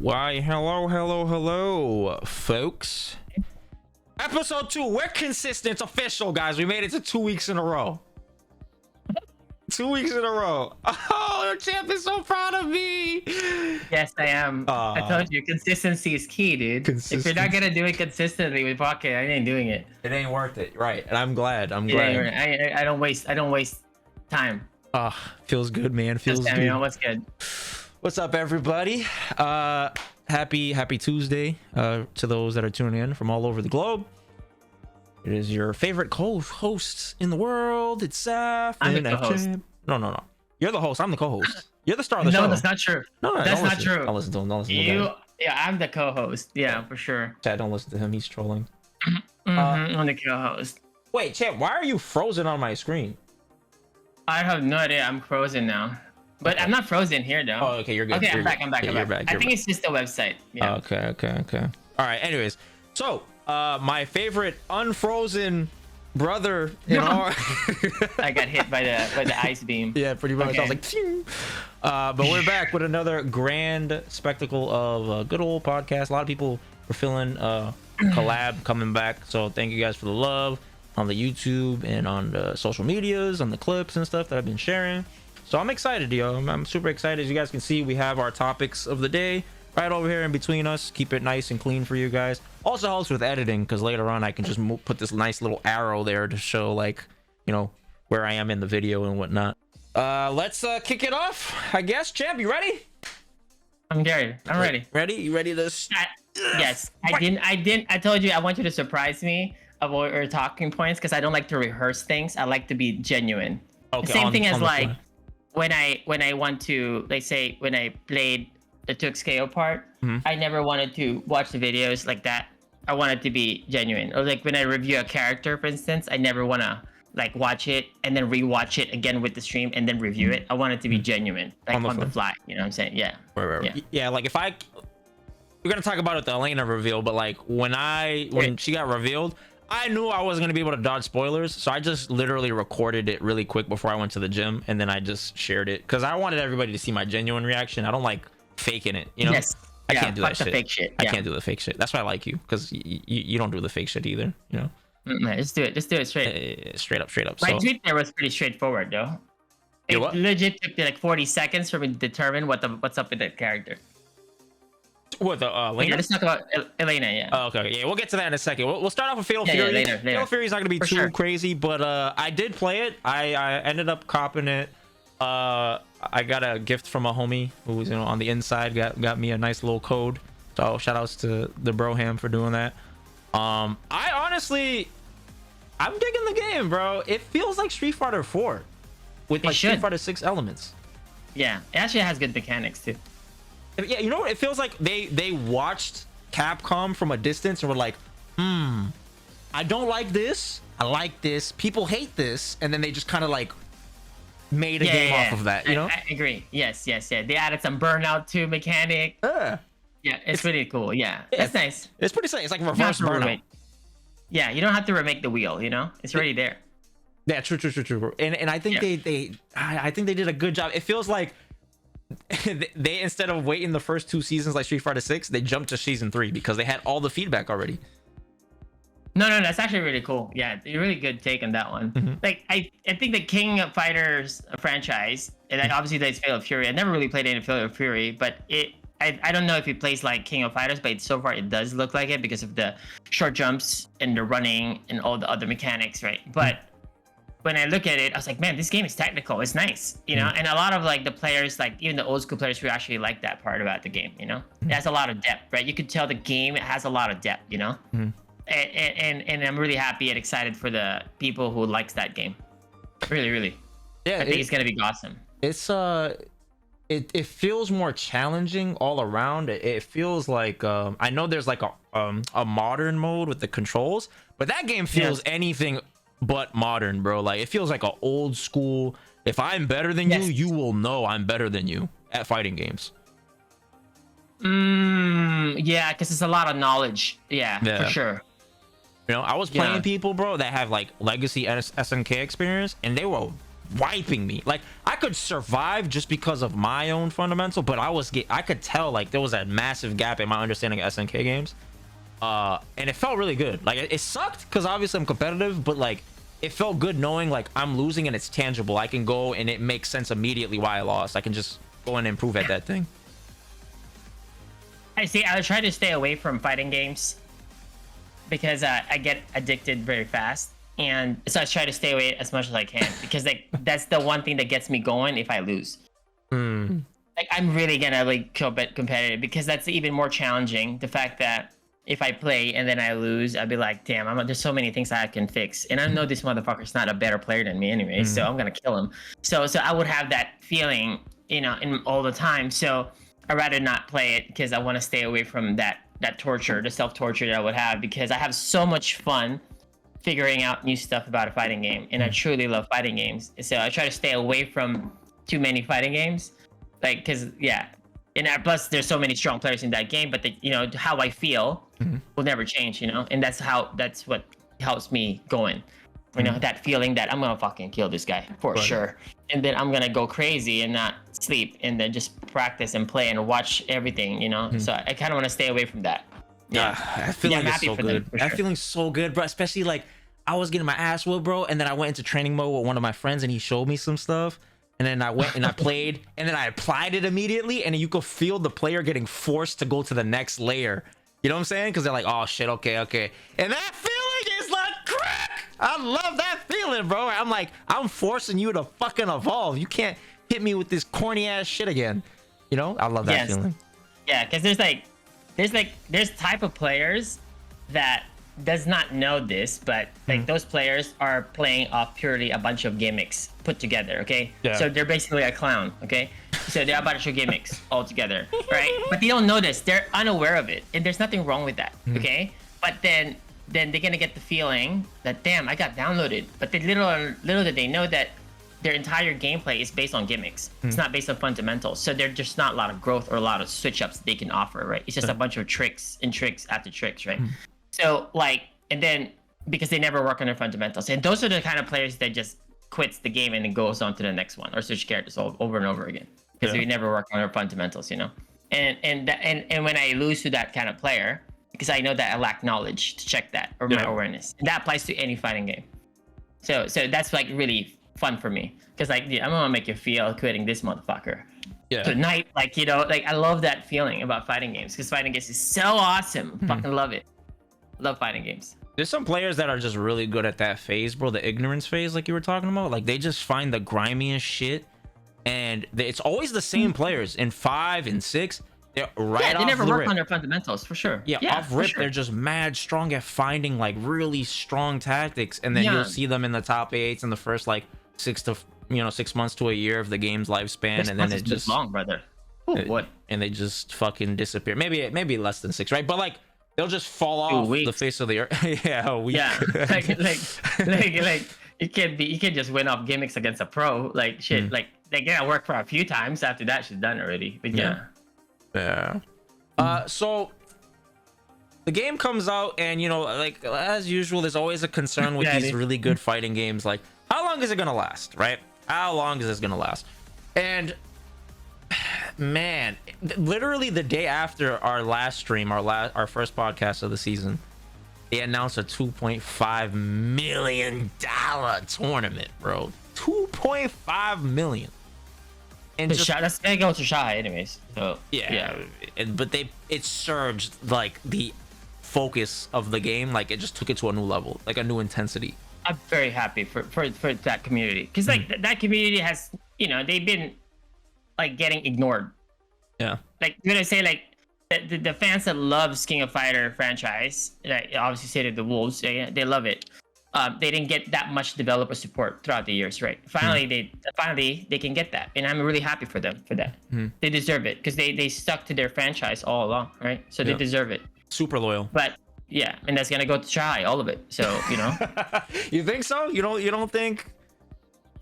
Why, hello, folks. Episode 2, we're consistent. It's official, guys. We made it to 2 weeks in a row. 2 weeks in a row. Oh, Champ is so proud of me. Yes, I am. I told you, consistency is key, dude. If you're not gonna do it consistently with Pocket, I ain't doing it. It ain't worth it, right? And I'm glad. I don't waste time. Feels good, man. Feels good. You know what's good? What's up, everybody? Happy Tuesday to those that are tuning in from all over the globe. It is your favorite co-hosts in the world. It's Zaf. I'm the co-host. No. You're the host. I'm the co-host. You're the star of the show. No, that's not true. No, that's not true. Don't listen to him. Don't listen to him. Yeah, I'm the co-host. Yeah, for sure. Chad, don't listen to him. He's trolling. I'm the co-host. Wait, Chad, why are you frozen on my screen? I have no idea. I'm frozen now. But I'm not frozen here, though. Oh, okay, you're good. Okay, I'm back. I'm back. I think it's just the website. Yeah. Okay. All right. Anyways, so my favorite unfrozen brother in our I got hit by the ice beam. Yeah, pretty much. Okay. I was like, phew. But we're back with another grand spectacle of good old podcast. A lot of people were feeling collab coming back, so thank you guys for the love on the YouTube and on the social medias, on the clips and stuff that I've been sharing. So I'm excited, yo. I'm super excited. As you guys can see, we have our topics of the day right over here in between us. Keep it nice and clean for you guys. Also helps with editing, because later on I can just put this nice little arrow there to show, like, you know, where I am in the video and whatnot. Let's kick it off, I guess. Champ, you ready? I'm ready. I'm ready. Ready? You ready to yes. I told you I want you to surprise me about your talking points, because I don't like to rehearse things. I like to be genuine. Okay, same thing as like when I want to, like, say when I played the 2XKO part, I never wanted to watch the videos like that. I want it to be genuine. Or like when I review a character, for instance, I never want to like watch it and then rewatch it again with the stream and then review it. I want it to be genuine, like on the fly. You know what I'm saying? Yeah. Right. Yeah, like if we're gonna talk about it, the Elena reveal, but like when she got revealed, I knew I wasn't gonna be able to dodge spoilers, so I just literally recorded it really quick before I went to the gym, and then I just shared it because I wanted everybody to see my genuine reaction. I don't like faking it, you know. Yes. I can't do that shit. Fake shit. I can't do the fake shit. That's why I like you, because you don't do the fake shit either, you know. Just do it straight. Straight up. My tweet there was pretty straightforward, though. It legit took me like 40 seconds for me to determine what's up with that character. What, the Elena? Yeah, let's talk about Elena. Yeah. Oh, okay. Yeah, we'll get to that in a second. We'll start off with Fatal Fury. Later. Fatal Fury's not gonna be too crazy, but I did play it. I ended up copping it. I got a gift from a homie who was, you know, on the inside, got me a nice little code. So shout outs to the Broham for doing that. I'm digging the game, bro. It feels like Street Fighter 4 with like Street Fighter 6 elements. Yeah, it actually has good mechanics too. Yeah, you know what? It feels like they watched Capcom from a distance and were like, I don't like this. I like this. People hate this, and then they just kind of like made a game off of that. You know? I agree. Yes. They added some Burnout 2 mechanic. Yeah, it's really cool. Yeah, that's nice. It's pretty sick. It's like reverse Burnout. Yeah, you don't have to remake the wheel. You know, it's already there. Yeah, true. And I think I think they did a good job. It feels like they instead of waiting the first 2 seasons like Street Fighter 6, they jumped to season 3 because they had all the feedback already. No, that's actually really cool. Yeah, really good take on that one. Like I think the King of Fighters franchise, and then obviously there's Fatal Fury. I never really played any Fatal Fury, but I don't know if it plays like King of Fighters, but so far it does look like it because of the short jumps and the running and all the other mechanics, right? But when I look at it, I was like, man, this game is technical. It's nice, you know? And a lot of like the players, like even the old school players who actually like that part about the game, you know? It has a lot of depth, right? You could tell the game, it has a lot of depth, you know? And I'm really happy and excited for the people who likes that game. Really. Yeah, I think it's gonna be awesome. It's it feels more challenging all around. It feels like I know there's like a modern mode with the controls, but that game feels anything but modern, bro. Like it feels like an old school. If I'm better than you, you will know I'm better than you at fighting games. Yeah, because it's a lot of knowledge. Yeah, for sure. You know, I was playing people, bro, that have like legacy SNK experience, and they were wiping me. Like I could survive just because of my own fundamental, but I could tell like there was a massive gap in my understanding of SNK games. And it felt really good. Like it sucked because obviously I'm competitive, but like it felt good knowing like I'm losing and it's tangible. I can go and it makes sense immediately why I lost. I can just go and improve at that thing. I see. I would try to stay away from fighting games because I get addicted very fast, and so I try to stay away as much as I can because like that's the one thing that gets me going if I lose. Like I'm really gonna like go bit competitive because that's even more challenging. The fact that if I play and then I lose, I'd be like, damn, there's so many things I can fix, and I know this motherfucker's not a better player than me anyway, so I'm gonna kill him. So I would have that feeling, you know, in all the time. So I'd rather not play it because I want to stay away from that torture, the self-torture that I would have, because I have so much fun figuring out new stuff about a fighting game, and I truly love fighting games. So I try to stay away from too many fighting games, like because and plus there's so many strong players in that game, but you know how I feel will never change, you know, and that's what helps me going. You know, that feeling that I'm gonna fucking kill this guy for sure, and then I'm gonna go crazy and not sleep, and then just practice and play and watch everything, you know. So I kind of want to stay away from that. That feeling is so good. That feeling's so good, bro. Especially like I was getting my ass whooped, bro, and then I went into training mode with one of my friends, and he showed me some stuff, and then I went and I played, and then I applied it immediately, and you could feel the player getting forced to go to the next layer. You know what I'm saying? Because they're like, oh shit, okay, and that feeling is like crack. I love that feeling, bro. I'm like, I'm forcing you to fucking evolve. You can't hit me with this corny ass shit again. You know, I love that feeling. Yeah, because there's type of players that does not know this, but like those players are playing off purely a bunch of gimmicks put together. Okay, so they're basically a clown. Okay, so they're a bunch of gimmicks all together, right? But they don't know this. They're unaware of it, and there's nothing wrong with that. Okay, but then they're gonna get the feeling that damn, I got downloaded. But they little did they know that their entire gameplay is based on gimmicks. It's not based on fundamentals. So there's just not a lot of growth or a lot of switch ups they can offer, right? It's just a bunch of tricks and tricks after tricks, right? So like, and then because they never work on their fundamentals, and those are the kind of players that just quits the game and then goes on to the next one or switch characters over and over again because they never work on their fundamentals, you know. And when I lose to that kind of player, because I know that I lack knowledge to check that or my awareness, and that applies to any fighting game. So that's like really fun for me because like I'm gonna make you feel quitting this motherfucker tonight. Like, you know, like I love that feeling about fighting games because fighting games is so awesome. Fucking love it. Love fighting games. There's some players that are just really good at that phase, bro. The ignorance phase, like you were talking about. Like they just find the grimiest shit, and it's always the same players in 5 and 6. They're right. They never work on their fundamentals for sure. Off rip, they're just mad strong at finding like really strong tactics, and then you'll see them in the top 8s in the first like 6 months to a year of the game's lifespan, and then it just long, brother. What? And they just fucking disappear. Maybe less than 6, right? But like they'll just fall off the face of the earth. A week. Yeah, like you can't just win off gimmicks against a pro. Like shit, like they gotta work for a few times. After that, she's done already. But so the game comes out, and you know, like as usual, there's always a concern with these really good fighting games. Like, how long is it gonna last, right? How long is this gonna last? And man, literally the day after our last stream, our first podcast of the season, they announced a $2.5 million tournament, bro. 2.5 million. And that's gonna go to Shanghai anyways. So but it surged like the focus of the game. Like it just took it to a new level, like a new intensity. I'm very happy for that community because like that community has, you know, they've been like getting ignored. Yeah. Like I'm gonna say like the fans that love King of Fighter franchise, like obviously say that the Wolves, they love it. They didn't get that much developer support throughout the years, right? Finally, they can get that, and I'm really happy for them for that. They deserve it because they stuck to their franchise all along, right? So they deserve it. Super loyal. But yeah, and that's gonna go to Chai, all of it. So you know. You think so? You don't think?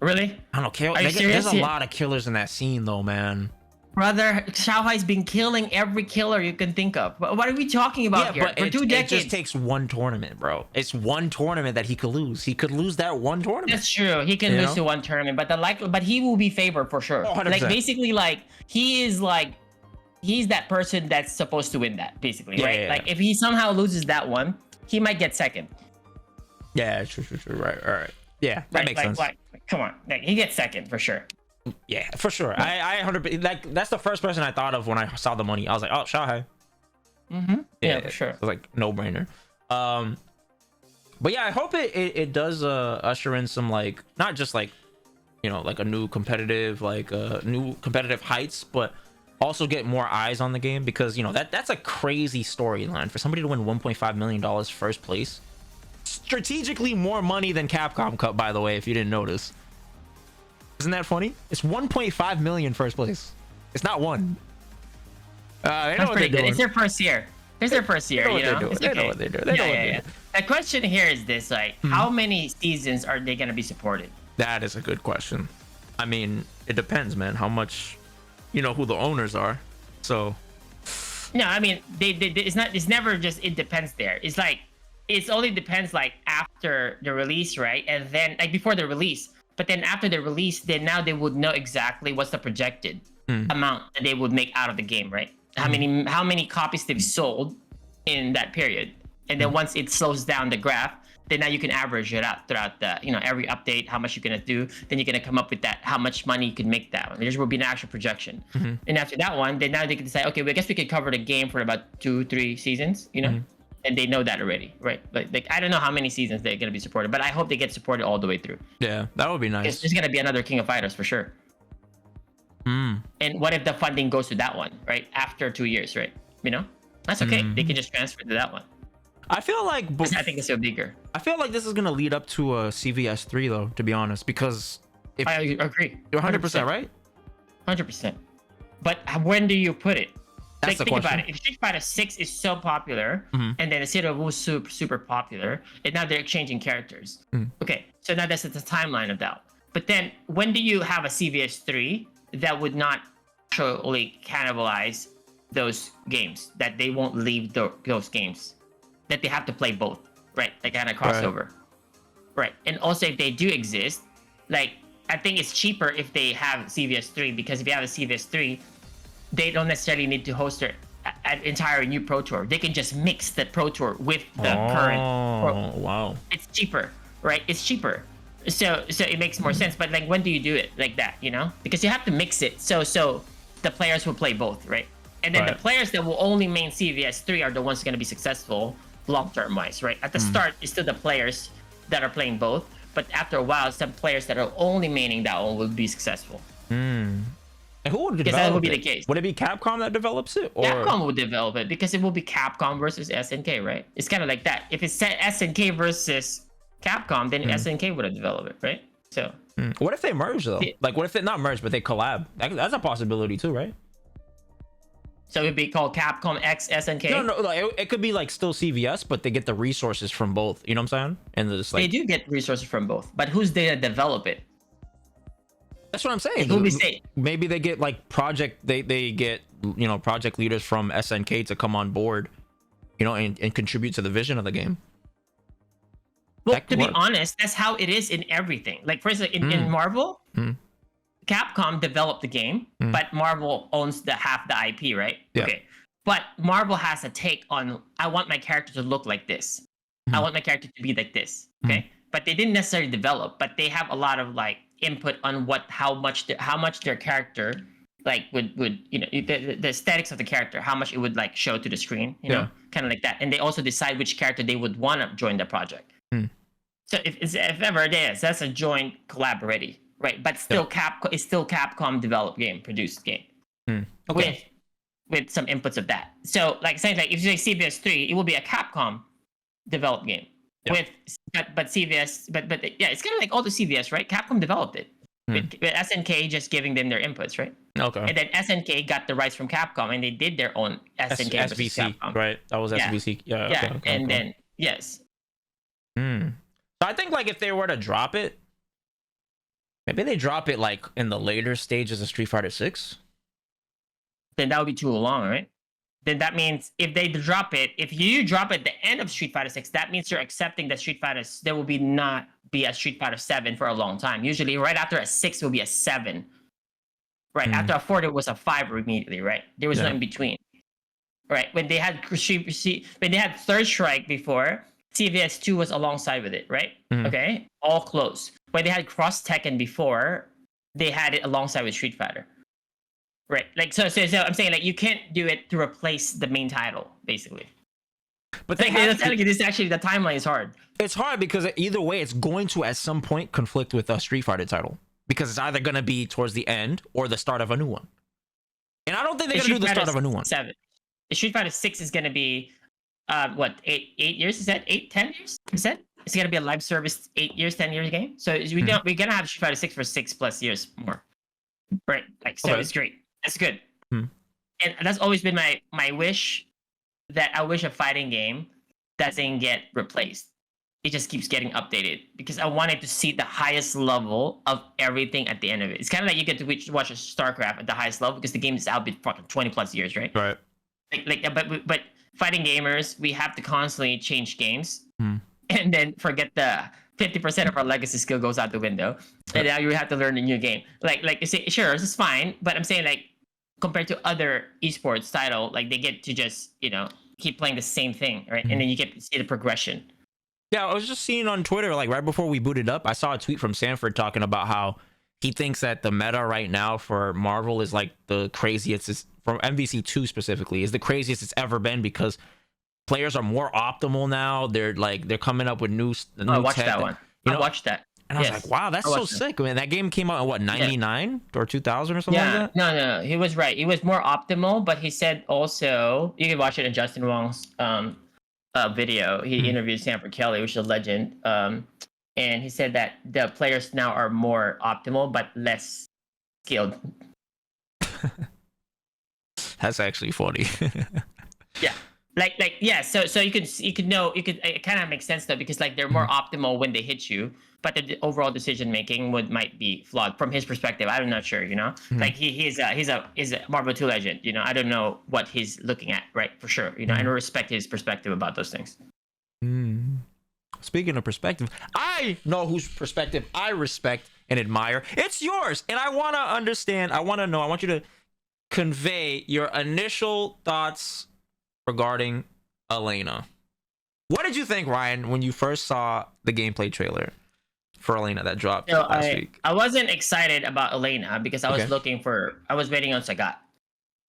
Really? I don't know. There's a lot of killers in that scene, though, man. Brother, Xiaohai's been killing every killer you can think of. What are we talking about here? But For 2 decades. it just takes one tournament, bro. It's one tournament that he could lose. He could lose that one tournament. That's true. He can lose to one tournament, but he will be favored for sure. Oh, 100%. Like basically, like he's that person that's supposed to win that, basically, right? Like if he somehow loses that one, he might get second. Yeah, true. Right. Yeah, that makes sense. Like, come on, like, he gets second for sure. Yeah, for sure. I 100%, like that's the first person I thought of when I saw the money. I was like, oh, Xiaohai. Yeah, for sure. It was like no brainer. But yeah, I hope it does usher in some, like, not just like, you know, like a new competitive heights, but also get more eyes on the game, because you know that's a crazy storyline for somebody to win 1.5 million dollars first place. Strategically more money than Capcom Cup, by the way, if you didn't notice. Isn't that funny? It's 1.5 million first place. It's not one. That's pretty good. It's their first year. It's their first year, you know? They know what they're doing. Yeah. The question here is this, like, how many seasons are they going to be supported? That is a good question. I mean, it depends, man. How much, you know, who the owners are. So. No, I mean, it's never just, it depends there. It's like, it only depends, like, after the release, right? And then, like, before the release. But then after the release, then now they would know exactly what's the projected amount that they would make out of the game, right? How many copies they've sold in that period. And then once it slows down the graph, then now you can average it out throughout the, you know, every update, how much you're going to do. Then you're going to come up with that, how much money you can make that one. There will be an actual projection. And after that one, then now they can decide, okay, well, I guess we could cover the game for about 2-3 seasons, you know? And they know that already, right? Like I don't know how many seasons they're going to be supported, but I hope they get supported all the way through. Yeah, that would be nice. There's going to be another King of Fighters for sure. And what if the funding goes to that one, right? After 2 years, right? You know, that's okay. They can just transfer to that one. I feel like I think it's still bigger. I feel like this is going to lead up to a CVS 3 though, to be honest, because if I agree. You're 100% right? 100%. But when do you put it? That's like, the think question. about it. If Street Fighter 6 is so popular, and then the Zero was super popular, and now they're exchanging characters. Okay, so now that's the timeline of that. But then when do you have a CVS 3 that would not actually cannibalize those games, that they won't leave those games, that they have to play both, right? Like kind of crossover. Right. And also if they do exist, like I think it's cheaper if they have CVS 3, because if you have a CVS 3, they don't necessarily need to host an entire new Pro Tour. They can just mix the Pro Tour with the current Pro. Wow. It's cheaper, right? It's cheaper. So it makes more sense. But like, when do you do it like that, you know? Because you have to mix it so the players will play both, right? And then the players that will only main CVS 3 are the ones going to be successful long-term wise, right? At the start, it's still the players that are playing both. But after a while, some players that are only maining that one will be successful. And who would develop it? That would be the case. Would it be Capcom that develops it? Or? Capcom would develop it, because it will be Capcom versus SNK, right? It's kind of like that. If it's SNK versus Capcom, then SNK would have developed it, right? So. What if they merge though? Like, what if they not merge, but they collab? That's a possibility too, right? So it'd be called Capcom X SNK. No. Like, it could be like still CVS, but they get the resources from both. You know what I'm saying? And just like they do get resources from both, but who's there to develop it? That's what I'm saying. Who we say? Maybe they get like they get, you know, project leaders from SNK to come on board, you know, and contribute to the vision of the game. Well, to be honest, that's how it is in everything. Like, for instance, in Marvel, Capcom developed the game, but Marvel owns half the IP, right? Yeah. Okay. But Marvel has a take on, I want my character to look like this. I want my character to be like this. Okay. But they didn't necessarily develop, but they have a lot of like input on how much their character like would you know, the aesthetics of the character, how much it would like show to the screen, you know, kind of like that. And they also decide which character they would want to join the project. So if ever it is, that's a joint collab already, right? But still, it's still Capcom developed game, produced game, with some inputs of that. So like saying, like if you say CVS 3, it will be a Capcom developed game with but CVS, but yeah, it's kind of like all the CVS, right? Capcom developed it with SNK just giving them their inputs, right? Okay. And then SNK got the rights from Capcom, and they did their own SNK SVC, right? That was SVC. Yeah. Okay, then yes. So I think like if they were to drop it, maybe they drop it like in the later stages of Street Fighter 6. then that would be too long, right? Then that means if they drop it, if you drop it at the end of Street Fighter 6, that means you're accepting that there will not be a Street Fighter 7 for a long time. Usually, right after a 6 will be a 7. Right after a 4, there was a 5 immediately. Right, there was no in between. Right, when they had Third Strike before, CVS 2 was alongside with it. Right, okay, all close. When they had Cross Tekken before, they had it alongside with Street Fighter. Right, like so I'm saying like you can't do it to replace the main title, basically. But this actually the timeline is hard. It's hard because either way, it's going to at some point conflict with a Street Fighter title because it's either going to be towards the end or the start of a new one. And I don't think they're going to do the start of a new one. 7. The Street Fighter 6 is going to be what 8 years? Is that 10 years? Is that it's going to be a live service 8 years, 10 years game? So we're going to have Street Fighter 6 for 6+ years more. Right, like so it's great. That's good. And that's always been my wish, that I wish a fighting game doesn't get replaced. It just keeps getting updated because I wanted to see the highest level of everything at the end of it. It's kind of like you get to watch a StarCraft at the highest level because the game is out for 20+ years, right? Right. But fighting gamers, we have to constantly change games and then forget the 50% of our legacy skill goes out the window, and now you have to learn a new game. Like you say, sure, this is fine, but I'm saying like compared to other esports title, like they get to just keep playing the same thing, right? And then you get to see the progression. Yeah, I was just seeing on Twitter, like right before we booted up, I saw a tweet from Sanford talking about how he thinks that the meta right now for Marvel is like the craziest, from MVC2 specifically, is the craziest it's ever been because players are more optimal now. They're coming up with new I watched tech that one. I watched that. And I was like, wow, that's so sick. I mean, that game came out in what, 99 or 2000 or something like that? No. He was right. It was more optimal, but he said also, you can watch it in Justin Wong's video. He interviewed Sanford Kelly, which is a legend. And he said that the players now are more optimal, but less skilled. That's actually funny. Yeah. So you could it kind of makes sense though, because like they're more optimal when they hit you, but the overall decision making might be flawed from his perspective. I'm not sure, like he's a Marvel 2 legend, I don't know what he's looking at, right, for sure, and I respect his perspective about those things. Speaking of perspective, I know whose perspective I respect and admire. It's yours, and I want to understand. I want to know. I want you to convey your initial thoughts regarding Elena. What did you think, Ryan, when you first saw the gameplay trailer for Elena that dropped last week? I wasn't excited about Elena because I was waiting on Sagat.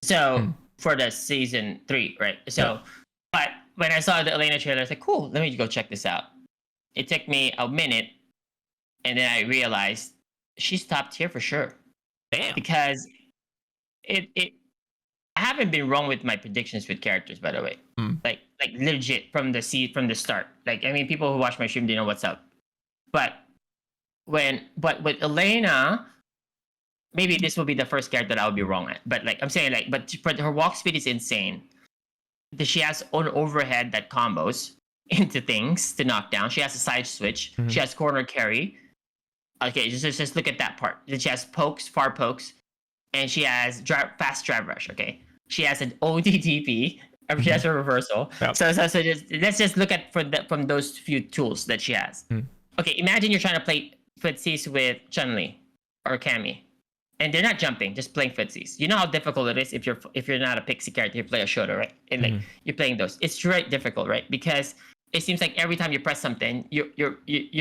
So for the season 3, right? So, but when I saw the Elena trailer, I was like, cool, let me go check this out. It took me a minute, and then I realized she's top tier for sure. Damn. Because I haven't been wrong with my predictions with characters, by the way. Like legit from the start. Like, I mean, people who watch my stream, they know what's up. But with Elena, maybe this will be the first character that I'll be wrong at. But like I'm saying, like, but her walk speed is insane. She has an overhead that combos into things to knock down. She has a side switch. She has corner carry. Okay, just look at that part. Then she has pokes, far pokes, and she has fast drive rush. Okay, she has an ODTP. She has a reversal. Yep. So let's just look at from those few tools that she has. Okay, imagine you're trying to play footsies with Chun-Li or Cammy, and they're not jumping, just playing footsies. You know how difficult it is if you're not a pixie character, you play a shooter, right? And like you're playing those, it's very difficult, right? Because it seems like every time you press something, you're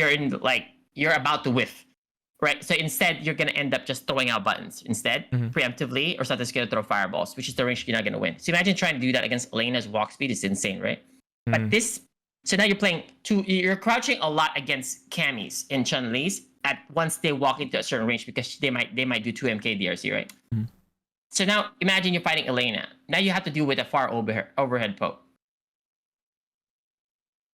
in like you're about to whiff, right? So instead, you're gonna end up just throwing out buttons instead, preemptively, or something's gonna throw fireballs, which is the range you're not gonna win. So imagine trying to do that against Elena's walk speed. It's insane, right? But so now you're playing you're crouching a lot against Cammys and Chun-Li's once they walk into a certain range, because they might do 2 MK DRC, right? So now imagine you're fighting Elena. Now you have to deal with a far overhead poke.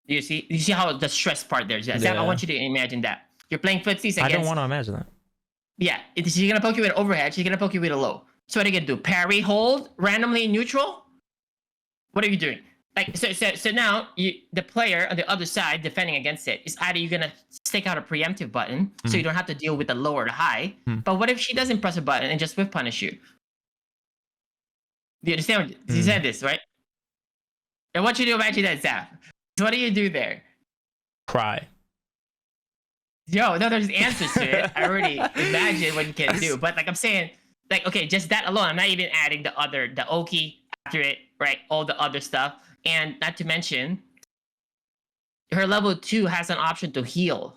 You see how the stress part there is. I want you to imagine that. You're playing footsies against... I don't want to imagine that. Yeah, she's going to poke you with an overhead. She's going to poke you with a low. So what are you going to do? Parry, hold, randomly neutral? What are you doing? Like so now the player on the other side defending against it is either you're going to stick out a preemptive button so you don't have to deal with the low or the high. But what if she doesn't press a button and just whiff punish you? Do you understand what you said this, right? And what you do imagine that, Zaf. So what do you do there? Cry. Yo, no, there's answers to it. I already imagine what you can do. But like I'm saying, like, okay, just that alone. I'm not even adding the Oki after it, right? All the other stuff. And not to mention, her level 2 has an option to heal.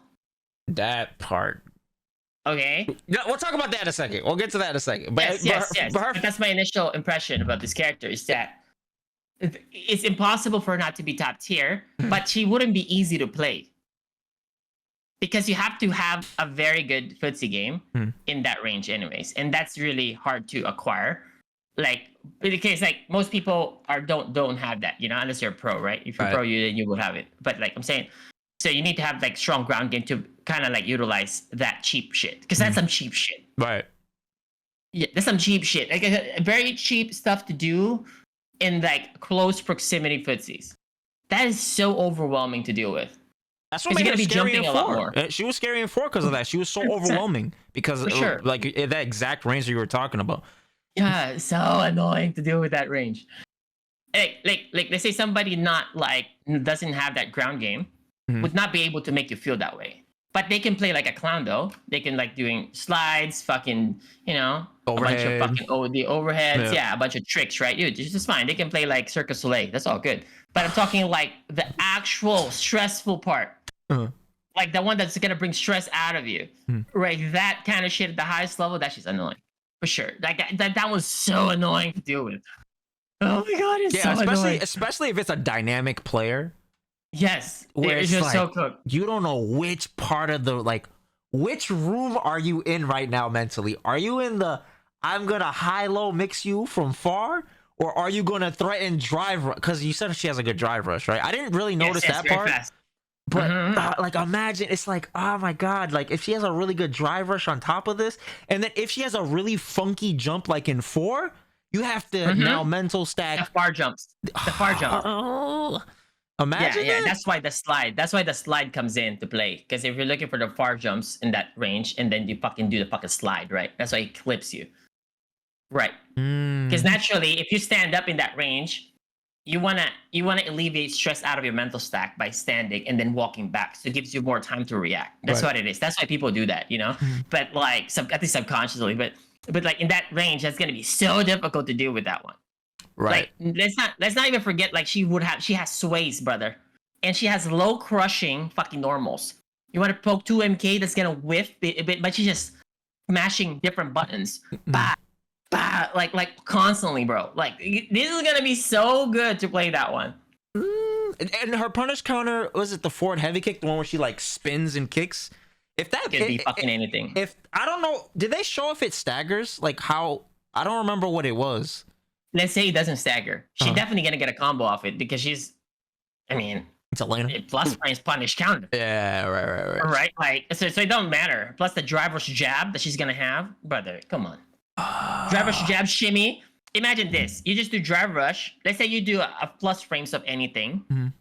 That part. Okay. No, we'll talk about that in a second. We'll get to that in a second. But, Yes. But that's my initial impression about this character is that it's impossible for her not to be top tier, but she wouldn't be easy to play. Because you have to have a very good footsie game in that range anyways. And that's really hard to acquire. Like, in the case, like, most people don't have that, you know, unless you're a pro, right? If you're pro, you will have it. But like I'm saying, so you need to have like strong ground game to kind of like utilize that cheap shit. Because that's some cheap shit. Right. Yeah, that's some cheap shit. Like very cheap stuff to do in like close proximity footsies. That is so overwhelming to deal with. That's what made her scary in 4. A lot more. She was scary in 4 because of that. She was so overwhelming because like that exact range that you were talking about. Yeah, so annoying to deal with that range. Like let's say somebody not like doesn't have that ground game would not be able to make you feel that way. But they can play like a clown though. They can like doing slides, fucking, you know, overhead. A bunch of fucking the overheads, yeah, a bunch of tricks, right? Dude, it's just fine. They can play like Cirque du Soleil. That's all good. But I'm talking like the actual stressful part. Like the one that's gonna bring stress out of you, right? That kind of shit at the highest level, that's just annoying for sure. Like that was so annoying to deal with. Oh my god, it's so annoying. Especially if it's a dynamic player. Yes, where it's just like, so cooked. You don't know which part of the which room are you in right now mentally? Are you in the I'm gonna high-low mix you from far, or are you gonna threaten drive? Because you said she has a good drive rush, right? I didn't really notice that part. Fast. But like, imagine it's like, oh my god, like if she has a really good drive rush on top of this, and then if she has a really funky jump like in 4, you have to now mental stack the far jumps. Imagine that? That's why the slide comes into play. Because if you're looking for the far jumps in that range, and then you fucking do the fucking slide, right? That's why it clips you, right? Because naturally, if you stand up in that range, you wanna alleviate stress out of your mental stack by standing and then walking back, so it gives you more time to react. That's what it is. That's why people do that, you know. But like, I think subconsciously, but like in that range, that's gonna be so difficult to deal with that one. Right. Like, let's not even forget, like she has sways, brother, and she has low crushing fucking normals. You want to poke 2MK that's gonna whiff a bit, but she's just smashing different buttons. Bah, bah, like constantly, bro. Like this is gonna be so good to play that one. And her punish counter, was it the forward heavy kick, the one where she like spins and kicks? If that could be fucking anything. If I don't know, did they show if it staggers? Like how? I don't remember what it was. Let's say it doesn't stagger. She's definitely gonna get a combo off it because she's, I mean, it's Elena. Plus range punish counter. Yeah, right. Right, like so it don't matter. Plus the driver's jab that she's gonna have, brother. Come on, driver's jab shimmy. Imagine this: you just do drive rush. Let's say you do a plus frames of anything.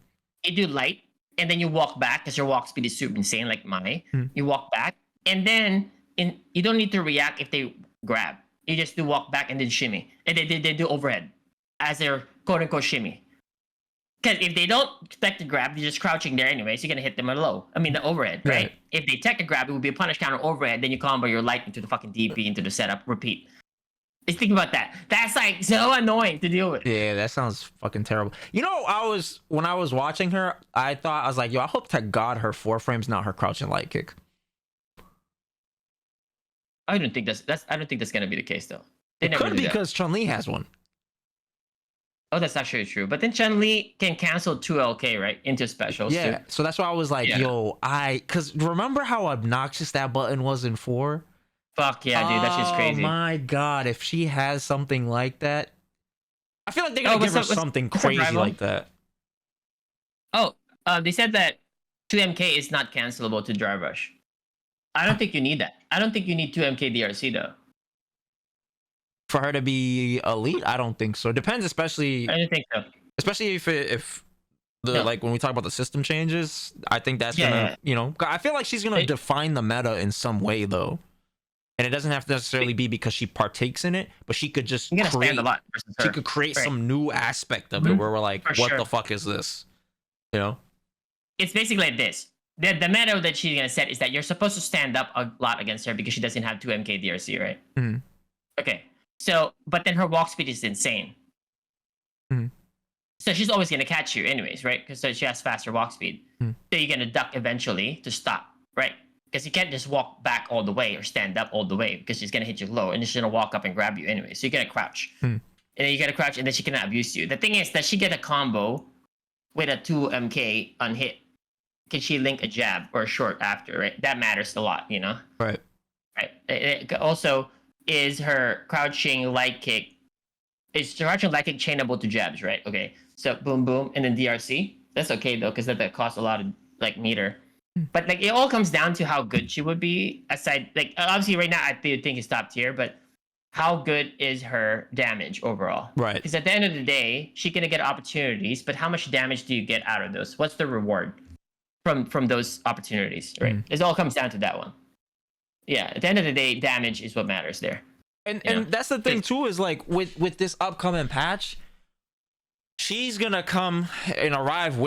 You do light, and then you walk back because your walk speed is super insane, like mine. You walk back, and then you don't need to react if they grab. You just do walk back and then shimmy. And they do overhead as their quote-unquote shimmy. Because if they don't expect to grab, they're just crouching there anyways. You're going to hit them at low. I mean, the overhead, right? If they tech to grab, it would be a punish counter overhead. Then you combo your light into the fucking DP, into the setup, repeat. Just think about that. That's like so annoying to deal with. Yeah, that sounds fucking terrible. You know, when I was watching her, I was like, yo, I hope to God her 4 frames, not her crouching light kick. I don't think that's gonna be the case though. It could be because Chun-Li has one. Oh, that's actually true. But then Chun-Li can cancel 2LK, right? Into specials. Yeah. Too. So that's why I was like, yo, because remember how obnoxious that button was in 4? Fuck yeah, dude. That's just crazy. Oh my god, if she has something like that, I feel like they're gonna give her something crazy like that. Oh, they said that 2MK is not cancelable to drive rush. I don't think you need that. I don't think you need 2MK DRC though. For her to be elite, I don't think so. Depends, especially. I don't think so. Especially if the like when we talk about the system changes, I think that's gonna you know. I feel like she's gonna define the meta in some way though, and it doesn't have to necessarily be because she partakes in it, but she could just You're gonna create. stand a lot versus her. She could create Right. some new aspect of it where we're like, For what sure. the fuck is this? You know? It's basically like this. The meta that she's gonna set is that you're supposed to stand up a lot against her because she doesn't have 2 MK DRC, right? Mm-hmm. Okay. So, but then her walk speed is insane. Mm-hmm. So she's always gonna catch you, anyways, right? Because she has faster walk speed. Mm-hmm. So you're gonna duck eventually to stop, right? Because you can't just walk back all the way or stand up all the way because she's gonna hit you low and then she's gonna walk up and grab you anyway. So you're gonna crouch. Mm-hmm. And then you gotta crouch and then she cannot abuse you. The thing is that she get a combo with a 2 MK on hit. Can she link a jab or a short after, right? That matters a lot, you know? Right. Right. It also is her crouching light kick. Is crouching light kick chainable to jabs, right? Okay. So boom, boom, and then DRC. That's okay though, because that costs a lot of like meter. But like it all comes down to how good she would be. Aside, like obviously right now I think it's top tier, but how good is her damage overall? Right. Because at the end of the day, she's gonna get opportunities, but how much damage do you get out of those? What's the reward from those opportunities? Right. It all comes down to that one. Yeah. At the end of the day, damage is what matters there. And Yeah. that's the thing too, is like with this upcoming patch, she's gonna come and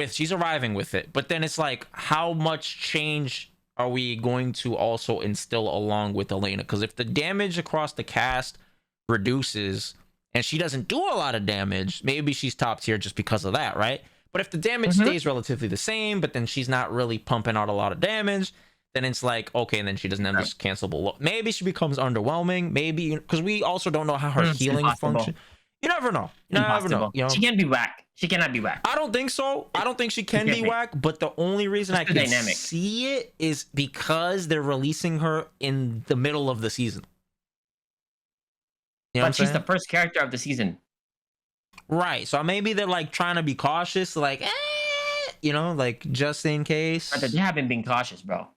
she's arriving with it. But then it's like, how much change are we going to also instill along with Elena? Because if the damage across the cast reduces and she doesn't do a lot of damage, maybe she's top tier just because of that, right? But if the damage stays relatively the same, but then she's not really pumping out a lot of damage, then it's like, okay, and then she doesn't have this cancelable look. Maybe she becomes underwhelming. Maybe, because we also don't know how her healing function. You never know. You never know. You know? She can't be whack. She cannot be whack. I don't think so. I don't think she can be whack. But the only reason I can see it is because they're releasing her in the middle of the season. You know but she's the first character of the season. Right. So maybe they're like trying to be cautious, like, you know, like just in case. But they haven't been cautious, bro.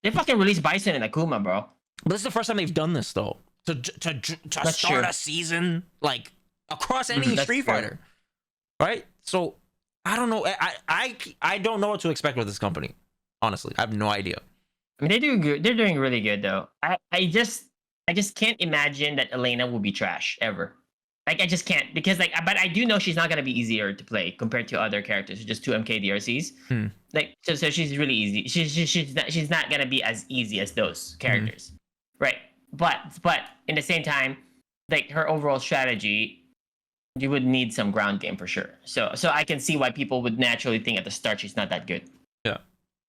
They fucking released Bison and Akuma, bro. But this is the first time they've done this, though. To start a season, like, across any Street Fighter. Right? So, I don't know. I don't know what to expect with this company. Honestly, I have no idea. I mean, they're doing good. They're doing really good, though. I just can't imagine that Elena will be trash, ever. Like, I just can't. Because, like, but I do know she's not going to be easier to play compared to other characters who just 2 MK DRCs. Like, so she's really easy. She's not going to be as easy as those characters. Right? But in the same time, like, her overall strategy, you would need some ground game for sure. So I can see why people would naturally think at the start she's not that good. Yeah.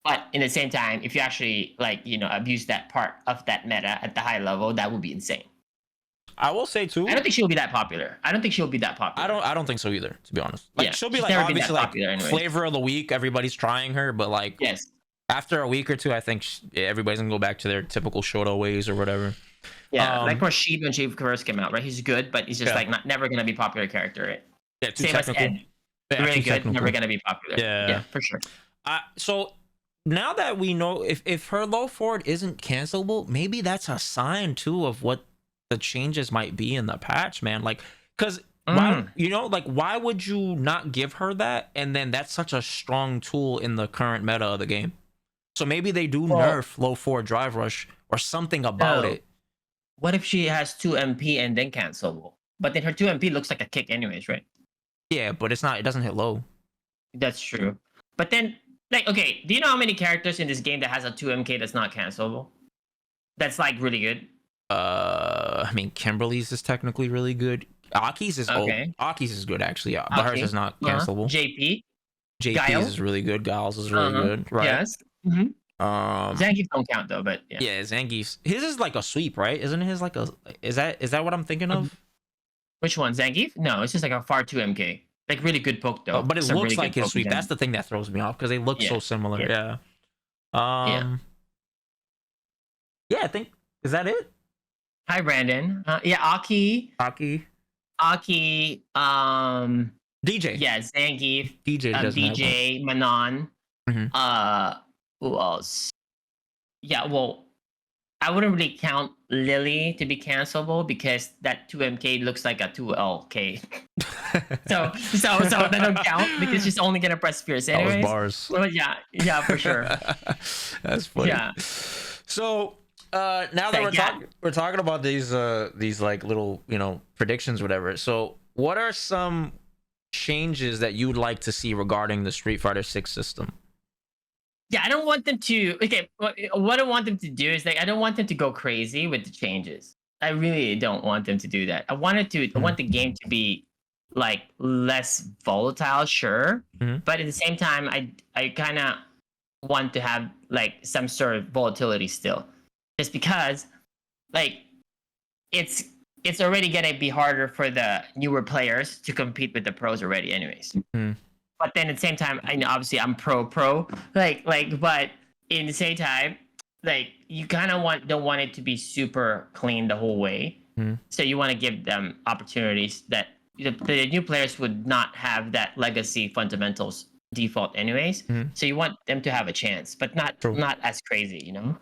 But in the same time, if you actually, like, you know, abuse that part of that meta at the high level, that would be insane. I will say too. I don't think she'll be that popular. I don't think so either, to be honest. Like, yeah, she'll be like obviously like anyway. Flavor of the week. Everybody's trying her, but like after a week or two, I think everybody's gonna go back to their typical Shoto ways or whatever. Yeah, like Rashid when she first came out, right? He's good, but he's just like never gonna be popular character, right? Yeah, too Same technical. as Ed. Really good, technical. Never gonna be popular. Yeah, for sure. So now that we know if her low forward isn't cancelable, maybe that's a sign too of what the changes might be in the patch, man. Like, because why, you know, like, why would you not give her that? And then that's such a strong tool in the current meta of the game. So maybe they do nerf low forward drive rush or something about it. What if she has 2 MP and then cancelable? But then her 2 MP looks like a kick anyways, right? Yeah, but it's not. It doesn't hit low. That's true. But then, like, okay, do you know how many characters in this game that has a 2 MK that's not cancelable? That's like really good. I mean, Kimberly's is technically really good. Aki's is Aki's is good actually. Yeah, but hers is not cancelable. JP's is really good. Giles is really good. Right. Yes. Zangief don't count though, but yeah. Zangief's his is like a sweep, right? Isn't his like a? Is that what I'm thinking of? Which one, Zangief? No, it's just like a far 2 MK. Like really good poke though. But it looks really like his sweep. That's the thing that throws me off because they look so similar. Yeah. Yeah, I think is that it. Hi, Brandon. Aki. DJ. Yeah, Zangief. DJ, Manon. Who else? Yeah, well, I wouldn't really count Lily to be cancelable because that 2 MK looks like a 2LK. so that don't count because she's only gonna press Fierce anyways. That was bars. Well, yeah, for sure. That's funny. Yeah. So now that we're talking about these like little, you know, predictions, whatever. So what are some changes that you would like to see regarding the Street Fighter 6 system? Yeah, I don't want them to. Okay, what I want them to do is like I don't want them to go crazy with the changes. I really don't want them to do that. I want the game to be like less volatile, sure, but at the same time, I kind of want to have like some sort of volatility still, just because like it's already gonna be harder for the newer players to compete with the pros already, anyways. But then at the same time, I know obviously I'm pro, like, but in the same time, like you kind of don't want it to be super clean the whole way. So you want to give them opportunities that the new players would not have that legacy fundamentals default anyways. So you want them to have a chance, but not as crazy, you know?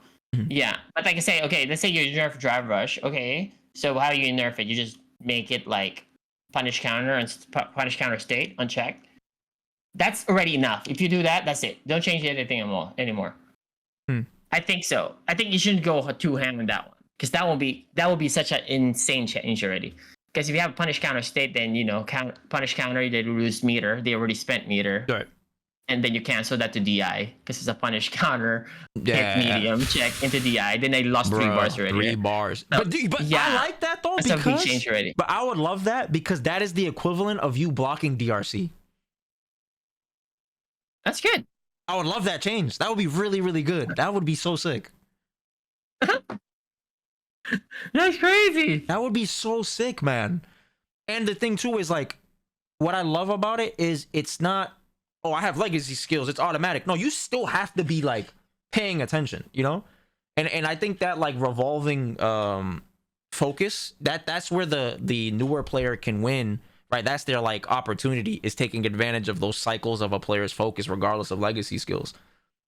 Yeah, but like I say, okay, let's say you nerf drive rush. Okay, so how do you nerf it? You just make it like punish counter and punish counter state unchecked. That's already enough. If you do that, that's it. Don't change anything anymore. I think so. I think you shouldn't go two-hand on that one, because that will be such an insane change already. Because if you have punish counter state, then you know punish counter, they lose meter. They already spent meter. Right. And then you cancel that to DI because it's a punish counter, hit medium, check into DI. Then they lost 3 bars already. 3 bars. So, but yeah, I like that though, that's a big change already. But I would love that because that is the equivalent of you blocking DRC. That's good. I would love that change. That would be really, really good. That would be so sick. That's crazy. That would be so sick, man. And the thing too is like, what I love about it is it's not, oh, I have legacy skills, it's automatic. No, you still have to be like paying attention, you know? And I think that like revolving focus, that's where the newer player can win, right? That's their like opportunity, is taking advantage of those cycles of a player's focus regardless of legacy skills,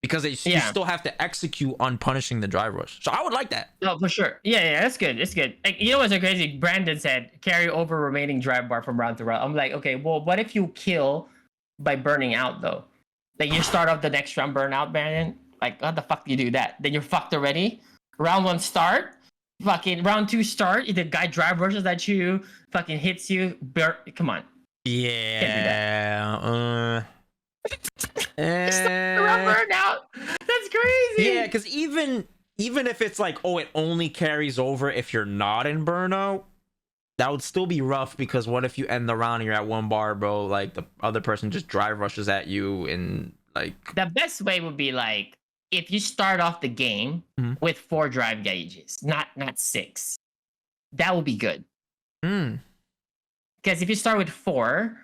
because you still have to execute on punishing the drive rush. So I would like that. No, for sure. Yeah, that's good. It's good. Like, you know what's so crazy? Brandon said carry over remaining drive bar from round to round. I'm like, okay, well, what if you kill by burning out though? Like you start off the next round burn out, Brandon. Like, how the fuck do you do that? Then you're fucked already. Round 1 start, fucking round 2 start. The guy drive rushes at you, fucking hits you. Come on. Yeah. Around burnout. That's crazy. Yeah, because even if it's like, oh, it only carries over if you're not in burnout, that would still be rough, because what if you end the round and you're at 1 bar, bro? Like the other person just drive rushes at you, and like the best way would be like if you start off the game with 4 drive gauges, not 6. That would be good. Because if you start with 4,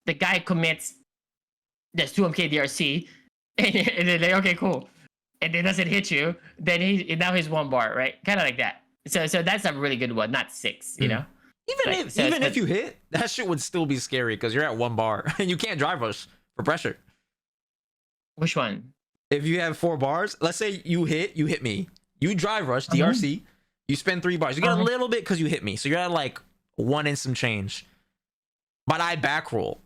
the guy commits there's 2 MK DRC, and then like, okay, cool, and it doesn't hit you, then now he's 1 bar, right? Kind of like that. So that's a really good one, not 6, you know. Even if you hit, that shit would still be scary because you're at 1 bar and you can't drive rush for pressure. Which one? If you have 4 bars, let's say you hit me, you drive rush DRC, you spend 3 bars, you get a little bit because you hit me, so you're at like 1 and some change. But I back roll.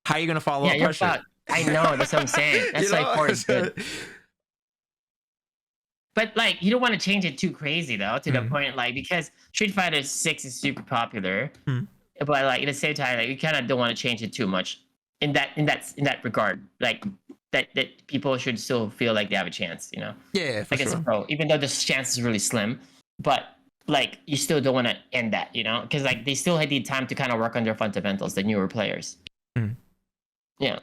How are you gonna follow up pressure? I know, that's what I'm saying. That's like 4 is good. But like you don't want to change it too crazy though, to the point like, because Street Fighter 6 is super popular, but like at the same time, like you kind of don't want to change it too much in that regard. Like that people should still feel like they have a chance, you know? Yeah, for like sure. It's a pro, even though the chance is really slim, but like you still don't want to end that, you know? Because like they still need time to kind of work on their fundamentals, the newer players. Yeah,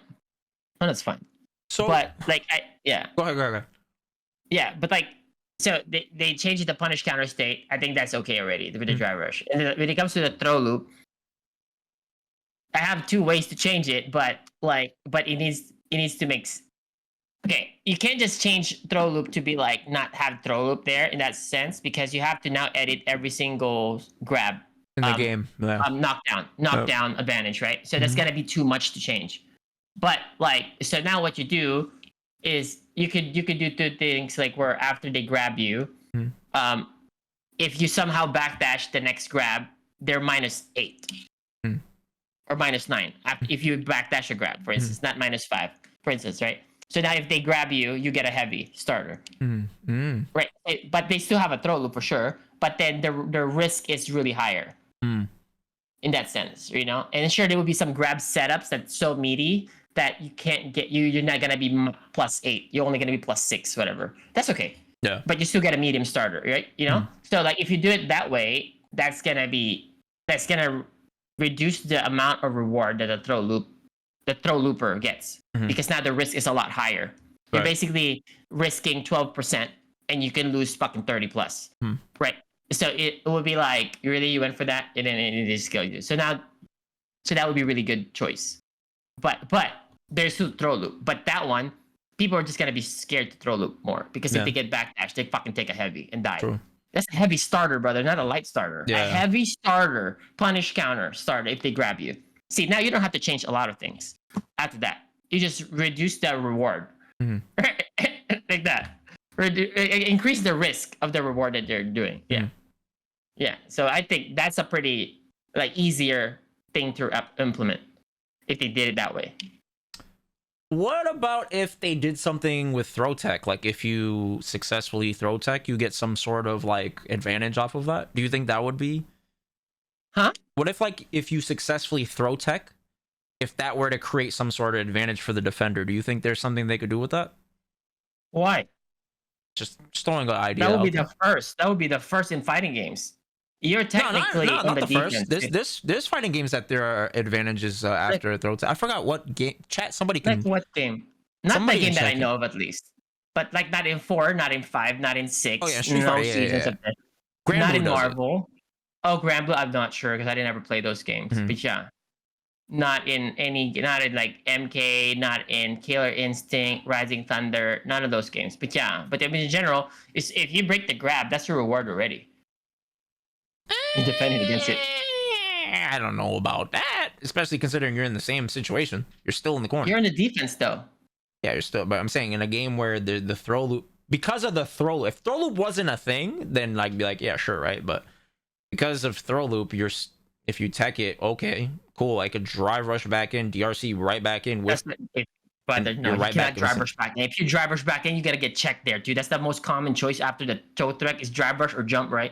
well, that's fine. So, but like Go ahead. Yeah, but like, so they changed the punish counter state. I think that's okay already with the drive rush. And when it comes to the throw loop, I have 2 ways to change it, but it needs to make. Okay, you can't just change throw loop to be like not have throw loop there in that sense, because you have to now edit every single grab in the game. Yeah. Knockdown advantage, right? So that's gonna be too much to change. But like, so now what you do is you could do 2 things, like where after they grab you, if you somehow backdash the next grab, they're -8 or -9 if you backdash a grab, for instance, not -5, for instance, right? So now if they grab you, you get a heavy starter. Right. But they still have a throw loop for sure. But then the risk is really higher. In that sense, you know? And sure, there will be some grab setups that's so meaty that you can't get you're not gonna be +8. You're only gonna be +6, whatever. That's okay. Yeah. But you still get a medium starter, right? You know? So like if you do it that way, that's gonna reduce the amount of reward that the throw looper gets. Because now the risk is a lot higher. You're basically risking 12% and you can lose fucking 30 plus. Right. So it would be like, really, you went for that, and then it just kills you. So that would be a really good choice. But there's still throw loop. But that one, people are just gonna be scared to throw loop more because if they get backdash, they fucking take a heavy and die. True. That's a heavy starter, brother, not a light starter. Yeah. A heavy starter, punish counter starter if they grab you. See, now you don't have to change a lot of things after that. You just reduce the reward. Like that. Increase the risk of the reward that they're doing. Yeah. Yeah. So I think that's a pretty easier thing to implement if they did it that way. What about if they did something with throw tech? Like if you successfully throw tech, you get some sort of advantage off of that? Do you think that would be? Huh? What if if you successfully throw tech, if that were to create some sort of advantage for the defender, do you think there's something they could do with that? Why? Just throwing an idea. That would be the first. That would be the first in fighting games. You're technically not the defense. First. There's fighting games that there are advantages after a throw tech. I forgot what game. Chat. Somebody can. Like what game? Not the game that I know of, at least. But not in 4, not in 5, not in 6. Oh yeah, Street Fighter. Seasons of it. Not in Marvel. Oh, Granblue, I'm not sure because I didn't ever play those games. But yeah, not in MK, not in Killer Instinct, Rising Thunder, none of those games. But yeah, but I mean in general, if you break the grab, that's your reward already. You're defending against it. I don't know about that, especially considering you're in the same situation. You're still in the corner. You're in the defense though. Yeah, you're still. But I'm saying in a game where the throw loop, because of the throw loop, if throw loop wasn't a thing, then be like, yeah, sure, right. But because of throw loop, if you tech it, okay, cool. I could drive rush back in, DRC right back in with. But no, you cannot drive rush back in. If you drive rush back in, you gotta get checked there, dude. That's the most common choice after the toe threat is drive rush or jump, right?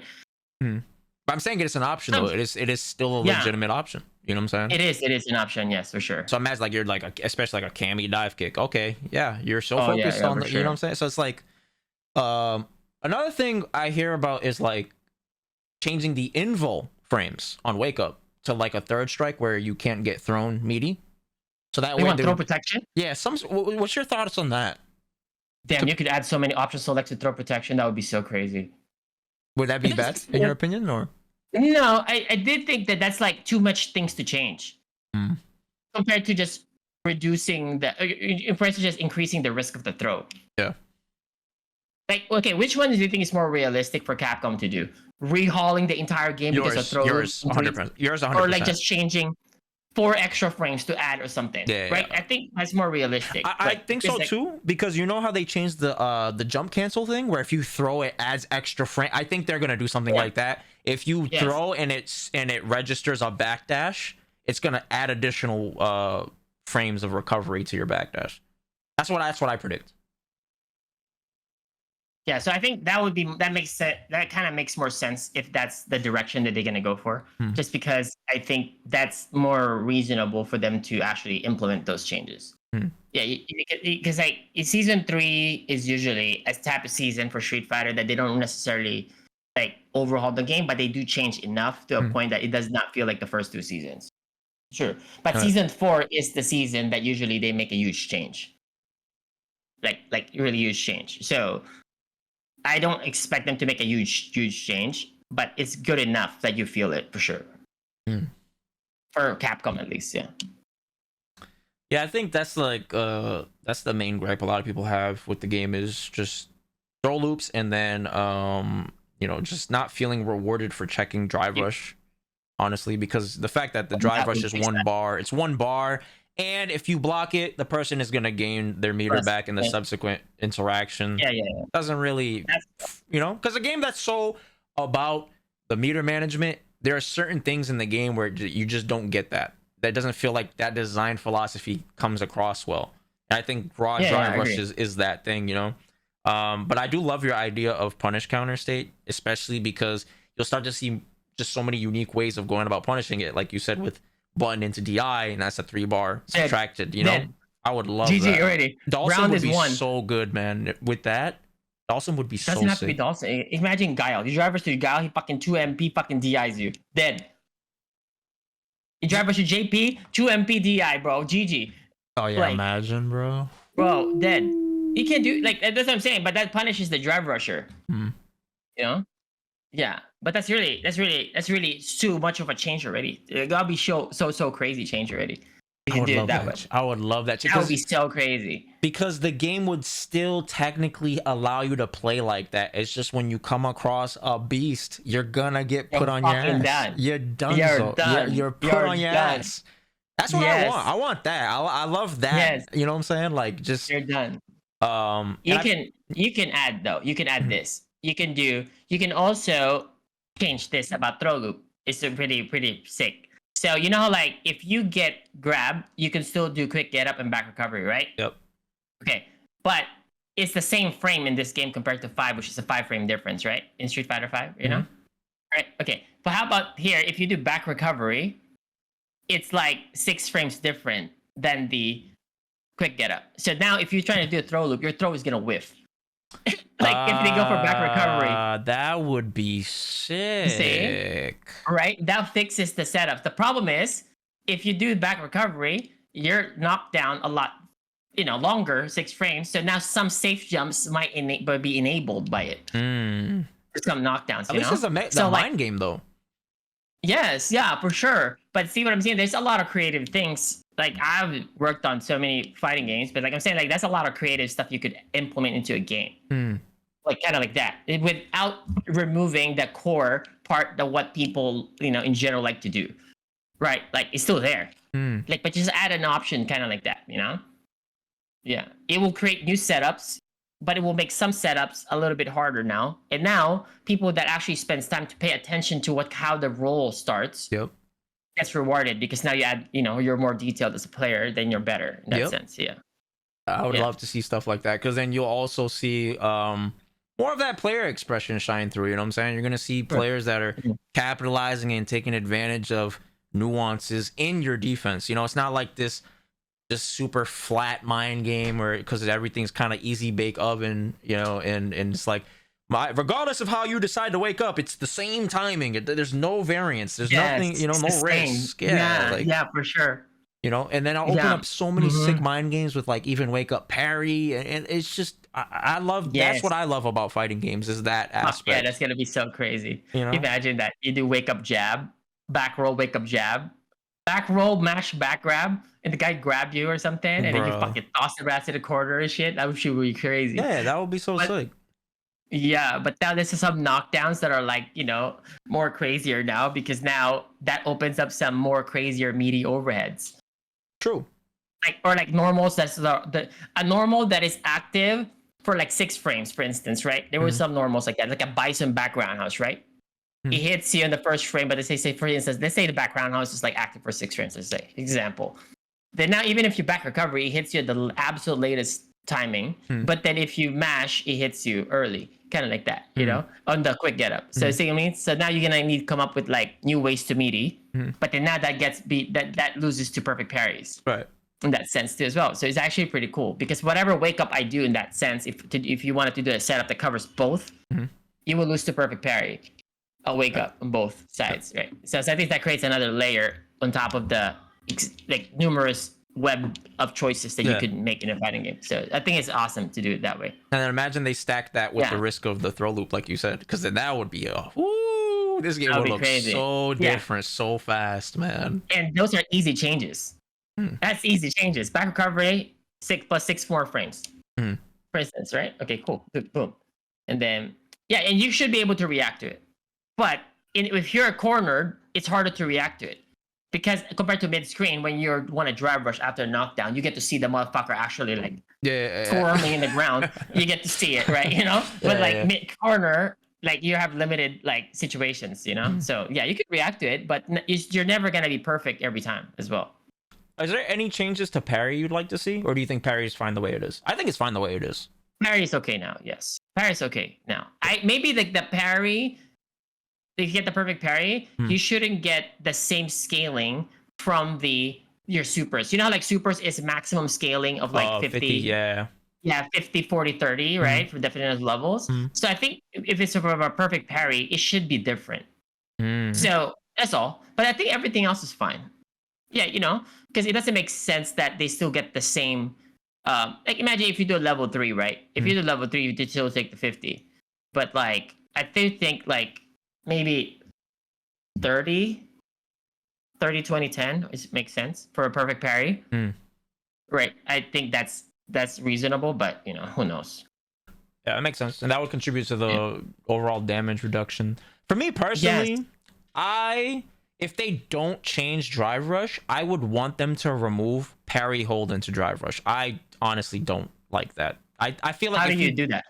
But I'm saying it's an option though. It is still a legitimate option. You know what I'm saying? It is an option, yes, for sure. So imagine you're especially a cami dive kick. Okay, yeah, you're so focused on the, you know what I'm saying? So it's another thing I hear about is changing the invo frames on wake up to a third strike where you can't get thrown meaty. So that way, want throw protection? Yeah. What's your thoughts on that? Damn, you could add so many options select to throw protection. That would be so crazy. Would that be bad in your opinion, or? No, I did think that's too much things to change compared to just reducing for instance, just increasing the risk of the throw. Yeah. Okay, which one do you think is more realistic for Capcom to do? Rehauling the entire game because of throw? Yours, 100%. Yours, 100%. Or just changing 4 extra frames to add or something. Yeah, right? Yeah. I think that's more realistic. I think so too, because you know how they changed the jump cancel thing, where if you throw it adds extra frame. I think they're gonna do something like that. If you throw and it registers a backdash, it's gonna add additional frames of recovery to your backdash. That's what I predict. Yeah, so I think that makes sense. That kind of makes more sense if that's the direction that they're gonna go for. Just because I think that's more reasonable for them to actually implement those changes. Yeah, because season 3 is usually a type of season for Street Fighter that they don't necessarily overhaul the game, but they do change enough to a point that it does not feel like the first 2 seasons. Sure, but season 4 is the season that usually they make a huge change, like really huge change. So I don't expect them to make a huge change, but it's good enough that you feel it for sure. For Capcom, at least, yeah. Yeah, I think that's that's the main gripe a lot of people have with the game is just throw loops, and then just not feeling rewarded for checking drive rush. Honestly, because the fact that the drive rush is one bar, it's 1 bar. And if you block it, the person is going to gain their meter back in the subsequent interaction. Yeah. Doesn't really, because a game that's so about the meter management, there are certain things in the game where you just don't get that. That doesn't feel like that design philosophy comes across well. And I think raw drive rush is that thing, you know. But I do love your idea of punish counter state, especially because you'll start to see just so many unique ways of going about punishing it, like you said, with button into DI, and that's a 3-bar subtracted, you know. I would love GG that. already. Dawson Round would is be one. so good, man. With that, Dawson would be so sick. Doesn't have to be Dawson. Imagine Guile. You drive versus Guile, he fucking 2 MP fucking DIs you. Dead. You drive versus JP, 2 MP DI, bro. GG. Oh yeah, like, imagine, bro. Bro, dead. You can't do like that's what I'm saying, but that punishes the drive rusher. You know? Yeah. But that's really too much of a change already. It gotta be so crazy change already. You can do it that way. I would love that. That would be so crazy. Because the game would still technically allow you to play like that. It's just when you come across a beast, you're gonna get put on your ass. Done. You're done. You're put on your ass. That's what I want. I want that. I love that. Yes. You know what I'm saying? Like just you're done. You can add though. You can add this. You can also change this about throw loop. It's a pretty sick. So you know how like if you get grab, you can still do quick get up and back recovery, right? Yep. Okay. But it's the same frame in this game compared to 5, which is a 5-frame difference, right? In Street Fighter 5, you know? Right. Okay. But how about here, if you do back recovery, it's like 6 frames different than the quick get up. So now if you're trying to do a throw loop, your throw is gonna whiff. Like if they go for back recovery, that would be sick. See? Right? That fixes the setup. The problem is if you do back recovery, you're knocked down a lot, longer, 6 frames. So now some safe jumps might be enabled by it. Some knockdowns. At least it's a mind game though. Yes, yeah, for sure. But see what I'm saying? There's a lot of creative things. Like I've worked on so many fighting games, but like I'm saying, like that's a lot of creative stuff you could implement into a game. Like kind of like that, without removing the core part of what people in general like to do. Right? Like it's still there. Like, but just add an option, kind of like that. Yeah, it will create new setups, but it will make some setups a little bit harder now. And now people that actually spends time to pay attention to how the roll starts. Yep. Gets rewarded because now you add, you're more detailed as a player, then you're better in that sense. Yeah. I would love to see stuff like that because then you'll also see more of that player expression shine through. You know what I'm saying? You're going to see players that are capitalizing and taking advantage of nuances in your defense. It's not like this just super flat mind game or because everything's kind of easy bake oven, and it's like, regardless of how you decide to wake up, it's the same timing. There's no variance. There's nothing, no risk. Yeah, for sure. And then I'll open up so many sick mind games with like even wake up parry, and it's just I love. That's what I love about fighting games is that aspect. Yeah, that's gonna be so crazy. Imagine that you do wake up jab, back roll, wake up jab, back roll, mash, back grab, and the guy grabbed you or something, and then you fucking toss the rats to the corner and shit. That would be crazy. Yeah, that would be so sick. Yeah, but now this is some knockdowns that are like, more crazier now because now that opens up some more crazier meaty overheads. True. Like normals, that's a normal that is active for like 6 frames, for instance, right? There were some normals like that, like a bison background house, right? It hits you in the first frame, but they say, for instance, let's say the background house is like active for 6 frames, let's say, example. Then now even if you back recovery, it hits you at the absolute latest timing, but then if you mash, it hits you early. Kind of like that, on the quick get up. So see what I mean? So now you're gonna need to come up with like new ways to meaty, but then now that gets that loses to perfect parries, right? In that sense too as well. So it's actually pretty cool because whatever wake up I do in that sense, if you wanted to do a setup that covers both, you will lose to perfect parry. A wake up on both sides, right? So I think that creates another layer on top of the like numerous web of choices that you could make in a fighting game. So I think it's awesome to do it that way. And then imagine they stack that with the risk of the throw loop, like you said, because then that would be this game would look crazy. So different, so fast, man. And those are easy changes. That's easy changes. Back recovery, 6 + 6 more frames. For instance, right? Okay, cool. Boom. And then and you should be able to react to it. But if you're cornered, it's harder to react to it. Because compared to mid-screen, when you want to drive rush after a knockdown, you get to see the motherfucker actually like squirming in the ground. You get to see it, right? But mid-corner, like you have limited like situations, So yeah, you could react to it, but you're never gonna be perfect every time as well. is there any changes to parry you'd like to see, or do you think parry is fine the way it is? I think it's fine the way it is. Parry is okay now. Yes, parry is okay now. I maybe like the parry. If you get the perfect parry, you shouldn't get the same scaling from your supers. You know how like supers is maximum scaling of like 50. Yeah. Yeah, 50, 40, 30, right? For different levels. So I think if it's a perfect parry, it should be different. So that's all. But I think everything else is fine. Yeah, you know, because it doesn't make sense that they still get the same. Like imagine if you do a level 3, right? If you do level 3, you did still take the 50. But like, I do think like maybe 30, 20, 10 makes sense for a perfect parry. Right. I think that's reasonable, but you know, who knows? Yeah, that makes sense. And that would contribute to the overall damage reduction. For me personally, if they don't change drive rush, I would want them to remove parry hold into drive rush. I honestly don't like that. I feel like how do you do that?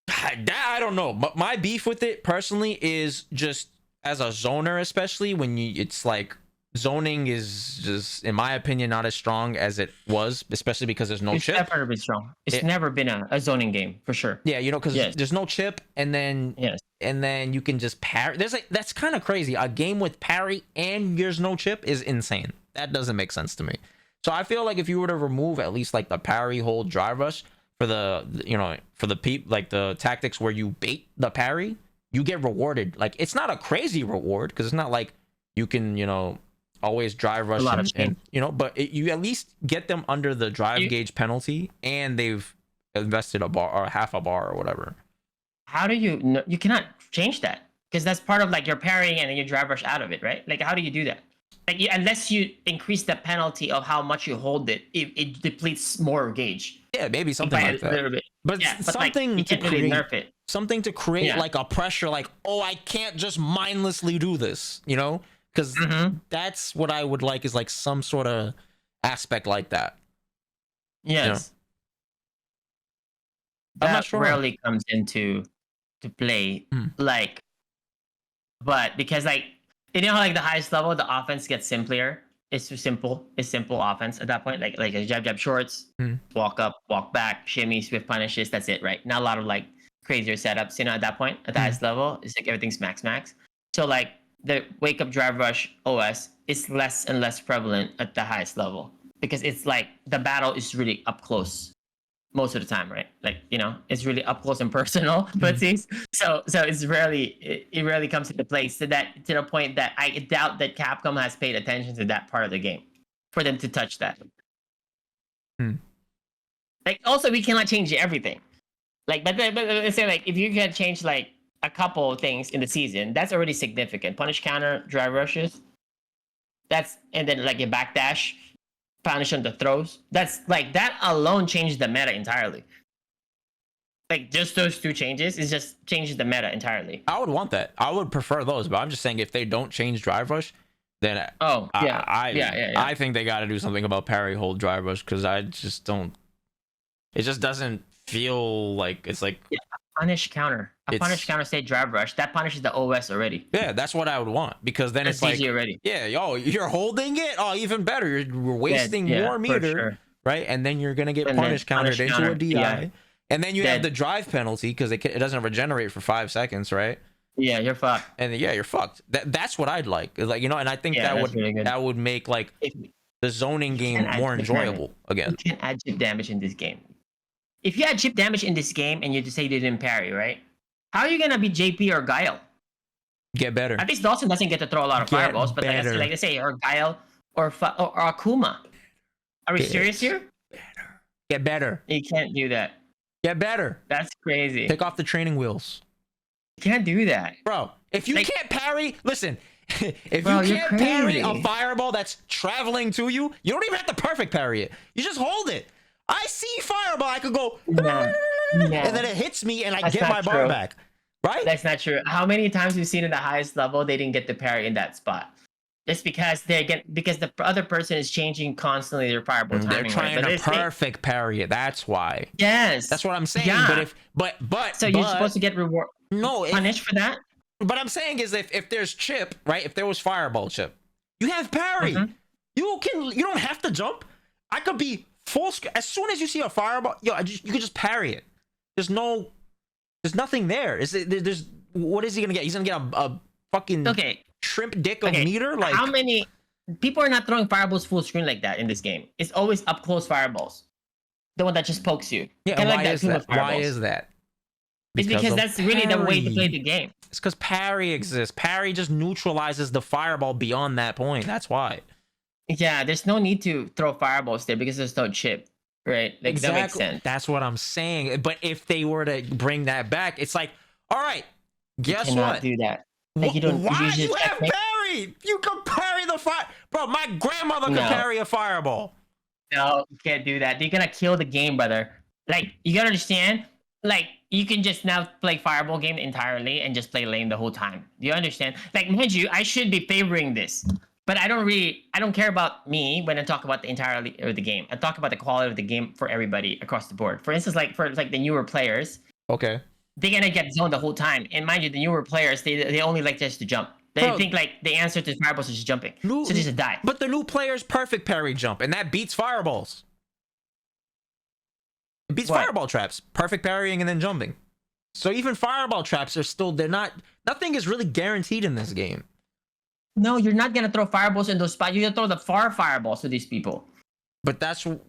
That I don't know. But my beef with it personally is just as a zoner, especially when it's like zoning is just, in my opinion, not as strong as it was, especially because there's no chip. It's never been strong. It's never been a zoning game for sure. Yeah, you know, because there's no chip, and then you can just parry. That's kind of crazy. A game with parry and there's no chip is insane. That doesn't make sense to me. So I feel like if you were to remove at least like the parry hold drive rush for the like the tactics where you bait the parry, you get rewarded. Like it's not a crazy reward because it's not like you can, you know, always drive rush and you know, but you at least get them under the drive gauge penalty, and they've invested a bar or half a bar or whatever. How do you you cannot change that because that's part of like your parrying and then you drive rush out of it, right? Like how do you do that? Like unless you increase the penalty of how much you hold it, it depletes more gauge. Yeah, maybe something like that. But something like, to create, really nerf it. Something to create like a pressure, like, oh, I can't just mindlessly do this, you know? Because that's what I would like, is like some sort of aspect like that. Yes. You know? That I'm not sure. rarely comes into play. Like, but because like, you know how like the highest level, the offense gets simpler. It's simple. It's simple offense at that point. Like a jab shorts, walk up, walk back, shimmy, swift punishes. That's it, right? Not a lot of like crazier setups. You know, at that point, at the highest level, it's like everything's max. So like the wake up drive rush OS is less and less prevalent at the highest level because it's like the battle is really up close most of the time, right? Like, you know, it's really up close and personal. But so it's it rarely comes into place to the point that I doubt that Capcom has paid attention to that part of the game for them to touch that. Like also we cannot change everything. Like but let's say like if you can change like a couple of things in the season, that's already significant. Punish counter, drive rushes. And then like your backdash, punish on the throws. That's like that alone changed the meta entirely. Like just those two changes, it just changes the meta entirely. I would want that. I would prefer those, but I'm just saying if they don't change drive rush, then I think they got to do something about parry hold drive rush because I just don't. It just doesn't feel like it's like punish counter. Punish counter state drive rush. That punishes the OS already. Yeah, that's what I would want because then it's like easy already. Yeah, you're holding it. Oh, even better. You're wasting more meter, right? And then you're gonna get punish countered into a DI. And then you have the drive penalty because it doesn't regenerate for 5 seconds, right? Yeah, you're fucked. And you're fucked. That's what I'd like. Like, you know, and I think that would make like the zoning game more enjoyable again. You can add chip damage in this game. If you add chip damage in this game and you just say you didn't parry, right? How are you gonna be JP or Guile? Get better. At least Dawson doesn't get to throw a lot of fireballs, but like let's say or Guile or Akuma. Are we serious here? Get better. You can't do that. Get better. That's crazy. Take off the training wheels. You can't do that. Bro, if you can't parry, listen, if you can't parry a fireball that's traveling to you, you don't even have to perfect parry it. You just hold it. I see fireball, I could go, and then it hits me and I get my bar back. Right? That's not true. How many times we've seen at the highest level, they didn't get the parry in that spot? Just because because the other person is changing constantly their fireball timing. They're trying to perfect parry it. That's why. Yes. That's what I'm saying. Yeah. But so you're supposed to get punished for that? But I'm saying is if there's chip, right? If there was fireball chip, you have parry. You don't have to jump. I could be full screen. As soon as you see a fireball, yo, you could just parry it. There's nothing there. There's what is he gonna get? He's gonna get a fucking shrimp dick of meter. Like, how many people are not throwing fireballs full screen like that in this game? It's always up close fireballs. The one that just pokes you. Yeah, why is that? Why is that? It's because that's really the way to play the game. It's because parry exists. Parry just neutralizes the fireball beyond that point. That's why. Yeah, there's no need to throw fireballs there because there's no chip, right? Like, exactly. That makes sense. That's what I'm saying. But if they were to bring that back, it's like, all right, guess you what? Do that. Like, you don't. Why do you have parry? You can parry the fire, bro. My grandmother could parry a fireball. No, you can't do that. You're gonna kill the game, brother. Like, you gotta understand. Like, you can just now play fireball game entirely and just play lane the whole time. Do you understand? Like, mind you, I should be favoring this, but I don't care about me when I talk about the entirety of the game. I talk about the quality of the game for everybody across the board. For instance, for the newer players, okay, they're gonna get zoned the whole time. And mind you, the newer players, they only like just to jump. They think like the answer to fireballs is just jumping. So they just die. But the new player's perfect parry jump, and that beats fireballs. It beats fireball traps. Perfect parrying and then jumping. So even fireball traps are still, nothing is really guaranteed in this game. No, you're not gonna throw fireballs in those spots. You're gonna throw the far fireballs to these people. But that's and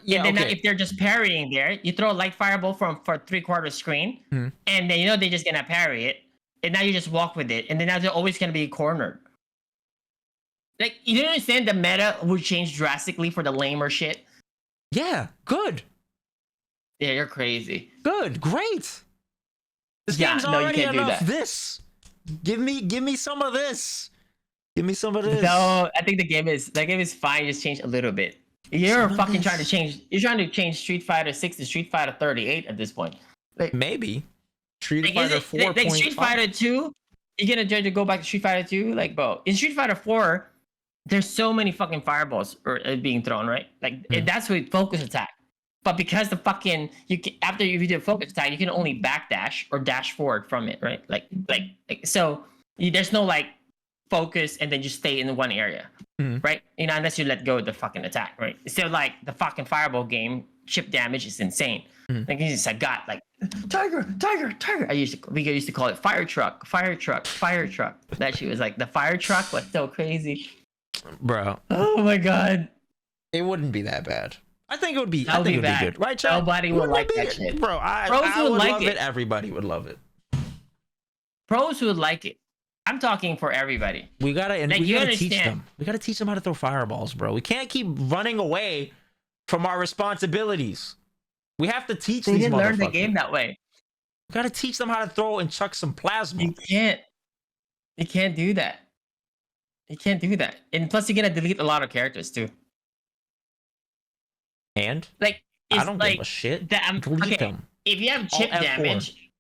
then if they're just parrying there, you throw a light fireball for 3/4 screen, and then they're just gonna parry it, and now you just walk with it, and then now they're always gonna be cornered. Like, you don't understand the meta would change drastically for the lamer shit. Yeah, good. Yeah, you're crazy. Good, great. This game's already enough. This. Give me some of this. Give me some of this. No, I think that game is fine. Just change a little bit. You're fucking trying to change. You're trying to change Street Fighter 6 to Street Fighter 38 at this point. Like, maybe Street Fighter 4. Like Street Fighter 2. You're gonna try to go back to Street Fighter 2? Like, bro, in Street Fighter 4, there's so many fucking fireballs being thrown, right? Like, that's with focus attack. But because the fucking after you do a focus attack, you can only backdash or dash forward from it, right? Like so there's no like focus and then just stay in one area, right? Unless you let go of the fucking attack, right? So like the fucking fireball game, chip damage is insane. Like, I got like tiger. We used to call it fire truck. That shit was like, the fire truck was so crazy, bro. Oh my god, it wouldn't be that bad. I think it would be. I think it would be good, right, chat? Nobody would like that shit, bro. I would love it. Everybody would love it. Pros would like it. I'm talking for everybody. We gotta teach them. We gotta teach them how to throw fireballs, bro. We can't keep running away from our responsibilities. We have to teach these motherfuckers. They didn't learn the game that way. We gotta teach them how to throw and chuck some plasma. You can't do that. You can't do that. And plus, you're gonna delete a lot of characters too. And like, I don't give a shit. Delete them. If you have chip damage,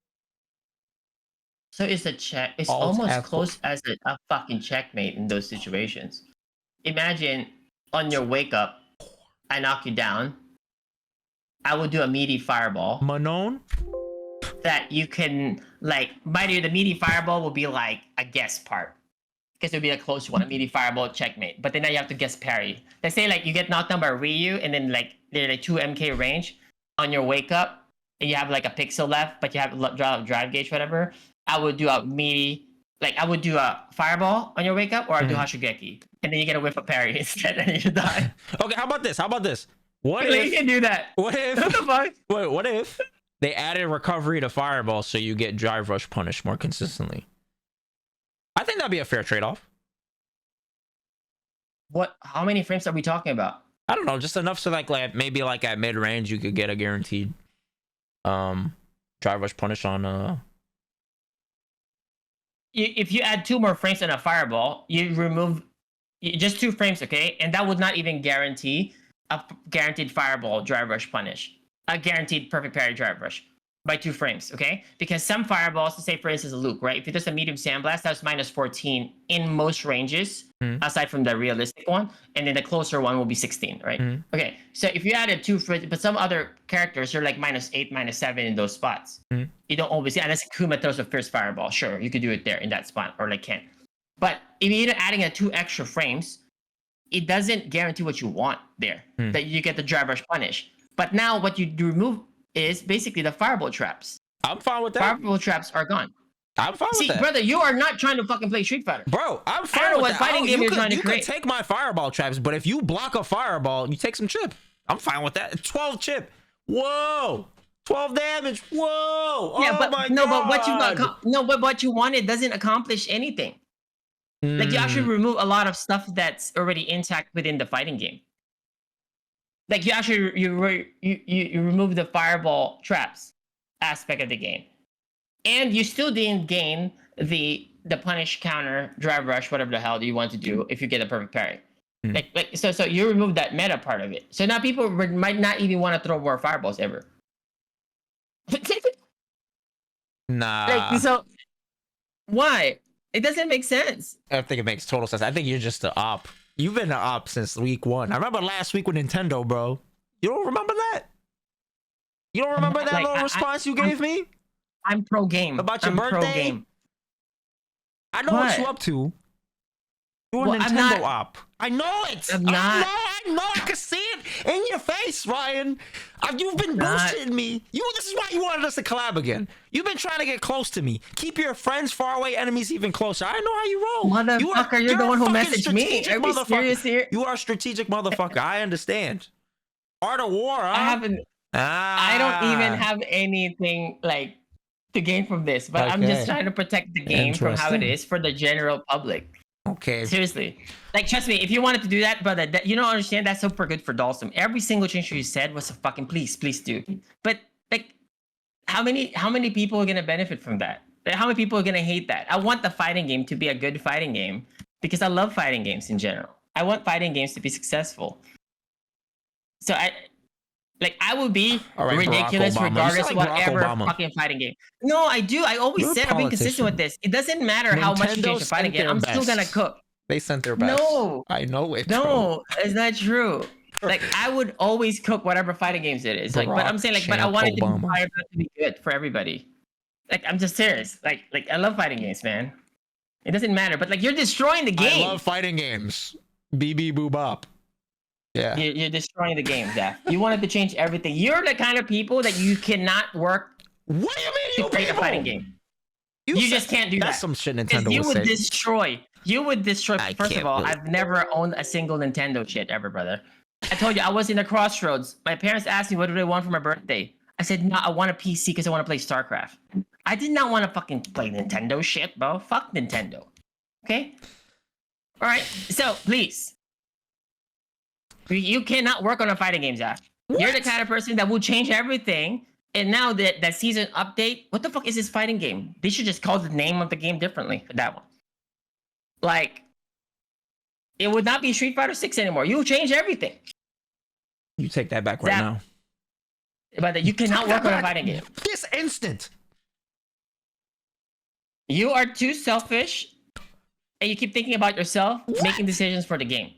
so it's a check. It's almost close as a fucking checkmate in those situations. Imagine on your wake up, I knock you down. I would do a meaty fireball. Manon? That you can, like, by the way, the meaty fireball will be like a guess part. Because it would be a close one, a meaty fireball checkmate. But then now you have to guess parry. Let's say like you get knocked down by Ryu and then like they're like 2 MK range on your wake up and you have like a pixel left, but you have drive gauge, whatever. I would do a meaty, like I would do a fireball on your wake up, or I'd do Hashigeki. And then you get a whiff of parry instead and you die. Okay, how about this? What if you can do that? What if what the fuck? Wait, what if they added recovery to fireball so you get drive rush punished more consistently? I think that'd be a fair trade-off. What? How many frames are we talking about? I don't know, just enough so like maybe like at mid-range you could get a guaranteed drive rush punish on If you add 2 more frames on a fireball, you remove just 2 frames, okay? And that would not even guarantee a guaranteed fireball drive rush punish. A guaranteed perfect parry drive rush by 2 frames, okay? Because some fireballs, let's say for instance a Luke, right? If it does a medium sandblast, that's minus 14 in most ranges, aside from the realistic one, and then the closer one will be 16, right? Okay, so if you added 2 frames, but some other characters are like minus 8, minus 7 in those spots. You don't always see, unless Kuma throws a first fireball, sure, you could do it there in that spot, or like Ken. But if you're adding 2 extra frames, it doesn't guarantee what you want there. That you get the dry brush punish. But now what you do remove is basically the fireball traps. I'm fine with that. Fireball traps are gone. I'm fine with that. Brother, you are not trying to fucking play Street Fighter. Bro, I'm fine I don't know with what that. fighting game you're trying to create. You can take my fireball traps, but if you block a fireball, you take some chip. I'm fine with that. 12 chip. Whoa. 12 damage. Whoa. Yeah, oh my no, God. but what you got, no, but what you wanted doesn't accomplish anything. Like you actually remove a lot of stuff that's already intact within the fighting game. Like you actually you remove the fireball traps aspect of the game, and you still didn't gain the punish counter drive rush whatever the hell you want to do if you get a perfect parry. Like so you remove that meta part of it. So now people might not even want to throw more fireballs ever. Nah. Like, so why? It doesn't make sense. I think it makes total sense. I think you're just an op. You've been an op since week 1. I remember last week with Nintendo, bro. You don't remember that? You don't remember that little response you gave me? I'm pro game. About your birthday? Pro game. I know what you up to. You're a Nintendo op. I know it. I'm not. I know. I can see it in your face, Ryan. You've been bullshitting me. This is why you wanted us to collab again. You've been trying to get close to me. Keep your friends far away, enemies even closer. I know how you roll. Motherfucker, you're the one who messaged me. Are you serious here? You are a strategic motherfucker. I understand. Art of War, huh? I don't even have anything like to gain from this, but I'm just trying to protect the game from how it is for the general public. Okay. Seriously. Like, trust me, if you wanted to do that, brother, you don't understand. That's super good for Dalsum. Every single change you said was a fucking please do. But like, how many people are gonna benefit from that? Like, how many people are gonna hate that? I want the fighting game to be a good fighting game because I love fighting games in general. I want fighting games to be successful. So I would be ridiculous regardless of whatever fucking fighting game. No, I do. I always said I've been consistent with this. It doesn't matter how much you change the fighting game. I'm still gonna cook. They sent their best. No, I know it. No, it's not true. Like I would always cook whatever fighting games it is. Like, but I'm saying but I want it to be good for everybody. Like I'm just serious. Like I love fighting games, man. It doesn't matter. But like you're destroying the game. I love fighting games. BB Boo Bop. Yeah. You're destroying the game, Zaf. You wanted to change everything. You're the kind of people that you cannot work. What do you mean to create a fighting game? You just can't do that. That's some shit Nintendo You would say. You would destroy. First of all, I've never owned a single Nintendo shit ever, brother. I told you I was in the crossroads. My parents asked me what do they want for my birthday. I said no, I want a PC because I want to play StarCraft. I did not want to fucking play Nintendo shit, bro. Fuck Nintendo. Okay. All right. So please. You cannot work on a fighting game, Zach. You're the kind of person that will change everything. And now that season update, what the fuck is this fighting game? They should just call the name of the game differently for that one. Like, it would not be Street Fighter 6 anymore. You change everything. You take that back right now. But you cannot work on a fighting game. This instant. You are too selfish, and you keep thinking about yourself, making decisions for the game.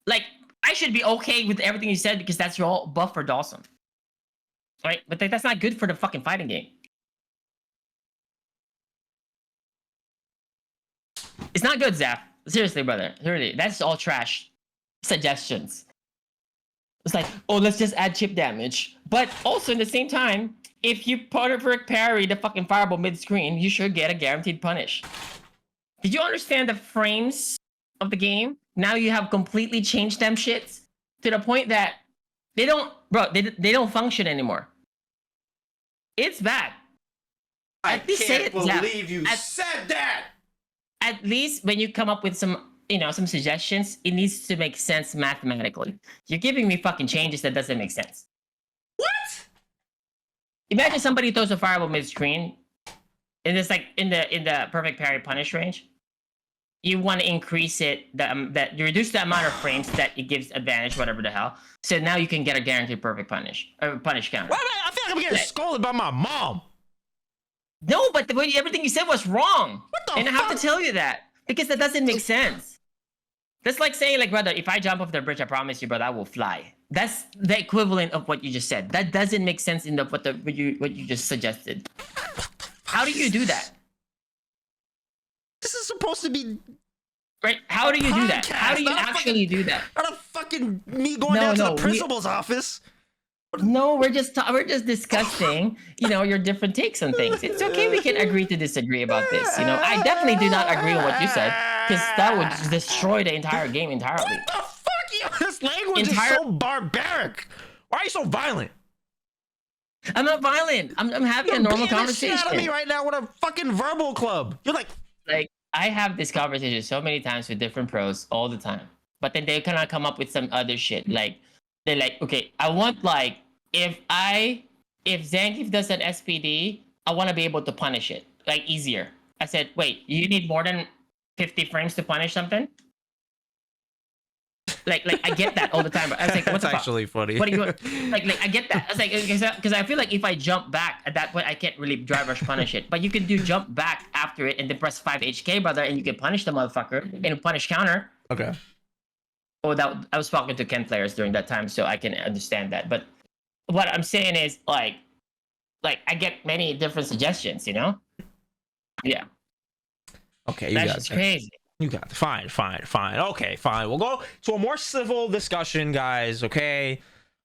Like, I should be okay with everything you said because that's all buff for Dawson. Right? But that's not good for the fucking fighting game. It's not good, Zap. Seriously, brother. Really, that's all trash suggestions. It's like, oh, let's just add chip damage. But also, in the same time, if you perfect parry the fucking fireball mid-screen, you should get a guaranteed punish. Did you understand the frames of the game? Now you have completely changed them shits to the point that they don't function anymore. It's bad. I can't believe you said that. At least when you come up with some suggestions, it needs to make sense mathematically. You're giving me fucking changes that doesn't make sense. What? Imagine somebody throws a fireball mid-screen, and it's like in the perfect parry punish range. You want to increase it, that you reduce the amount of frames that it gives advantage, whatever the hell. So now you can get a guaranteed perfect punish counter. Well, I feel like I'm getting scolded by my mom. No, but everything you said was wrong. What the fuck? And I have to tell you that because that doesn't make sense. That's like saying, like, brother, if I jump off the bridge, I promise you, brother, I will fly. That's the equivalent of what you just said. That doesn't make sense in what you just suggested. How do you do that? This is supposed to be Right? How do you do that? How do you Not a actually fucking- do that? Not a fucking me going No, down to no, the principal's office. No, we're just discussing, your different takes on things. It's okay. We can agree to disagree about this. I definitely do not agree with what you said because that would just destroy the entire game entirely. What the fuck? This language is so barbaric. Why are you so violent? I'm not violent. I'm having a normal conversation. You're beating the shit out of me right now with a fucking verbal club. You're like I have this conversation so many times with different pros all the time, but then they kind of come up with some other shit. Like they're like, okay, I want like if Zangief does an SPD, I want to be able to punish it like easier. I said, wait, you need more than 50 frames to punish something? Like I get that all the time. But I was like, what's actually funny. What do you want? Like I get that. I was like, because I feel like if I jump back at that point, I can't really drive rush punish it. But you can do jump back after it and then press 5 HK, brother, and you can punish the motherfucker and punish counter. Okay. Oh, I was talking to Ken players during that time, so I can understand that. But what I'm saying is like I get many different suggestions, Yeah. Okay, you That's got just crazy. You got fine. Okay, fine. We'll go to a more civil discussion, guys. Okay.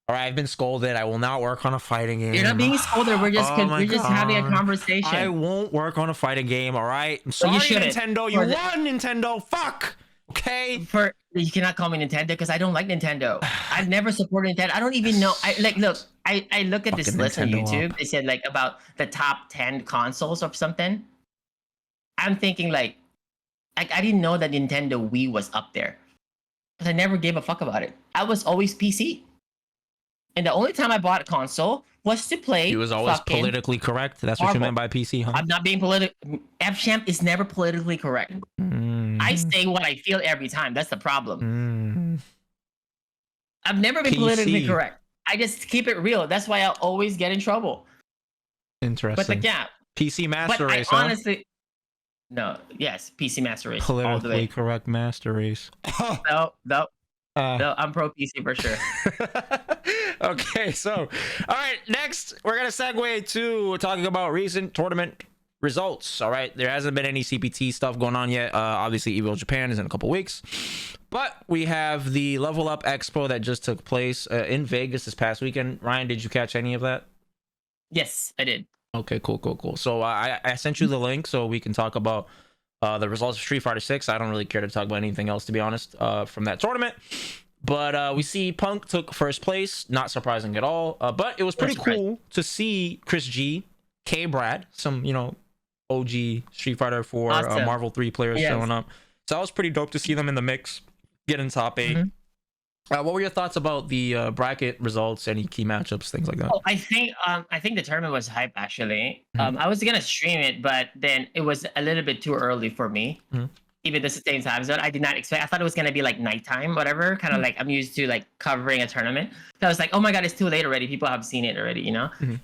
All right, I've been scolded. I will not work on a fighting game. You're not being scolded. We're just having a conversation. I won't work on a fighting game. All right. I'm sorry, Nintendo. You won, Nintendo. Fuck. Okay. You cannot call me Nintendo because I don't like Nintendo. I've never supported Nintendo. I don't even know. I look at this list on YouTube. They said like about the top 10 consoles or something. I'm thinking like I didn't know that Nintendo Wii was up there because I never gave a fuck about it. I was always PC, and the only time I bought a console was to play. He was always politically correct. That's what you meant by PC, huh? I'm not being political. Fchamp is never politically correct. I say what I feel every time. That's the problem. I've never been politically correct. I just keep it real. That's why I always get in trouble. Interesting. But yeah, PC Master Race. I honestly, no. Yes, PC Master Race. Politically correct Master Race. No, I'm pro PC for sure. Okay, so all right, next we're gonna segue to talking about recent tournament results. All right, there hasn't been any CPT stuff going on yet. Obviously EVO Japan is in a couple weeks, but we have the Level Up Expo that just took place in Vegas this past weekend. Ryan, did you catch any of that? Yes, I did. Okay, cool. So I sent you the link so we can talk about the results of Street Fighter 6. I don't really care to talk about anything else, to be honest, from that tournament. But we see Punk took first place, not surprising at all. But it was pretty cool to see Chris G, K Brad, some OG Street Fighter 4 awesome. Marvel 3 players showing up. So that was pretty dope to see them in the mix, getting top 8. What were your thoughts about the bracket results, any key matchups, things like that? Oh, I think the tournament was hype actually. I was gonna stream it, but then it was a little bit too early for me. Even the same time zone, I did not expect. I thought it was gonna be like nighttime, whatever. Kind of like I'm used to like covering a tournament. So I was like, oh my god, it's too late already. People have seen it already,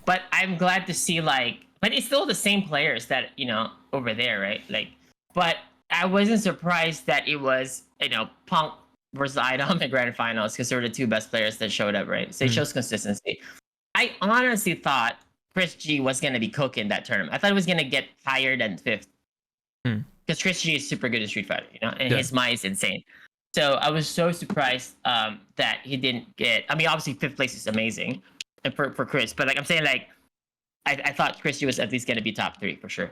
But I'm glad to see but it's still the same players that over there, right? But I wasn't surprised that it was Punk versus Idom in the grand finals because they were the two best players that showed up, right? So it shows consistency. I honestly thought Chris G was gonna be cooking that tournament. I thought he was gonna get higher than 5th. Because Chris G is super good at Street Fighter, and his mind is insane. So I was so surprised that he didn't get. I mean, obviously 5th place is amazing, and for Chris. But I'm saying I thought Chris G was at least gonna be top 3 for sure.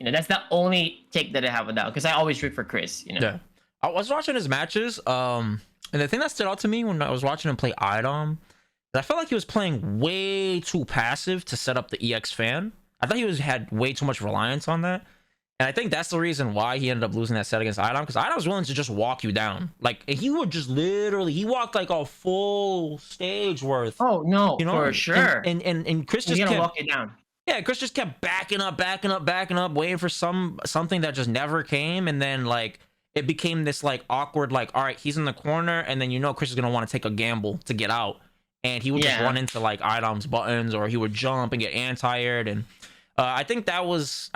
That's the only take that I have with that because I always root for Chris. Yeah, I was watching his matches, and the thing that stood out to me when I was watching him play Idom, I felt like he was playing way too passive to set up the EX fan. I thought he had way too much reliance on that. And I think that's the reason why he ended up losing that set against Idom, because Idom was willing to just walk you down. Like, he would just literally, he walked like a full stage worth. Oh, no, for sure. And Chris just kept walk you down. Yeah, Chris just kept backing up, waiting for something that just never came. And then, it became this, awkward, all right, he's in the corner. And then, Chris is going to want to take a gamble to get out. And he would just run into, Idom's buttons, or he would jump and get anti-aired. And I think that was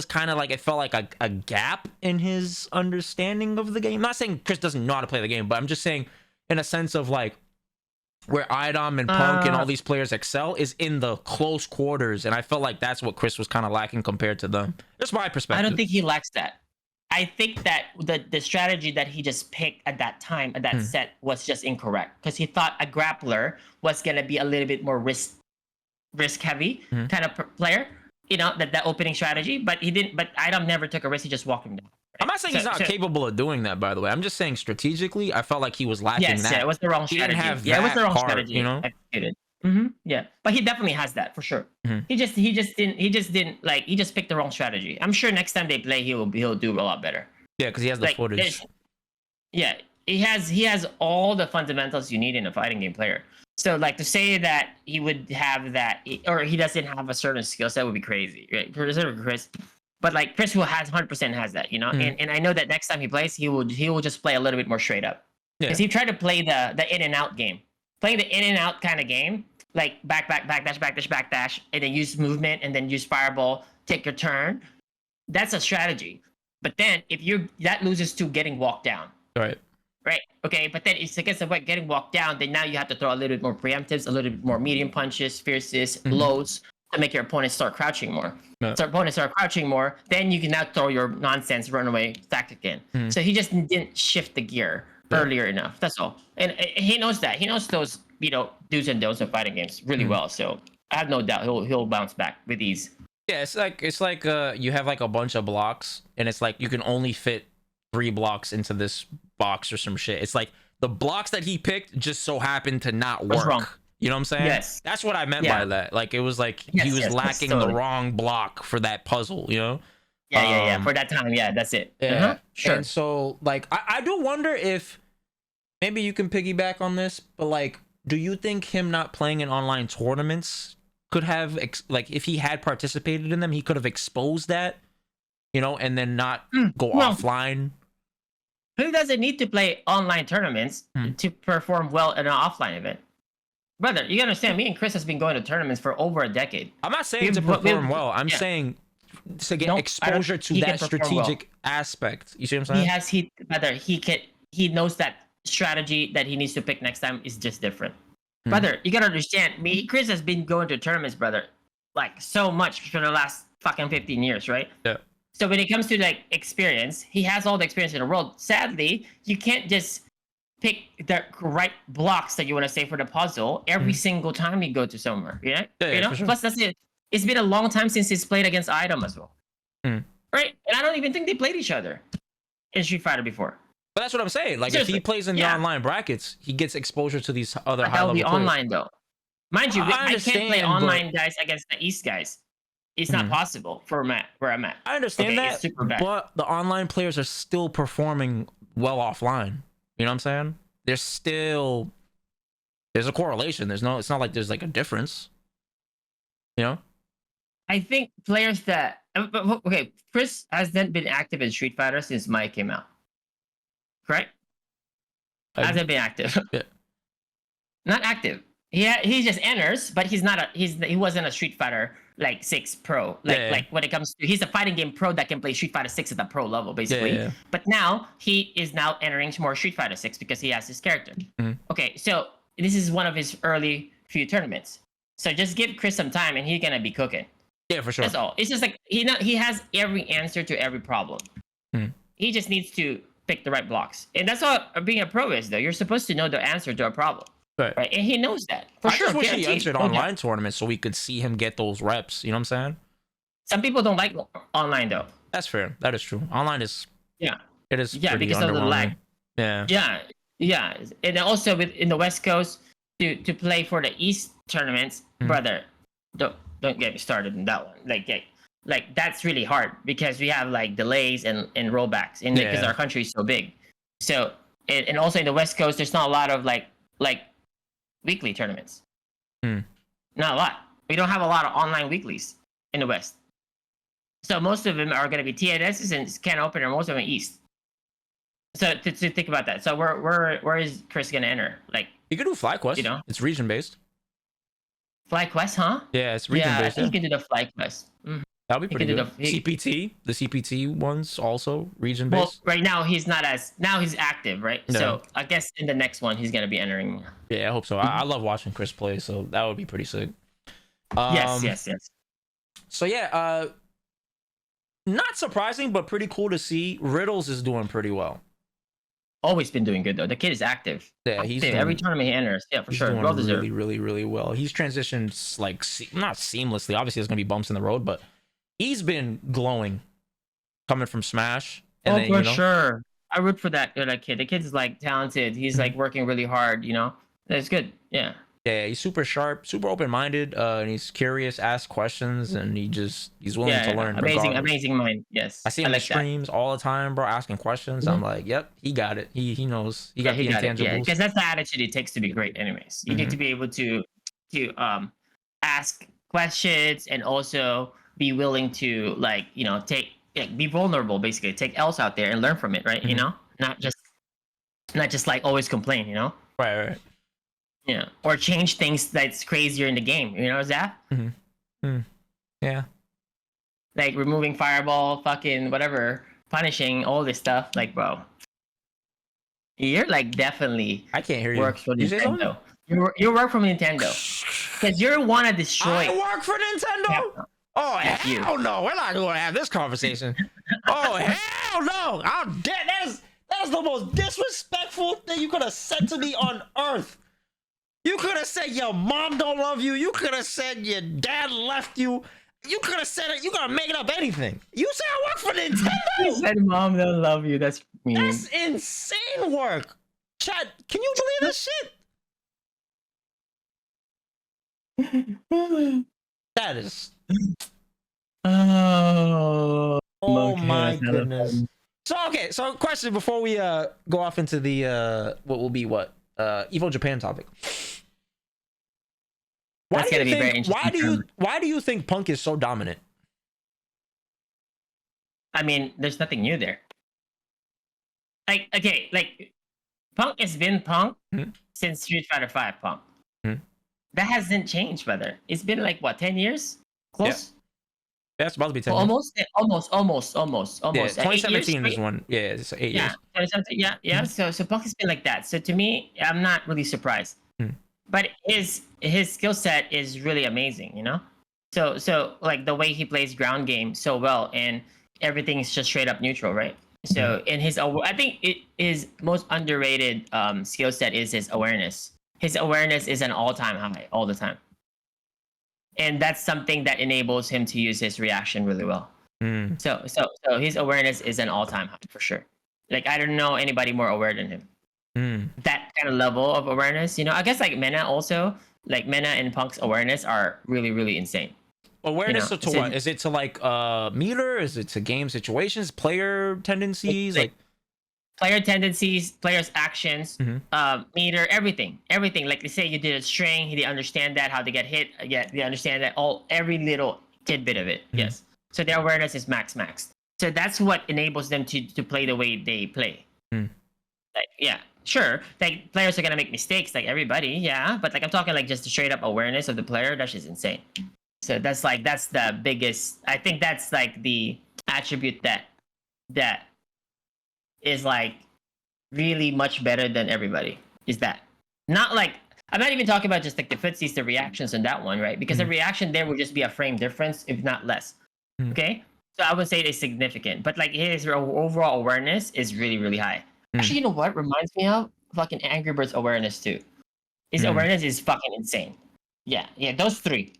kind of it felt like a gap in his understanding of the game. I'm not saying Chris doesn't know how to play the game, but I'm just saying in a sense of where Idom and Punk and all these players excel is in the close quarters. And I felt like that's what Chris was kind of lacking compared to them. That's my perspective. I don't think he lacks that. I think that the strategy that he just picked at that time, at that set, was just incorrect, because he thought a grappler was gonna be a little bit more risk heavy kind of player. You know, that opening strategy, but he didn't. But Idom never took a risk. He just walked him down. Right? I'm not saying he's not capable of doing that, by the way. I'm just saying strategically, I felt like he was lacking that. Yeah, it was the wrong strategy. He didn't have it was the wrong part, strategy. You know. Executed. Yeah, but he definitely has that for sure. He just didn't like. He just picked the wrong strategy. I'm sure next time they play, he'll do a lot better. Yeah, because he has the footage. Yeah, he has all the fundamentals you need in a fighting game player. So, like, to say that he would have that, or he doesn't have a certain skill set, would be crazy, right? For Chris, but like Chris, who has 100% has that, you know. And I know that next time he plays, he will just play a little bit more straight up, because he tried to play the in and out game, playing the in and out kind of game, like back dash, and then use movement, and then use fireball, take your turn. That's a strategy. But then if that loses to getting walked down, right? Okay, but then it's against the getting walked down. Then now you have to throw a little bit more preemptives, a little bit more medium punches, fierces, lows, to make your opponent start crouching more. So opponents start crouching more, then you can now throw your nonsense runaway tactic in. So he just didn't shift the gear earlier enough. That's all. And he knows that. He knows those, you know, do's and don'ts of fighting games really well. So I have no doubt he'll bounce back with ease. Yeah, it's like you have like a bunch of blocks, and it's like you can only fit 3 blocks into this box or some shit. It's like the blocks that he picked just so happened to not work. Wrong. You know what I'm saying? Yes. That's what I meant by that. Like, it was like he was lacking the wrong block for that puzzle, you know? Yeah. For that time, that's it. Yeah. Sure. And so, like, I do wonder if maybe you can piggyback on this, but like, do you think him not playing in online tournaments could have, like, if he had participated in them, he could have exposed that, you know, and then not go offline? Who doesn't need to play online tournaments to perform well in an offline event? Brother, you understand, me and Chris has been going to tournaments for over a decade. I'm not saying to perform well. I'm saying to get exposure to that strategic aspect. You see what I'm saying? He knows that strategy that he needs to pick next time is just different. Brother, you gotta understand, Chris has been going to tournaments, brother, like so much for the last fucking 15 years, right? Yeah. So when it comes to like experience, he has all the experience in the world. Sadly, you can't just pick the right blocks that you want to say for the puzzle every single time you go to somewhere. You know? Sure. Plus, that's it. It's been a long time since he's played against Idom as well. Right? And I don't even think they played each other in Street Fighter before. But that's what I'm saying. Like, seriously, if he plays in the online brackets, he gets exposure to these other high level players. That'll be online though. Mind you, I can't play online guys against the East guys. It's not possible for where I'm at. I understand that, but the online players are still performing well offline. You know what I'm saying? There's a correlation. It's not like there's like a difference. You know? I think players that Chris hasn't been active in Street Fighter since Mike came out. Correct? Hasn't been active. Yeah. Not active. He just enters, but he wasn't a Street Fighter like 6 pro. Like when it comes to, he's a fighting game pro that can play Street Fighter 6 at the pro level, basically. Yeah. But now he is now entering more Street Fighter 6 because he has his character. Okay, so this is one of his early few tournaments. So just give Chris some time and he's gonna be cooking. Yeah, for sure. That's all. It's just like he has every answer to every problem. He just needs to pick the right blocks. And that's what being a pro is, though. You're supposed to know the answer to a problem. Right? And he knows that. For sure. I just wish he entered online tournaments so we could see him get those reps. You know what I'm saying? Some people don't like online, though. That's fair. That is true. Online is... Yeah. It is because of the lag. Yeah. Yeah. And also in the West Coast, to play for the East tournaments, brother, don't get me started in that one. Like that's really hard because we have like delays and rollbacks because our country is so big. So and also in the West Coast, there's not a lot of like weekly tournaments. Not a lot. We don't have a lot of online weeklies in the West. So most of them are going to be TNSs and Can Open, or most of them East. So to think about that. So where is Chris going to enter? Like, you could do FlyQuest. You know, it's region based. FlyQuest, huh? Yeah, it's region based. I think you can do the FlyQuest. That'll be pretty good. CPT, the CPT ones also region based. Well, right now he's active, right? No. So I guess in the next one he's gonna be entering. Yeah, I hope so. I love watching Chris play, so that would be pretty sick. Yes. So yeah, not surprising, but pretty cool to see. Riddles is doing pretty well. Always been doing good though. The kid is active. Yeah, he's Active. doing, Every tournament he enters. Yeah, for he's sure. doing Well deserved. really well. He's transitioned like not seamlessly. Obviously, there's gonna be bumps in the road, but he's been glowing coming from Smash. And then, for sure. I root for that kid. The kid's like talented. He's like working really hard. You know, that's good. Yeah. Yeah, he's super sharp, super open-minded, and he's curious, asks questions, and he's willing to learn. Amazing mind. Yes, I see him in streams all the time, bro, asking questions. I'm like, yep, he got it. He knows. He got the intangibles. Yeah, because that's the attitude it takes to be great. Anyways, you need to be able to ask questions and also be willing to be vulnerable. Basically, take L's out there and learn from it. Right? You know, not just like always complain. You know. Right. Yeah, or change things that's crazier in the game. You know, Zaf? Yeah. Like removing fireball, fucking whatever, punishing all this stuff. Like, bro, you're like definitely. I can't hear you. Works for Nintendo. You work for Nintendo because you want to destroy. I work for Nintendo. Yeah. Oh hell no! We're not going to have this conversation. Oh hell no! I'm dead. That is the most disrespectful thing you could have said to me on earth. You could have said your mom don't love you. You could have said your dad left you. You could have said it. You gotta make it up anything. You say I work for Nintendo. You said mom don't love you. That's mean. That's insane work. Chat, can you believe this shit? That is. Oh my goodness. So question before we go off into the what will be EVO Japan topic. Why do you think Punk is so dominant? I mean, there's nothing new there. Like Punk has been Punk since Street Fighter V Punk. That hasn't changed, brother. It's been like what, 10 years? Close? Yeah, it's about to be 10 years. Almost. Yeah, 2017 is one. Yeah, it's 8 years. Yeah. So Punk has been like that. So to me, I'm not really surprised. But his skill set is really amazing, you know? So like the way he plays ground game so well, and everything is just straight up neutral, right? So in I think his most underrated skill set is his awareness. His awareness is an all-time high all the time. And that's something that enables him to use his reaction really well. So his awareness is an all-time high for sure. Like I don't know anybody more aware than him. That kind of level of awareness, you know. I guess like Mena also, like Mena and Punk's awareness are really, really insane. Awareness to what? Is it to like meter? Is it to game situations, player tendencies, like player tendencies, players' actions, meter, everything. Like they say, you did a string, they understand that, how they get hit, they understand that every little tidbit of it. Yes. So their awareness is maxed. So that's what enables them to play the way they play. Like, yeah, sure. Like players are gonna make mistakes, like everybody, yeah. But like I'm talking like just the straight up awareness of the player. That's just insane. So that's the biggest. I think that's like the attribute that is like really much better than everybody. Is that not like I'm not even talking about just like the footsies, the reactions on that one, right? Because the reaction there would just be a frame difference, if not less. Okay, so I would say it's significant, but like his overall awareness is really, really high. Actually, you know what reminds me of fucking Angry Birds awareness too. His awareness is fucking insane. Yeah, those three.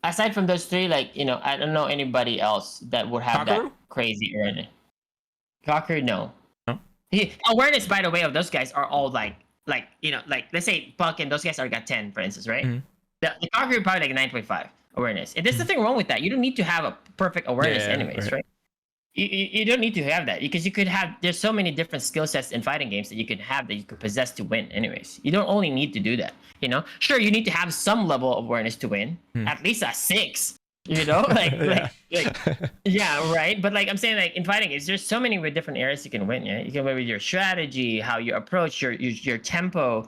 Aside from those three, like, you know, I don't know anybody else that would have that crazy awareness. Cocker, no. Awareness, by the way, of those guys are all like you know, like let's say Puck and those guys are got 10, for instance, right? The Cocker probably like 9.5 awareness. And there's nothing wrong with that. You don't need to have a perfect awareness, anyways, right? You don't need to have that because you could have. There's so many different skill sets in fighting games that you could have that you could possess to win. Anyways, you don't only need to do that. You know, sure, you need to have some level of awareness to win, at least a 6. You know, yeah, right. But like I'm saying, like in fighting games, there's so many different areas you can win. Yeah, you can win with your strategy, how you approach your tempo,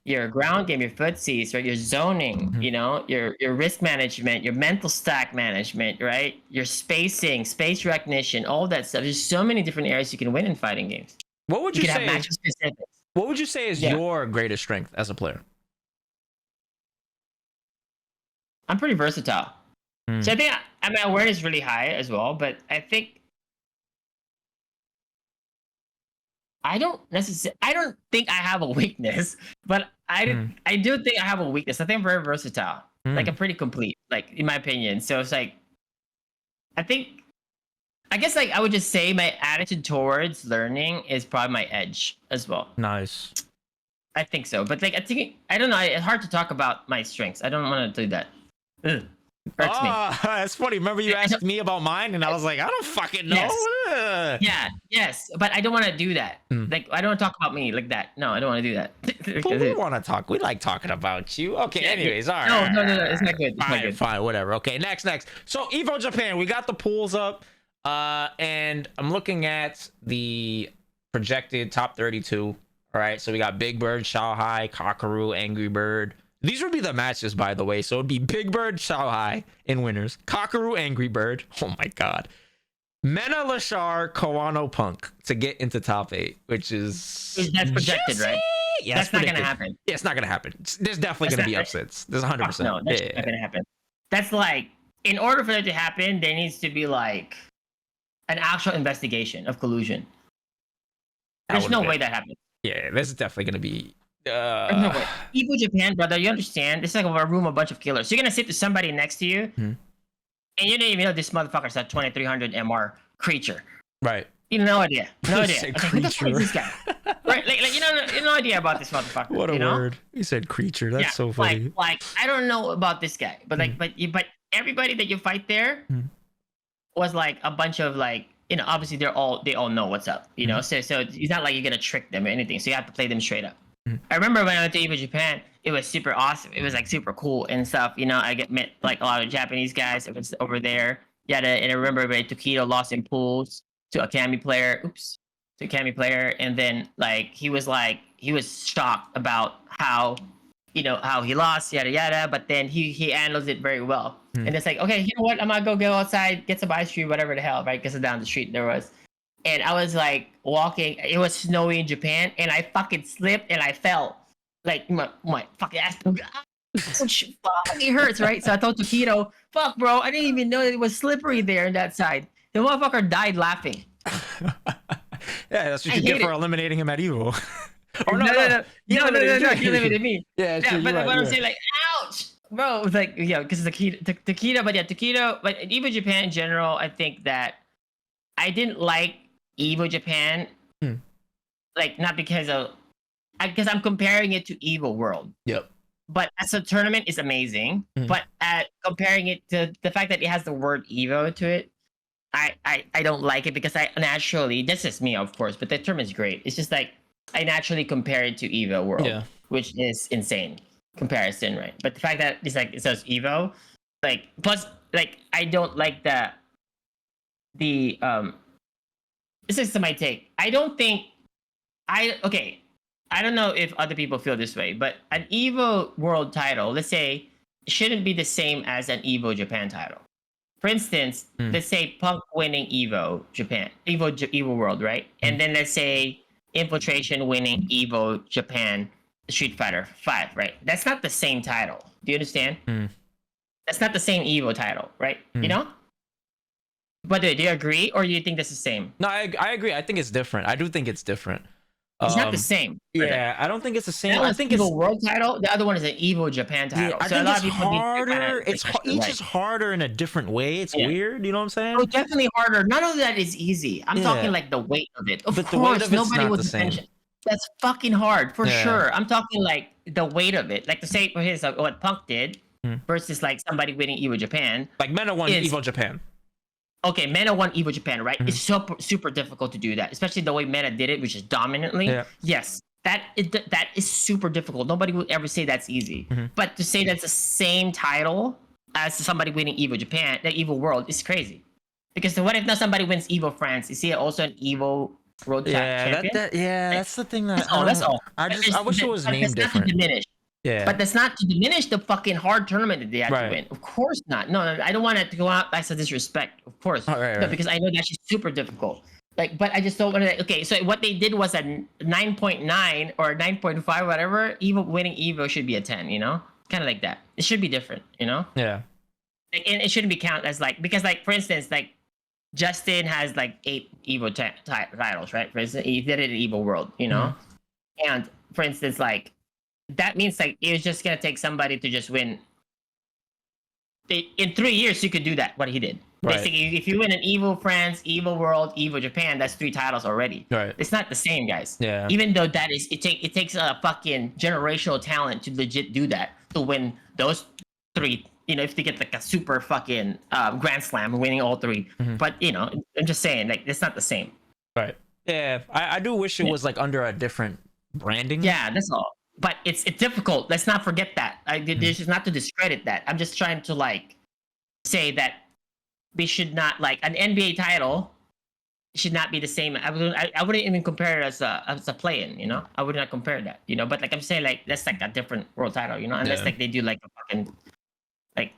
your ground game, your footsies, right? Your zoning, you know, your risk management, your mental stack management, right? Your spacing, space recognition, all that stuff. There's so many different areas you can win in fighting games. What would you say? Have match specifics. What would you say is your greatest strength as a player? I'm pretty versatile. So I think my awareness is really high as well, but I think I don't think I have a weakness, but I do think I have a weakness. I think I'm very versatile. Like I'm pretty complete, like in my opinion. So it's like I guess like I would just say my attitude towards learning is probably my edge as well. Nice. I think so. But like I don't know, it's hard to talk about my strengths. I don't want to do that. Ugh. Hurts me. That's funny. Remember you asked me about mine, and I was like, I don't fucking know. Yes. Yeah, yes, but I don't want to do that. Like, I don't want to talk about me like that. No, I don't want to do that. But we want to talk. We like talking about you. Okay, anyways, all right. No, it's not good. It's not good. Fine, whatever. Okay, next. So, EVO Japan, we got the pools up, and I'm looking at the projected top 32. All right, so we got Big Bird, Shanghai, Kakaru, Angry Bird. These would be the matches, by the way. So it'd be Big Bird, Shanghai in winners. Kakaru, Angry Bird. Oh my god. Mena, Lashar, Kawano, Punk to get into top 8, which is that's projected, right? Yeah, that's not gonna happen. Yeah, it's not gonna happen. There's definitely gonna be upsets. There's 100%. No, that's not gonna happen. That's like, in order for that to happen, there needs to be like an actual investigation of collusion. There's no way that happens. Yeah, there's definitely gonna be. No way. EVO Japan, brother, you understand? It's like a room, a bunch of killers. So you're gonna sit to somebody next to you, and you don't even know this motherfucker's a 2300 MR creature. Right. You have no idea. No idea. Said Who the fuck is this guy? Right? Like you have no idea about this motherfucker. What a word. You said creature. That's so funny. Like I don't know about this guy, but like, but everybody that you fight there was like a bunch of like, obviously they all know what's up, So it's not like you're gonna trick them or anything. So you have to play them straight up. I remember when I went to EVO Japan, it was super awesome. It was like super cool and stuff. I met like a lot of Japanese guys that was over there. And I remember when Tokido lost in pools to a Kami player. And then like he was shocked about how he lost, yada yada. But then he handles it very well. And it's like, okay, you know what? I'm gonna go outside, get some ice cream, whatever the hell, right? Because down the street there was. And I was like walking. It was snowy in Japan, and I fucking slipped and I fell. Like my fucking ass. Fucking hurts, right? So I told Tokido, "Fuck, bro, I didn't even know it was slippery there on that side." The motherfucker died laughing. Yeah, that's what you get for eliminating him at EVO. No. He eliminated me. Yeah, but I'm saying, like, ouch, bro. It's like, because Tokido, but EVO Japan in general, I think that I didn't like EVO Japan, like not because I'm comparing it to EVO World. Yep. But as a tournament, it's amazing. But comparing it to the fact that it has the word EVO to it, I don't like it because I naturally, this is me of course, but the tournament is great. It's just like I naturally compare it to EVO World, which is insane comparison, right? But the fact that it's like it says EVO, like plus like I don't like the this is my take. I don't know if other people feel this way, but an EVO World title, let's say, shouldn't be the same as an EVO Japan title. For instance, let's say Punk winning EVO Japan, EVO World, right? And then let's say Infiltration winning EVO Japan Street Fighter 5, right? That's not the same title. Do you understand? That's not the same EVO title, right? But do you agree, or do you think that's the same? No, I agree. I think it's different. I do think it's different. It's not the same. Yeah, I don't think it's the same. I think it's a world title. The other one is an EVO Japan title. Yeah, I think it's harder. Each is harder in a different way. It's weird. You know what I'm saying? Oh, definitely harder. None of that is easy. I'm talking like the weight of it. Of course, nobody would mention. That's fucking hard for sure. I'm talking like the weight of it. Like to say for his what Punk did versus like somebody winning EVO Japan. Like Mena won EVO Japan. Okay, Mena won EVO Japan, right? It's super difficult to do that, especially the way Mena did it, which is dominantly. Yeah. Yes, that is super difficult. Nobody would ever say that's easy. But to say that's the same title as somebody winning EVO Japan, the EVO World, is crazy. Because what if now somebody wins EVO France? Is he also an EVO World champion? That's the thing. That's all. I wish it was named different. Yeah. But that's not to diminish the fucking hard tournament that they had to win. Of course not. No, I don't want it to go out as a disrespect. Of course. No, because I know that's just super difficult. Like, but I just don't want to. Okay, so what they did was a 9.9 or 9.5, whatever. EVO winning EVO should be a 10. Kind of like that. It should be different. Yeah. like, and it shouldn't be counted as like, because like for instance, like Justin has like 8 EVO titles, right? For instance, he did it in EVO World, you know. And for instance, like that means like it was just gonna take somebody to just win. In 3 years, you could do that. What he did. Right. Basically, if you win an EVO France, EVO World, EVO Japan, that's 3 titles already. Right. It's not the same, guys. Yeah. Even though that is, it takes a fucking generational talent to legit do that, to win those 3. You know, if they get like a super fucking Grand Slam, winning all 3. But you know, I'm just saying, like it's not the same. Right. Yeah. I do wish it was like under a different branding. Yeah, that's all. But it's difficult. Let's not forget that. This is not to discredit that. I'm just trying to like say that we should not, like, an NBA title should not be the same. I wouldn't even compare it as a play-in, you know. I would not compare that, you know. But like I'm saying, like that's like a different world title, you know. Unless like they do like a fucking like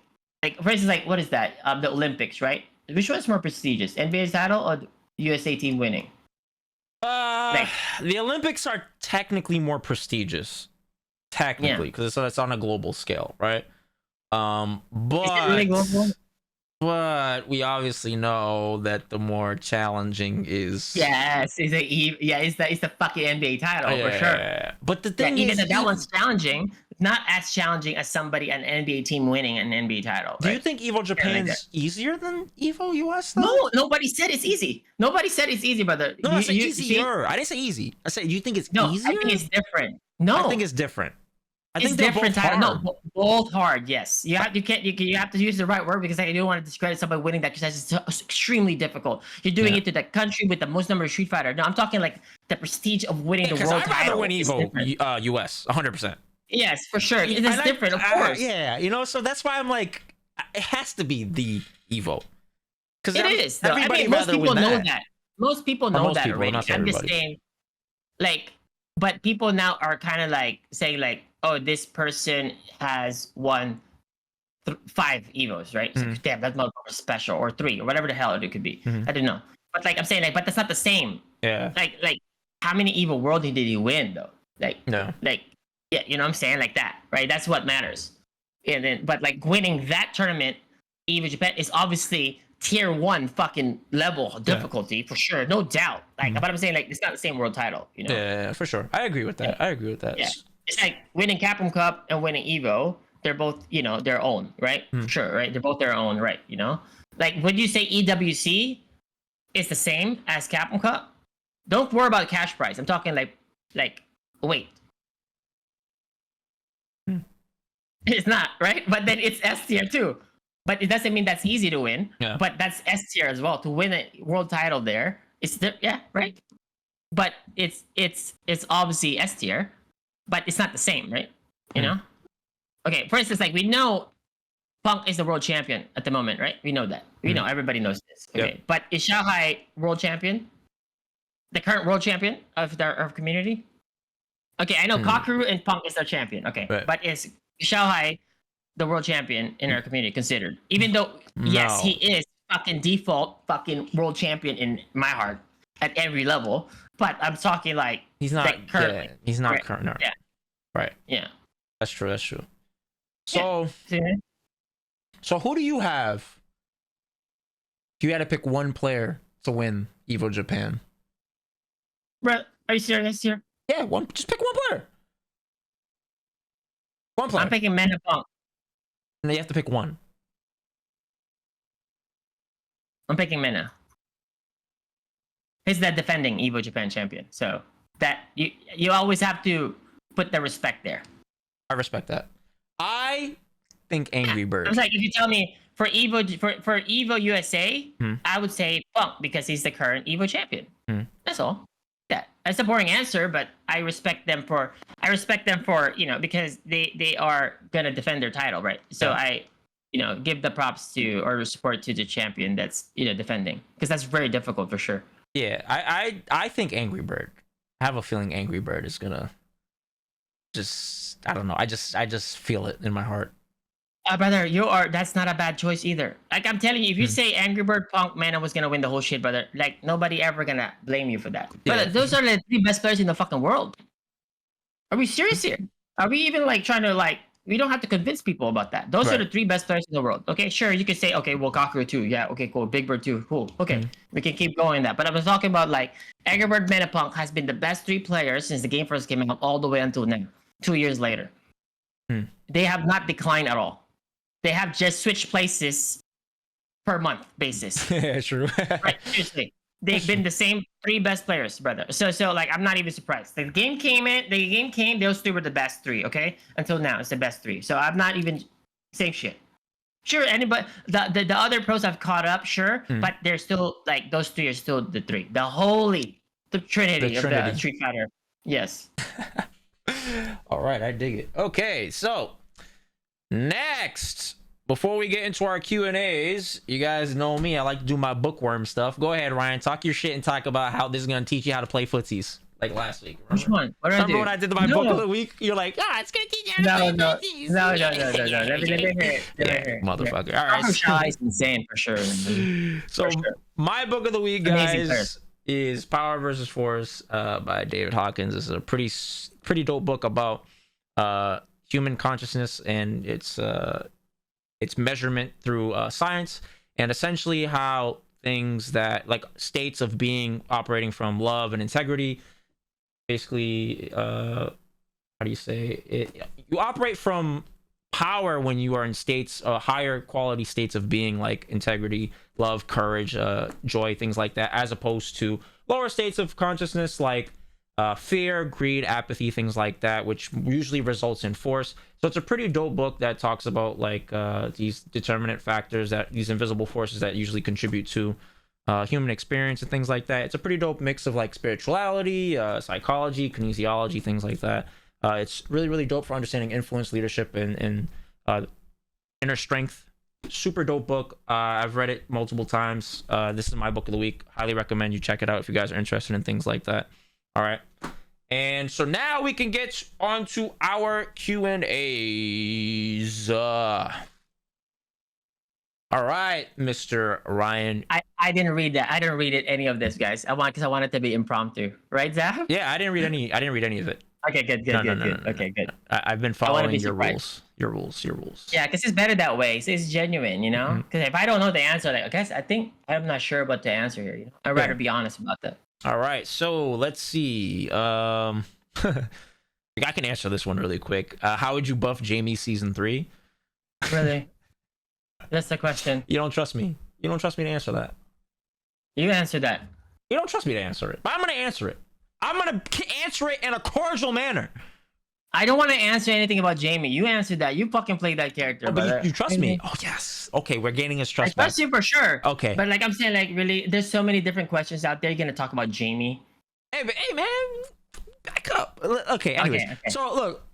for instance, like what is that? The Olympics, right? Which one's more prestigious, NBA title or USA team winning? The Olympics are technically more prestigious, because it's on a global scale, right? But is it really global? But we obviously know that the more challenging is it's the fucking NBA title for sure. But the thing is, even if that one's challenging, not as challenging as an NBA team winning an NBA title. Do you think EVO Japan's easier than EVO US though? No, nobody said it's easy. Nobody said it's easy, brother. No, I said easier. I didn't say easy. I said, you think it's easier? I think it's different. No, I think it's different. I think it's different title. No, both hard. Yes, you have to use the right word, because I don't want to discredit somebody winning that, because that's extremely difficult. You're doing it to the country with the most number of Street Fighter. No, I'm talking like the prestige of winning the world title. I'd rather win EVO US 100%. Yes, for sure. It's different, of course. Yeah, you know, so that's why I'm like, it has to be the EVO. Because it is. Everybody, most people know that. Most people know that already. I'm just saying, like, but people now are kind of like saying like, oh, this person has won 5 EVOs, right? So, damn, that's motherfucker special, or 3, or whatever the hell it could be. I don't know. But like I'm saying, like, but that's not the same. Yeah. Like how many EVO World did he win though? Like, no. Like, yeah, you know what I'm saying? Like that, right? That's what matters. And then, but like winning that tournament, EVO Japan, is obviously tier 1 fucking level of difficulty for sure, no doubt. Like, but I'm saying, like, it's not the same world title, you know? Yeah, for sure. I agree with that. Yeah. It's like winning Capcom Cup and winning EVO. They're both, you know, their own, right? Sure, right? They're both their own, right? You know, like when you say EWC is the same as Capcom Cup, don't worry about cash prize. I'm talking like wait, it's not right, but then it's S tier too. But it doesn't mean that's easy to win. Yeah. But that's S tier as well to win a world title. There, it's right. But it's obviously S tier. But it's not the same, right? You know? Okay, for instance, like we know Punk is the world champion at the moment, right? We know that. We know, everybody knows this. Okay. Yep. But is Shanghai world champion? The current world champion of our community? Okay, I know Kakeru and Punk is their champion. Okay. Right. But is Shanghai the world champion in our community considered? Even though, yes, he is fucking default fucking world champion in my heart at every level. But I'm talking like he's not currently. Yeah, he's not current. No. Yeah. Right. Yeah. That's true. So, so who do you have? If you had to pick one player to win EVO Japan. Bro, are you serious here? Yeah, just pick one player. One player. I'm picking Mena Punk. And you have to pick one. I'm picking Mena. He's the defending EVO Japan champion. So that you always have to put the respect there. I respect that. I think Angry Bird. I was like, if you tell me for EVO USA, I would say Punk because he's the current EVO champion. That's all. Yeah, that's a boring answer, but I respect them for you know, because they are gonna defend their title, right? So I, you know, give the props to or support to the champion that's, you know, defending, because that's very difficult for sure. Yeah, I think Angry Bird. I have a feeling Angry Bird is gonna just, I don't know. I just feel it in my heart. Brother, that's not a bad choice either. Like I'm telling you, if you say Angry Bird Punk, Mena was gonna win the whole shit, brother. Like nobody ever gonna blame you for that. Brother, those are the 3 best players in the fucking world. Are we serious here? Are we even like trying to like we don't have to convince people about that. Those are the 3 best players in the world. Okay, sure, you could say, okay, well, Kakeru too. Yeah, okay, cool. Big Bird too. Cool. Okay, we can keep going that. But I was talking about like Egbert Metapunk has been the best 3 players since the game first came out all the way until now, 2 years later. They have not declined at all. They have just switched places per month basis. Yeah, true. Right, seriously. They've been the same 3 best players, brother. So like I'm not even surprised. The game came, those 3 were the best 3, okay? Until now, it's the best 3. So I'm not even same shit. Sure, anybody the other pros have caught up, sure, but they're still like those 3 are still the 3. The trinity of the Street Fighter. Yes. All right, I dig it. Okay, so next, before we get into our Q&As, you guys know me, I like to do my bookworm stuff. Go ahead, Ryan, talk your shit and talk about how this is going to teach you how to play footsies, like last week. Remember? Which one? What did I do? When I did my book of the week? You're like, it's going to teach you how to play footsies. No. Let me hear it. Motherfucker. Yeah. All right. Shy is insane for sure. So my book of the week, guys, is Power versus Force by David Hawkins. This is a pretty dope book about human consciousness and its measurement through science, and essentially how things that like states of being operating from love and integrity, basically how do you say it, you operate from power when you are in states, higher quality states of being, like integrity, love, courage, joy, things like that, as opposed to lower states of consciousness like fear, greed, apathy, things like that, which usually results in force. So it's a pretty dope book that talks about like these determinant factors, that these invisible forces that usually contribute to human experience and things like that. It's a pretty dope mix of like spirituality, psychology, kinesiology, things like that. It's really dope for understanding influence, leadership, and inner strength. Super dope book. I've read it multiple times. This is my book of the week. Highly recommend you check it out if you guys are interested in things like that. All right, and so now we can get onto our Q&As. All right, Mr. Ryan. I didn't read that. I didn't read it, any of this, guys. Because I want it to be impromptu, right, Zaf? Yeah, I didn't read any of it. Okay, good. Okay, good. I've been following your rules. Your rules. Yeah, because it's better that way. So it's genuine, you know. Because if I don't know the answer, like, I guess I'm not sure about the answer here. You know, I'd rather be honest about that. All right, so let's see. I can answer this one really quick. How would you buff Jamie season 3? Really? That's the question. You don't trust me. You don't trust me to answer that. You answer that. You don't trust me to answer it, but I'm gonna answer it. I'm gonna answer it in a cordial manner. I don't want to answer anything about Jamie. You answered that. You fucking played that character. But you trust me. Oh yes. Okay, we're gaining his trust. I trust you for sure. Okay. But like I'm saying, like really, there's so many different questions out there. You're gonna talk about Jamie. Hey man, back up. Okay. Anyways, okay. So look,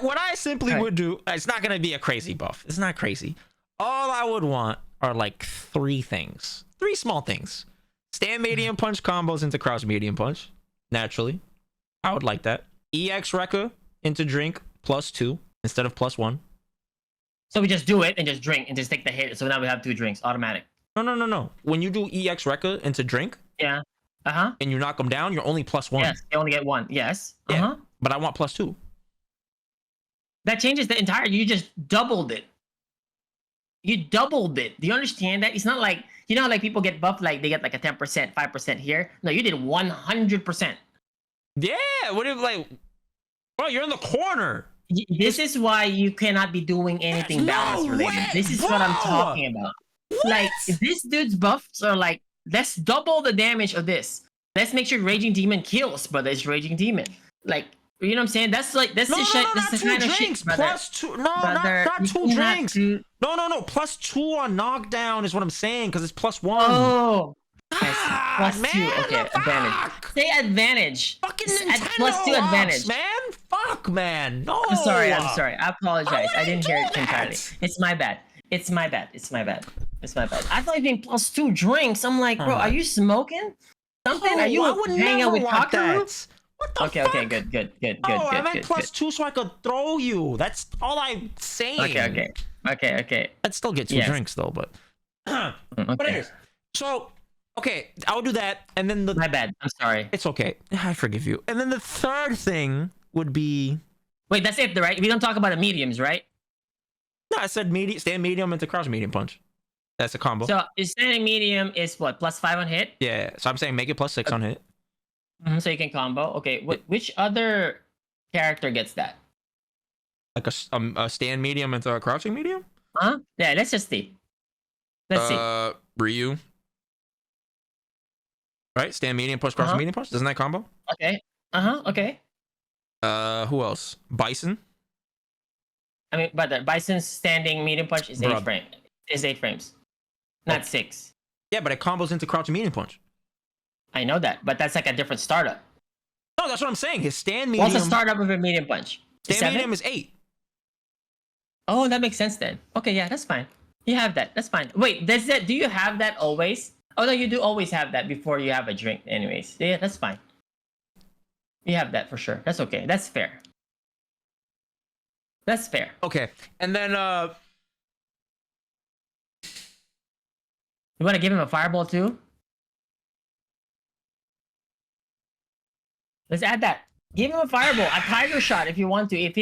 what I simply would do. It's not gonna be a crazy buff. It's not crazy. All I would want are like 3 things. 3 small things. Stand medium punch combos into cross medium punch. Naturally, I would like that. EX Rekka into drink +2 instead of +1. So we just do it and just drink and just take the hit. So now we have 2 drinks, automatic. No. When you do EX Rekka into drink, yeah, and you knock them down, you're only +1. Yes, you only get 1. Yes, yeah. But I want +2. That changes the entire. You just doubled it. You doubled it. Do you understand that? It's not like, you know, like people get buffed, like they get like a 10%, 5% here. No, you did 100%. Yeah. What if like, bro, you're in the corner. This is why you cannot be doing anything balance related. This is what I'm talking about. What? Like this dude's buffs are like, let's double the damage of this. Let's make sure Raging Demon kills, brother. It's Raging Demon. Like, you know what I'm saying? That's like that's the shit. That's the kind of shit, brother. +2. No, brother, not 2 drinks. No. +2 on knockdown is what I'm saying, because it's +1. Oh. Man, +2. Okay, advantage. Say advantage. Fucking +2 advantage. Man, fuck, man. No. I'm sorry. I apologize. I didn't hear it entirely. It's my bad. I thought you being +2 drinks. I'm like, bro, are you smoking something? Are you hanging out with Kakeru? Okay, good. I meant +2 so I could throw you. That's all I'm saying. Okay. I'd still get 2 drinks though, but. But anyways, so okay, I'll do that, and then my bad. I'm sorry. It's okay. I forgive you. And then the third thing would be Wait, that's it, right? We don't talk about the mediums, right? No, I said stand medium into crouch medium punch. That's a combo. So standing medium is what, +5 on hit? Yeah, so I'm saying make it +6 on hit. So you can combo. Okay, which other character gets that? Like a stand medium into a crouching medium? Huh? Yeah, let's just see. Let's see. Ryu. Right? Stand medium push, crouch medium punch. Doesn't that combo? Okay. Okay. Who else? Bison. I mean, but the Bison's standing medium punch is 8 frames. Is 8 frames, not 6. Yeah, but it combos into crouch medium punch. I know that, but that's like a different startup. No, that's what I'm saying. His stand medium. What's a startup of a medium punch? Stand medium is 8. Oh, that makes sense then. Okay, yeah, that's fine. You have that. That's fine. Wait, do you have that always? Oh no, you do always have that before you have a drink. Anyways, yeah, that's fine. You have that for sure. That's okay. That's fair. That's fair. Okay, and then you want to give him a fireball too? Let's add that. Give him a fireball, a tiger shot if you want to. If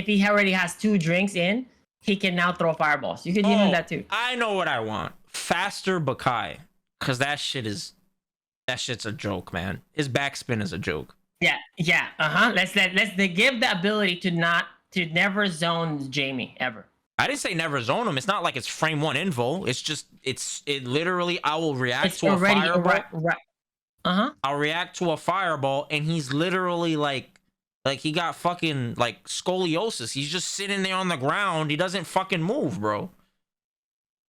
he already has 2 drinks in, he can now throw fireballs. You could give him that too. I know what I want. Faster Bakai, because that shit's a joke, man. His backspin is a joke. Yeah. Let's give the ability to never zone Jamie ever. I didn't say never zone him. It's not like it's frame 1 invo. It's just it literally I will react to a fireball. I'll react to a fireball, and he's literally like he got fucking like scoliosis. He's just sitting there on the ground. He doesn't fucking move, bro.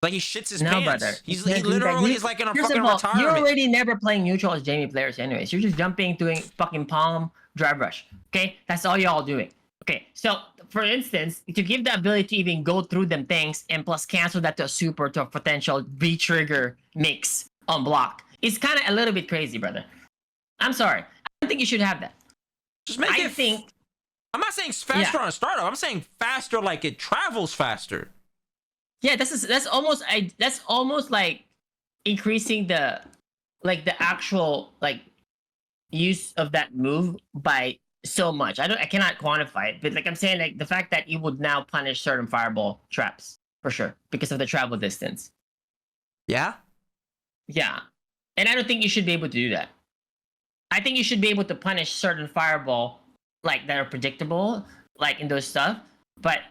Like he shits his pants. Brother. He literally is like in a fucking retirement. You're already never playing neutral as Jamie players anyways. You're just jumping, doing fucking palm, drive rush. Okay? That's all y'all doing. Okay, so for instance, to give the ability to even go through them things and plus cancel that to a super to a potential V-trigger mix on block, it's kind of a little bit crazy, brother. I'm sorry. I don't think you should have that. Just make it. I'm not saying faster on a startup. I'm saying faster, like it travels faster. Yeah, that's almost like increasing the actual like use of that move by so much. I cannot quantify it, but like I'm saying, like the fact that you would now punish certain fireball traps for sure because of the travel distance. Yeah. Yeah. And I don't think you should be able to do that. I think you should be able to punish certain fireball like that are predictable, like in those stuff. But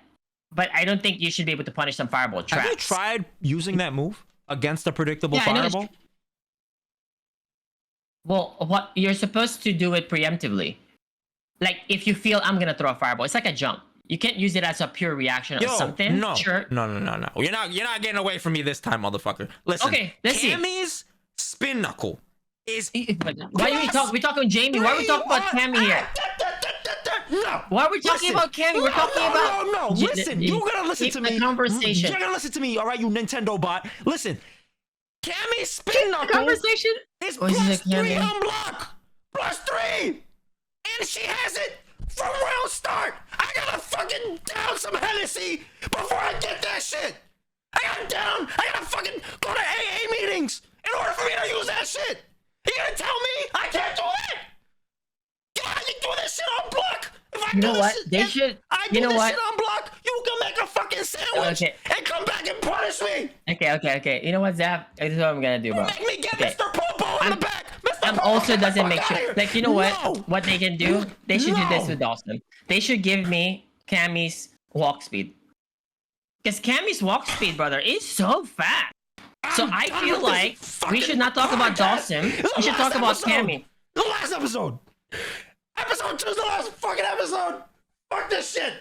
I don't think you should be able to punish some fireball traps. Have you tried using that move against a predictable fireball? Well, what you're supposed to do it preemptively. Like if you feel I'm gonna throw a fireball, it's like a jump. You can't use it as a pure reaction of something. No, sure. No. You're not getting away from me this time, motherfucker. Listen. Okay, let's see. Cammy's spin knuckle is. Why are we talking? We're talking Jamie. Why are we talking about Cammy here? No. Why are we talking about Cammy? We're talking about. No. Listen, you gotta listen to me. Conversation. You're gonna listen to me, all right? You Nintendo bot. Listen. Cammy's spin knuckle. Conversation is +3 on block. +3. And she has it from round start. I gotta fucking down some Hennessy before I get that shit. I gotta fucking go to AA meetings in order for me to use that shit. You gonna tell me I can't do it? Yeah, I can do this shit on block. If I do this shit, I do this shit on block, you can make a fucking sandwich and come back and punish me. Okay. You know what, Zaf? This is what I'm gonna do, bro. Make me get Mr. Popo in the back. Also doesn't make sure. Like, you know what? What they can do? They should do this with Dawson. They should give me Cammy's walk speed. Because Cammy's walk speed, brother, is so fast. So I feel like we should not talk about Dawson. We should talk about Cammy. The last episode. Episode 2 is the last fucking episode. Fuck this shit.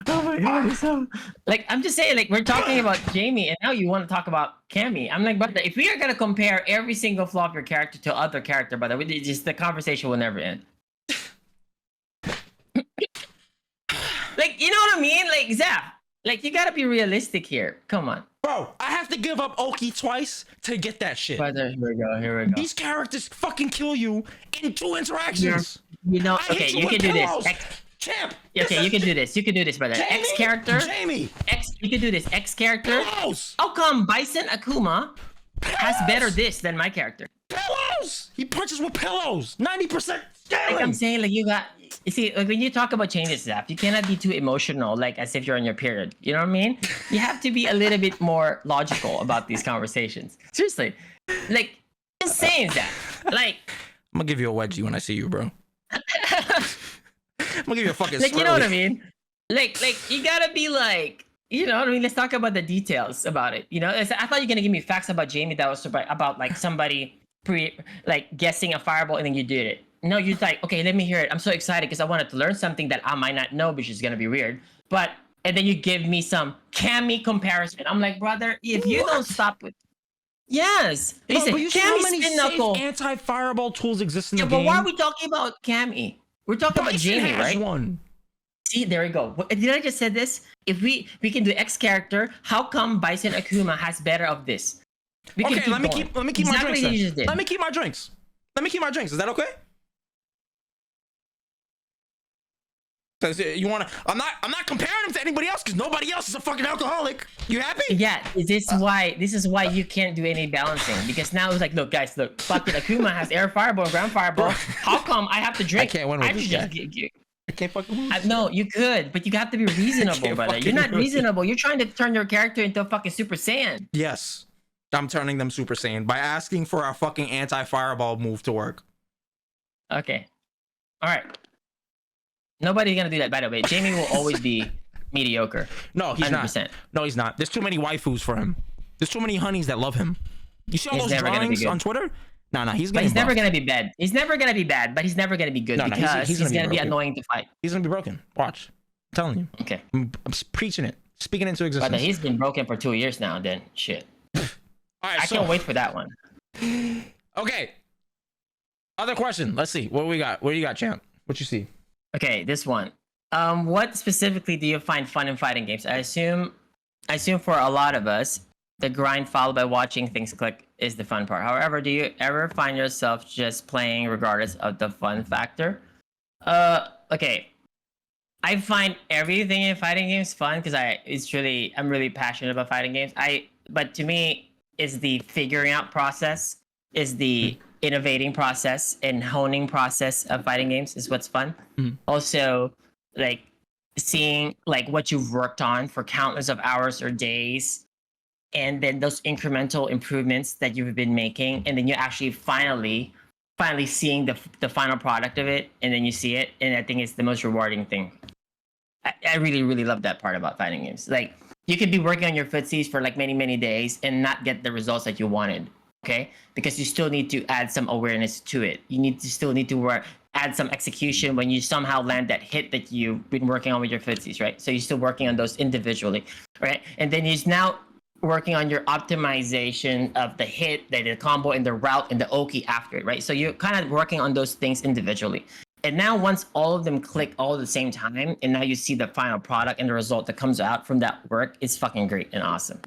Oh my god, like I'm just saying, like we're talking about Jamie, and now you want to talk about Cammy. I'm like, brother, if we are gonna compare every single flaw of your character to other character, brother, just the conversation will never end. Like, you know what I mean? Like, Zap, like you gotta be realistic here. Come on, bro. I have to give up Oki twice to get that shit. Brother, here we go. These characters fucking kill you in 2 interactions. You know, okay, you can do this. Champ. Okay, you can do this. You can do this, brother. Jamie, X character. Jamie. X. You can do this. X character. Pillows. How come Bison Akuma has better this than my character? Pillows. He punches with pillows. 90% scaling. Like I'm saying, like you got. You see, like when you talk about changes, Zap, you cannot be too emotional, like as if you're on your period. You know what I mean? You have to be a little bit more logical about these conversations. Seriously, like just saying that. Like I'm gonna give you a wedgie when I see you, bro. I'm gonna give you a fucking like you know what I mean? Like you gotta be like, you know what I mean? Let's talk about the details about it. You know, I thought you're gonna give me facts about Jamie that was about like somebody guessing a fireball and then you did it. No, you're like, okay, let me hear it. I'm so excited because I wanted to learn something that I might not know, which is gonna be weird. But and then you give me some Cammy comparison. I'm like, brother, if you don't stop with yes, Bro, but you see how many spin knuckle anti-fireball tools exist in the game? But why are we talking about Cammy? We're talking about Jamie, right? One. See, there we go. Did I just say this? If we can do X character, how come Bison Akuma has better of this? Okay, let me keep my drinks. Let me keep my drinks. Is that okay? Because you wanna, I'm not comparing him to anybody else because nobody else is a fucking alcoholic. You happy? Yeah, this is why you can't do any balancing, because now it's like, look guys, look, fucking Akuma has air fireball and ground fireball. How come I have to drink? I can't win with this guy. I can't fucking win. No, you could, but you have to be reasonable, brother. You're not reasonable. You're trying to turn your character into a fucking Super Saiyan. Yes, I'm turning them Super Saiyan by asking for our fucking anti-fireball move to work. Okay, all right. Nobody's gonna do that, by the way. Jamie will always be mediocre. No, he's 100%. Not. No, he's not. There's too many waifus for him. There's too many honeys that love him. You see all those drawings on Twitter? No, he's never gonna be bad. He's never gonna be bad, but he's never gonna be good because he's gonna be annoying to fight. He's gonna be broken. Watch. I'm telling you. Okay. I'm preaching it. Speaking into existence. But he's been broken for 2 years now, then. Shit. All right, I can't wait for that one. Okay. Other question. Let's see. What do we got? What do you got, champ? What you see? Okay, this one. What specifically do you find fun in fighting games? I assume for a lot of us, the grind followed by watching things click is the fun part. However, do you ever find yourself just playing regardless of the fun factor? Okay. I find everything in fighting games fun because I'm really passionate about fighting games. But to me, is the figuring out process, is the innovating process and honing process of fighting games is what's fun. Also, like seeing like what you've worked on for countless of hours or days, and then those incremental improvements that you've been making, and then you actually finally seeing the final product of it, and then you see it, and I think it's the most rewarding thing. I really, really love that part about fighting games. Like you could be working on your footsies for like many days and not get the results that you wanted. Okay, because you still need to add some awareness to it. You still need to add some execution when you somehow land that hit that you've been working on with your footsies, right? So you're still working on those individually, right? And then you're now working on your optimization of the hit, the combo, and the route, and the Oki after it, right? So you're kind of working on those things individually. And now once all of them click all at the same time, and now you see the final product and the result that comes out from that work, it's fucking great and awesome.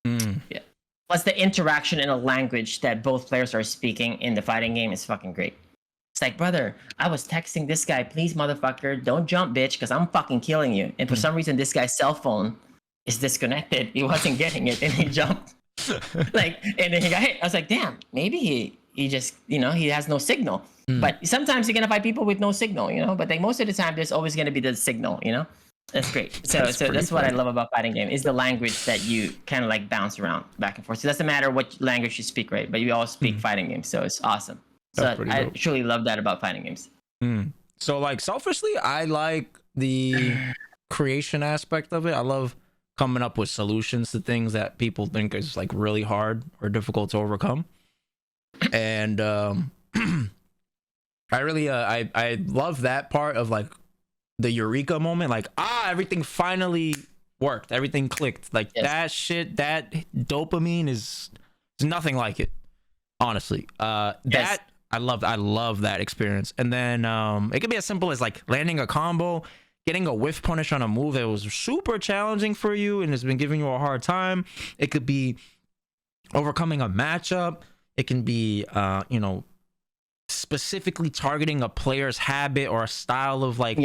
Yeah. Plus the interaction in a language that both players are speaking in the fighting game is fucking great. It's like, brother, I was texting this guy, please motherfucker, don't jump, bitch, because I'm fucking killing you. And for some reason, this guy's cell phone is disconnected. He wasn't getting it, and he jumped. And then he got hit. I was like, damn, maybe he just, he has no signal. But sometimes you're gonna fight people with no signal, but like most of the time, there's always gonna be the signal, That's great. So that's what I love about fighting game is the language that you kind of like bounce around back and forth. So it doesn't matter what language you speak, right? But you all speak fighting games, so it's awesome. So I truly love that about fighting games. So like selfishly, I like the creation aspect of it. I love coming up with solutions to things that people think is like really hard or difficult to overcome. And I really I love that part of like the eureka moment, like everything finally worked, everything clicked, like that shit, that dopamine is nothing like it, honestly. That I love that experience. And then it could be as simple as like landing a combo, getting a whiff punish on a move that was super challenging for you and has been giving you a hard time. It could be overcoming a matchup. It can be specifically targeting a player's habit or a style of like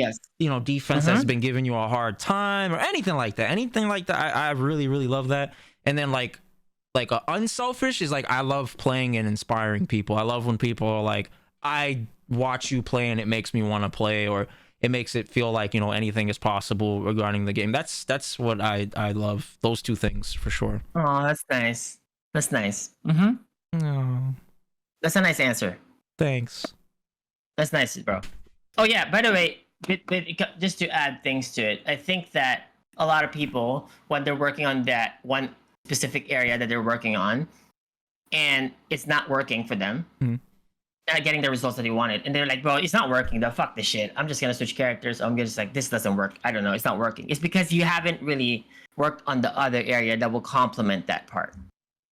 defense that's been giving you a hard time or anything like that. I really love that. And then like unselfish is like I love playing and inspiring people. I love when people are like, I watch you play and it makes me want to play, or it makes it feel like, you know, anything is possible regarding the game. That's what I love. Those two things for sure. Oh, that's nice. That's nice. Oh, That's a nice answer. thanks. That's nice, bro. Oh yeah, by the way, just to add things to it, I think that a lot of people, when they're working on that one specific area that they're working on, and it's not working for them, they're not getting the results that they wanted, and they're like, bro, it's not working, though, fuck this shit. I'm just gonna switch characters. I'm just like, this doesn't work. I don't know, it's not working. It's because you haven't really worked on the other area that will complement that part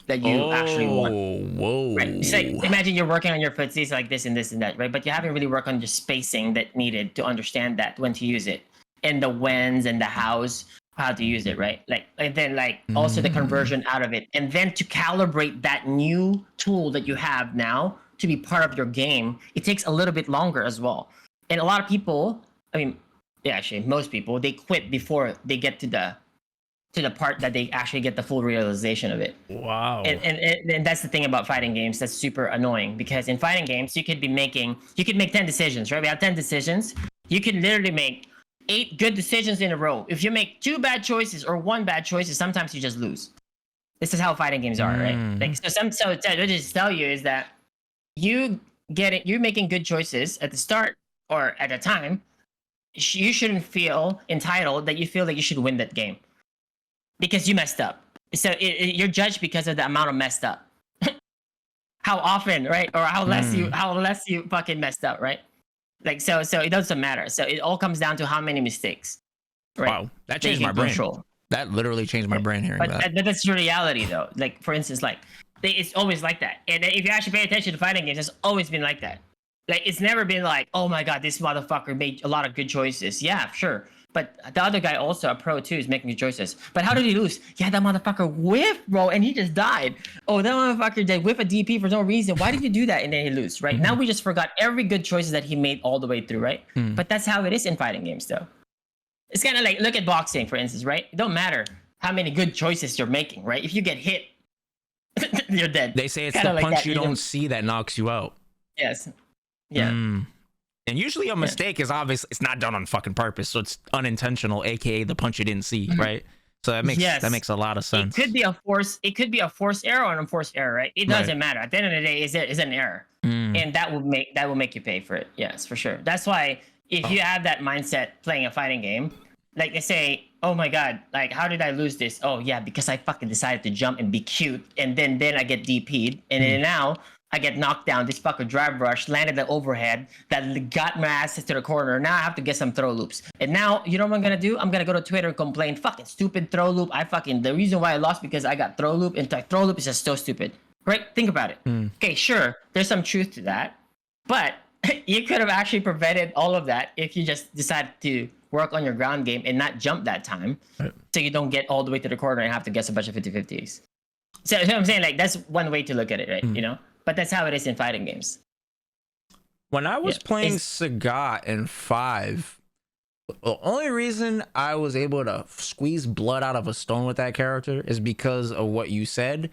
that you actually want. Whoa. Right. So imagine you're working on your footsies like this and this and that, right? But you haven't really worked on the spacing that needed to understand that when to use it, and the whens and the hows, how to use it, right? Like, and then like also the conversion out of it, and then to calibrate that new tool that you have now to be part of your game, it takes a little bit longer as well. And a lot of people, I mean, yeah, actually most people, they quit before they get to the part that they actually get the full realization of it. Wow. And that's the thing about fighting games that's super annoying, because in fighting games you could make 10 decisions, right? We have 10 decisions. You can literally make 8 good decisions in a row. If you make 2 bad choices or 1 bad choice, sometimes you just lose. This is how fighting games are, right? Like, so what I just tell you is that you're making good choices at the start or at a time. You shouldn't feel entitled that you feel like you should win that game, because you messed up. So you're judged because of the amount of messed up. How often, right? Or how less you fucking messed up, right? Like, so it doesn't matter. So it all comes down to how many mistakes, right? Wow, that changed my brain. Control. That literally changed my brain hearing that. But that's the reality, though. Like, for instance, like it's always like that. And if you actually pay attention to fighting games, it's always been like that. Like, it's never been like, oh my god, this motherfucker made a lot of good choices. Yeah, sure. But the other guy, also a pro too, is making good choices. But how did he lose? Yeah, that motherfucker whiffed, bro, and he just died. Oh, that motherfucker did whiff a DP for no reason. Why did you do that? And then he lose, right? Now we just forgot every good choices that he made all the way through, right? But that's how it is in fighting games, though. It's kind of like, look at boxing, for instance, right? It don't matter how many good choices you're making, right? If you get hit, you're dead. They say it's the like punch you don't see that knocks you out. Yes. Yeah. And usually a mistake is obvious. It's not done on fucking purpose, so it's unintentional, aka the punch you didn't see, right? So that makes a lot of sense. It could be a forced error or an enforced error, right? It doesn't matter. At the end of the day, is an error, and that will make you pay for it. Yes, for sure. That's why if you have that mindset playing a fighting game, like they say, oh my god, like how did I lose this? Oh yeah, because I fucking decided to jump and be cute, and then I get DP'd, and then now I get knocked down. This fucker drive rush landed the overhead that got my ass to the corner. Now I have to get some throw loops. And now, you know what I'm gonna do? I'm gonna go to Twitter and complain, fucking stupid throw loop. The reason why I lost because I got throw loop, and throw loop is just so stupid. Right? Think about it. Okay, sure, there's some truth to that, but you could have actually prevented all of that if you just decided to work on your ground game and not jump that time, so you don't get all the way to the corner and have to guess a bunch of 50-50s. So you know what I'm saying? Like, that's one way to look at it, right? You know? But that's how it is in fighting games. When I was playing Sagat in 5, the only reason I was able to squeeze blood out of a stone with that character is because of what you said.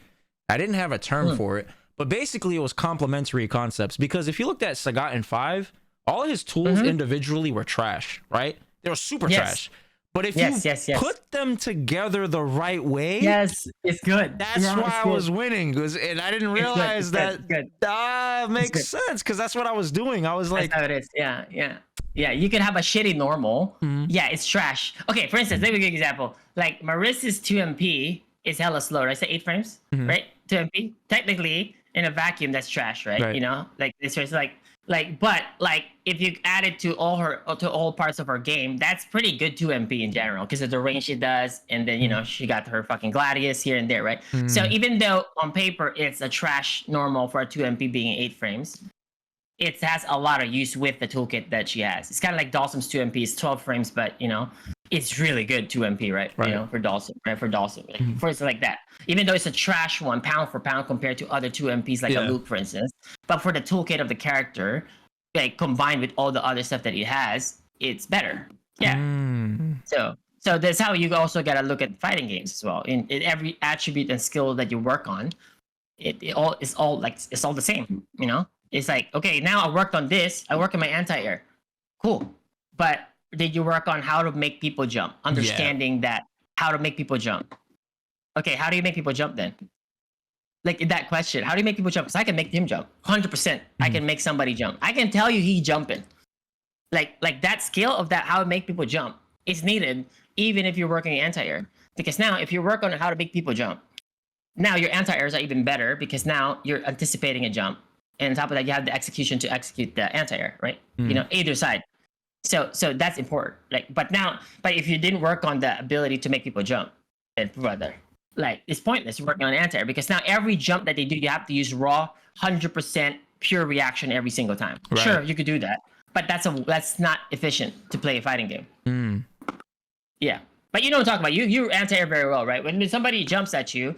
I didn't have a term for it, but basically it was complementary concepts. Because if you looked at Sagat in 5, all his tools individually were trash, right? They were super trash. But if you put them together the right way, it's good. That's why I was winning, and I didn't realize that makes sense, because that's what I was doing. I was like, that's how it is. Yeah. You could have a shitty normal. Yeah, it's trash. Okay, for instance, let me give you an example. Like Marissa's 2MP is hella slow, right? So 8 frames, right? 2MP. Technically, in a vacuum, that's trash, right? You know, like it's just but if you add it to all parts of her game, that's pretty good 2MP in general, because of the range she does, and then you know she got her fucking Gladius here and there, right? So even though on paper it's a trash normal for a 2MP being 8 frames, it has a lot of use with the toolkit that she has. It's kind of like Dawson's 2MP is 12 frames, but you know it's really good 2MP, right? You know, for Dawson, right? For Dawson, for instance, like that. Even though it's a trash one, pound for pound, compared to other 2MPs like a Luke, for instance. But for the toolkit of the character, like combined with all the other stuff that he has, it's better. Yeah. So that's how you also gotta look at fighting games as well. In every attribute and skill that you work on, it's all the same. You know, it's like, okay, now I worked on this. I work on my anti-air. Cool. but did you work on how to make people jump? Understanding that how to make people jump. Okay, how do you make people jump then? Like that question, how do you make people jump? Because I can make him jump 100%. I can make somebody jump. I can tell you he jumping. Like that skill of that, how to make people jump is needed even if you're working anti-air. Because now if you work on how to make people jump, now your anti-airs are even better because now you're anticipating a jump. And on top of that, you have the execution to execute the anti-air, right? You know, either side. So that's important. Like, but if you didn't work on the ability to make people jump, then brother, like it's pointless working on anti-air because now every jump that they do, you have to use raw 100% pure reaction every single time. Right. Sure, you could do that, but that's not efficient to play a fighting game. Yeah, but you know what I'm talking about. You anti-air very well, right? When somebody jumps at you,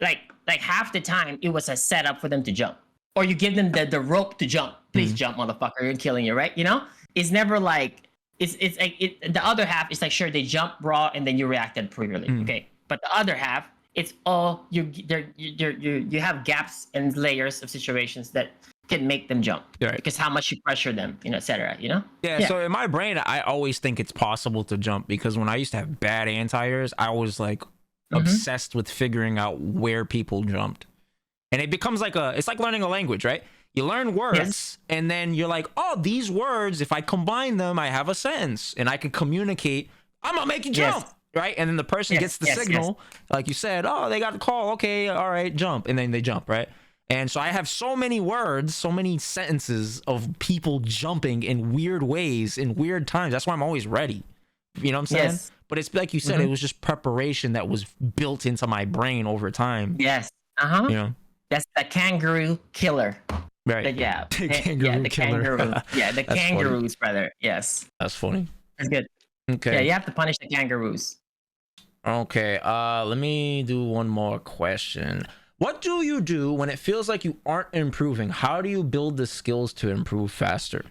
like half the time it was a setup for them to jump, or you give them the rope to jump. Please jump, motherfucker! You're killing you, right? You know, it's never like it's like the other half is like sure they jump raw and then you reacted purely, okay. But the other half, it's all you have gaps and layers of situations that can make them jump, right? Because how much you pressure them, you know, etc. You know? Yeah. So in my brain, I always think it's possible to jump because when I used to have bad anti-airs, I was like obsessed with figuring out where people jumped, and it becomes like it's like learning a language, right? You learn words, and then you're like, oh, these words, if I combine them, I have a sentence, and I can communicate. I'm gonna make you jump. Right, and then the person gets the signal, like you said. Oh, they got the call. Okay, all right, jump, and then they jump, right? And so I have so many words, so many sentences of people jumping in weird ways, in weird times. That's why I'm always ready. You know what I'm saying? Yes. But it's like you said, it was just preparation that was built into my brain over time. Yes. You know, that's the kangaroo killer. Right. Yeah. The kangaroo killer. Kangaroo. Yeah, the kangaroos, brother. Yes. That's funny. That's good. Okay. Yeah, you have to punish the kangaroos. Okay, let me do one more question. What do you do when it feels like you aren't improving? How do you build the skills to improve faster?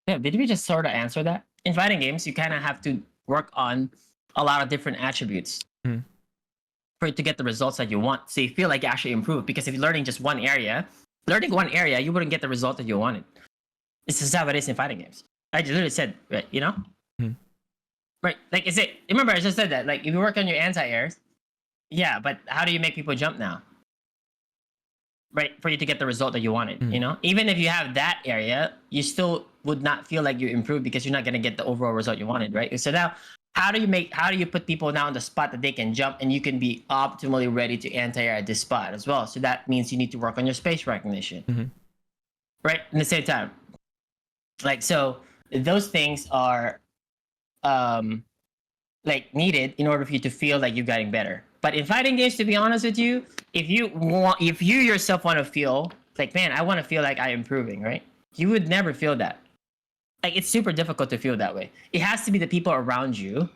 Yeah, did we just sort of answer that? In fighting games, you kind of have to work on a lot of different attributes for it to get the results that you want. So you feel like you actually improve. Because if you're learning just one area, you wouldn't get the result that you wanted. This is how it is in fighting games. I literally said, right, you know? Right, like remember I just said that, like if you work on your anti-airs, yeah, but how do you make people jump now? Right, for you to get the result that you wanted, you know? Even if you have that area, you still would not feel like you improved because you're not gonna get the overall result you wanted, right? So now, how do you put people now in the spot that they can jump and you can be optimally ready to anti-air at this spot as well? So that means you need to work on your space recognition, right? In the same time, like so, those things are like needed in order for you to feel like you're getting better. But in fighting games, to be honest with you, if you yourself want to feel like, man, I want to feel like I'm improving, right? You would never feel that. Like it's super difficult to feel that way. It has to be the people around you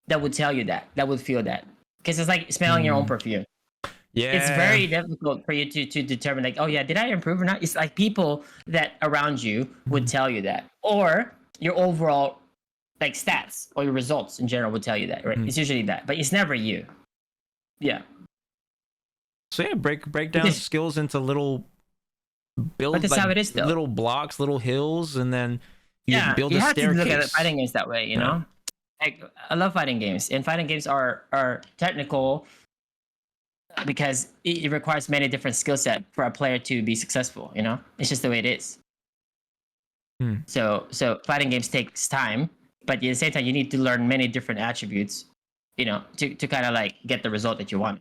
that would tell you that would feel that. Because it's like smelling your own perfume. Yeah. It's very difficult for you to determine like, oh yeah, did I improve or not? It's like people that around you would tell you that. Or your overall like stats or your results in general would tell you that, right? It's usually that, but it's never you. Yeah. So yeah, break down skills into little but that's how it is, though. Little blocks, little hills, and then you build a staircase. You have to look at fighting games that way, you know? Like I love fighting games, and fighting games are technical because it requires many different skill set for a player to be successful, you know? It's just the way it is. So fighting games takes time. But at the same time, you need to learn many different attributes, you know, to kind of like get the result that you want.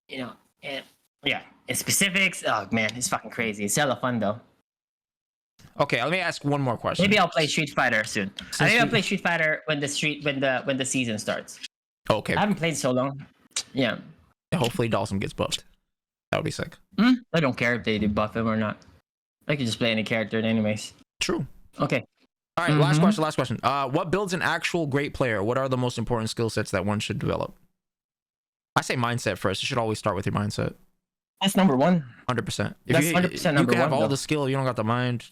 You know, and yeah, in specifics, oh man, it's fucking crazy. It's hella fun though. Okay, let me ask one more question. Maybe I'll play Street Fighter soon. I think I'll play Street Fighter when the season starts. Okay. I haven't played so long. Yeah. Hopefully Dawson gets buffed. That would be sick. I don't care if they buff him or not. I can just play any character anyways. True. Okay. All right, last question. What builds an actual great player? What are the most important skill sets that one should develop? I say mindset first. You should always start with your mindset. That's number one. 100%. That's 100% number one. You can have all the skill, you don't got the mind.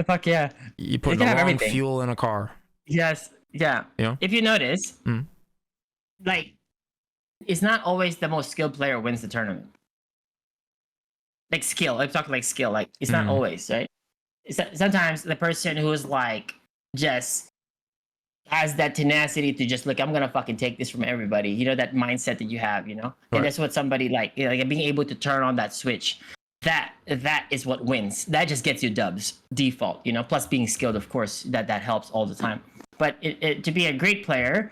Fuck yeah. You put the wrong fuel in a car. Yes. Yeah. You know? If you notice, like, it's not always the most skilled player wins the tournament. Like skill. I'm talking like skill. Like it's not always, right? Sometimes the person who is like just has that tenacity to just look, I'm gonna fucking take this from everybody. You know, that mindset that you have, you know? Right. And that's what somebody like being able to turn on that switch. That is what wins. That just gets you dubs default, you know, plus being skilled, of course, that helps all the time. But to be a great player,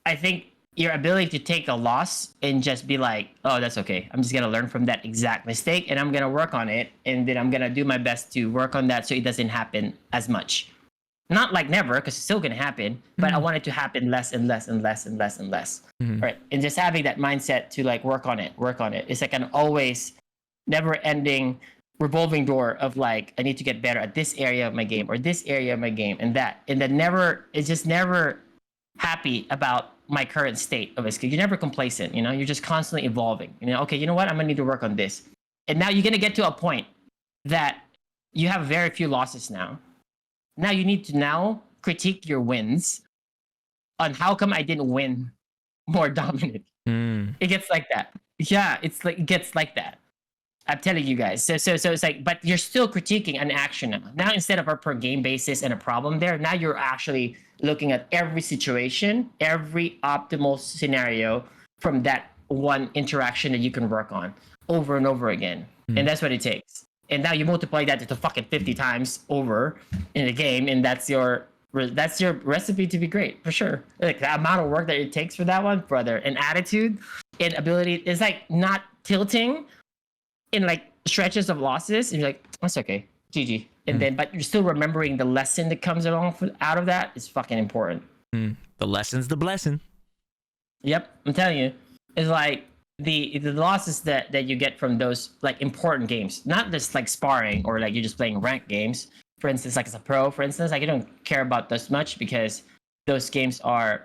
I think your ability to take a loss and just be like, oh, that's okay. I'm just going to learn from that exact mistake and I'm going to work on it. And then I'm going to do my best to work on that so it doesn't happen as much. Not like never, because it's still going to happen, but I want it to happen less and less and less and less and less. Right. And just having that mindset to like work on it. It's like an always never ending revolving door of like, I need to get better at this area of my game or this area of my game and then it's just never happy about my current state of it. You're never complacent, you know, you're just constantly evolving. You know, okay, you know what? I'm gonna need to work on this. And now you're gonna get to a point that you have very few losses now. Now you need to now critique your wins on how come I didn't win more dominant. It gets like that. Yeah, it gets like that. I'm telling you guys. So it's like, but you're still critiquing an action now. Now instead of a per game basis and a problem there, now you're actually looking at every situation, every optimal scenario from that one interaction that you can work on over and over again. And that's what it takes. And now you multiply that to fucking 50 times over in the game, and that's your recipe to be great for sure. Like the amount of work that it takes for that one, brother, and attitude and ability is like not tilting in like stretches of losses. And you're like, that's okay, GG. And then, but you're still remembering the lesson that comes along out of that is fucking important. The lesson's the blessing. Yep, I'm telling you, it's like the losses that you get from those like important games, not just like sparring or like you're just playing ranked games. For instance, like as a pro, for instance, like you don't care about this much because those games are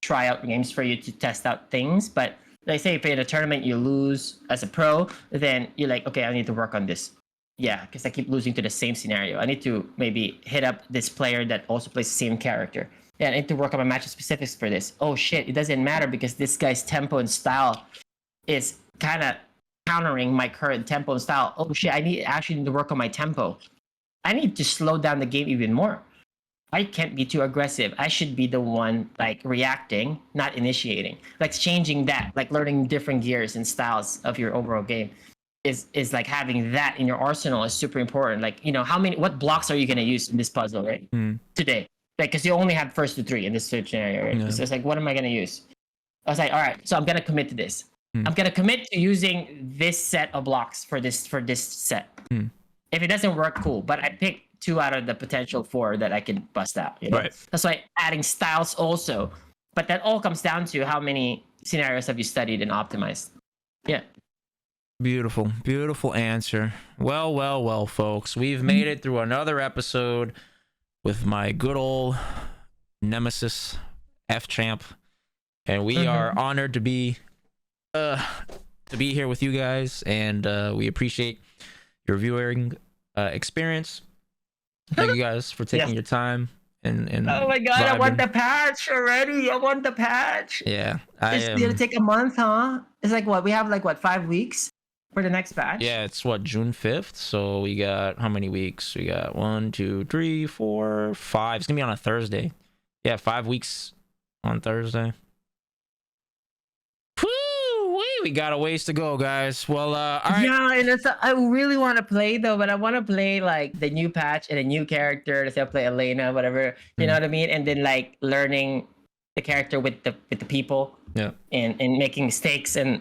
tryout games for you to test out things. But like say if in a tournament you lose as a pro, then you're like, okay, I need to work on this. Yeah, because I keep losing to the same scenario. I need to maybe hit up this player that also plays the same character. Yeah, I need to work on my match specifics for this. Oh shit, it doesn't matter because this guy's tempo and style is kind of countering my current tempo and style. Oh shit, I actually need to work on my tempo. I need to slow down the game even more. I can't be too aggressive. I should be the one like reacting, not initiating. Like changing that, like learning different gears and styles of your overall game is like having that in your arsenal is super important. Like, you know, what blocks are you going to use in this puzzle, right? Today. Like, because you only have first to three in this scenario, right? Yeah. So it's like, what am I going to use? I was like, all right, so I'm going to commit to this. I'm going to commit to using this set of blocks for this set. If it doesn't work, cool. But I picked 2 out of the potential 4 that I can bust out. You know? Right. That's why adding styles also. But that all comes down to how many scenarios have you studied and optimized. Yeah. Beautiful answer. Well, folks. We've made it through another episode with my good old nemesis, Fchamp. And we are honored to be here with you guys. And we appreciate your viewing experience. Thank you guys for taking your time and oh my god, vibing. I want the patch already. I want the patch. Yeah, it's gonna take a month, huh? It's like what we have, like what 5 weeks for the next patch. Yeah, it's what June 5th. So we got how many weeks? We got 1, 2, 3, 4, 5. It's gonna be on a Thursday. Yeah, 5 weeks on Thursday. We got a ways to go, guys. Well, all right. Yeah, and I really want to play though, but I want to play like the new patch and a new character. Let's say I play Elena, whatever. You know what I mean? And then like learning the character with the people. Yeah. And making mistakes and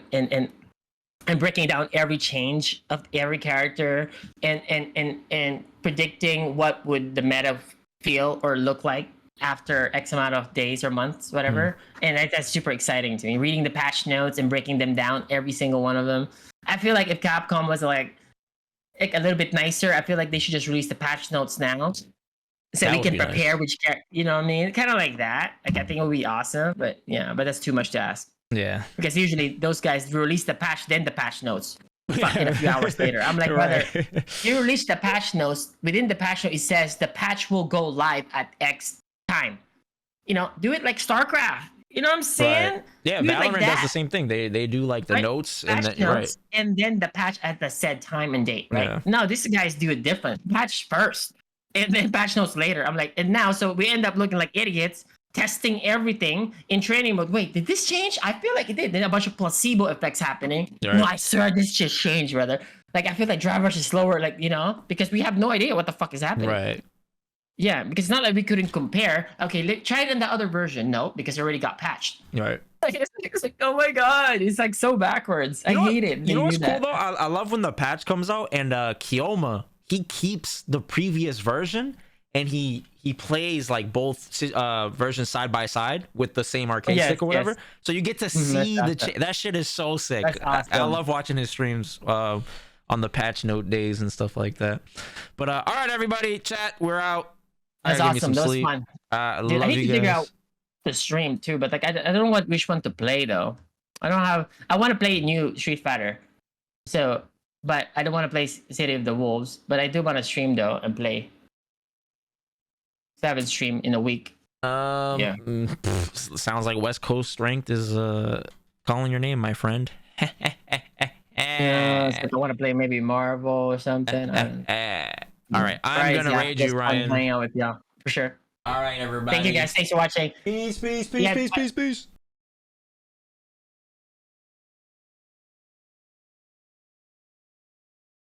breaking down every change of every character and predicting what would the meta feel or look like after X amount of days or months, whatever. And that's super exciting to me. Reading the patch notes and breaking them down, every single one of them. I feel like if Capcom was like a little bit nicer, I feel like they should just release the patch notes now. So we can prepare which character, you know what I mean? Kind of like that. Like, I think it would be awesome, but yeah, but that's too much to ask. Yeah. Because usually those guys release the patch, then the patch notes. Fucking a few hours later. I'm like, brother, you release the patch notes. Within the patch note, it says the patch will go live at X time. You know, do it like StarCraft. You know what I'm saying? Right. Yeah, Valorant does the same thing. They do like the notes and then notes, and then the patch at the said time and date, right? Yeah. No, these guys do it different. Patch first. and then patch notes later. I'm like, and now so we end up looking like idiots testing everything in training mode. Wait, did this change? I feel like it did. Then a bunch of placebo effects happening. Right. No, I swear this just changed, brother. Like I feel like drivers is slower, like because we have no idea what the fuck is happening. Right. Yeah, because it's not like we couldn't compare. Okay, try it in the other version. No, because it already got patched. Right. It's like, oh my god, it's like so backwards. I hate it. You know what's cool though? I love when the patch comes out and Kioma, he keeps the previous version and he plays like both versions side by side with the same arcade stick or whatever. So you get to see that shit is so sick. Awesome. I love watching his streams on the patch note days and stuff like that. But all right, everybody, chat, we're out. That's awesome. That was fun. Dude, I need to figure out the stream too, but like I don't know which one to play though. I want to play new Street Fighter, so but I don't want to play City of the Wolves. But I do want to stream though and play 7 stream in a week. Yeah. Sounds like West Coast ranked is calling your name, my friend. Yeah, so I want to play maybe Marvel or something. All right, I'm gonna raid you, Ryan. Hang out with y'all for sure. All right, everybody. Thank you guys. Thanks for watching. Peace, peace, peace, peace, peace, peace.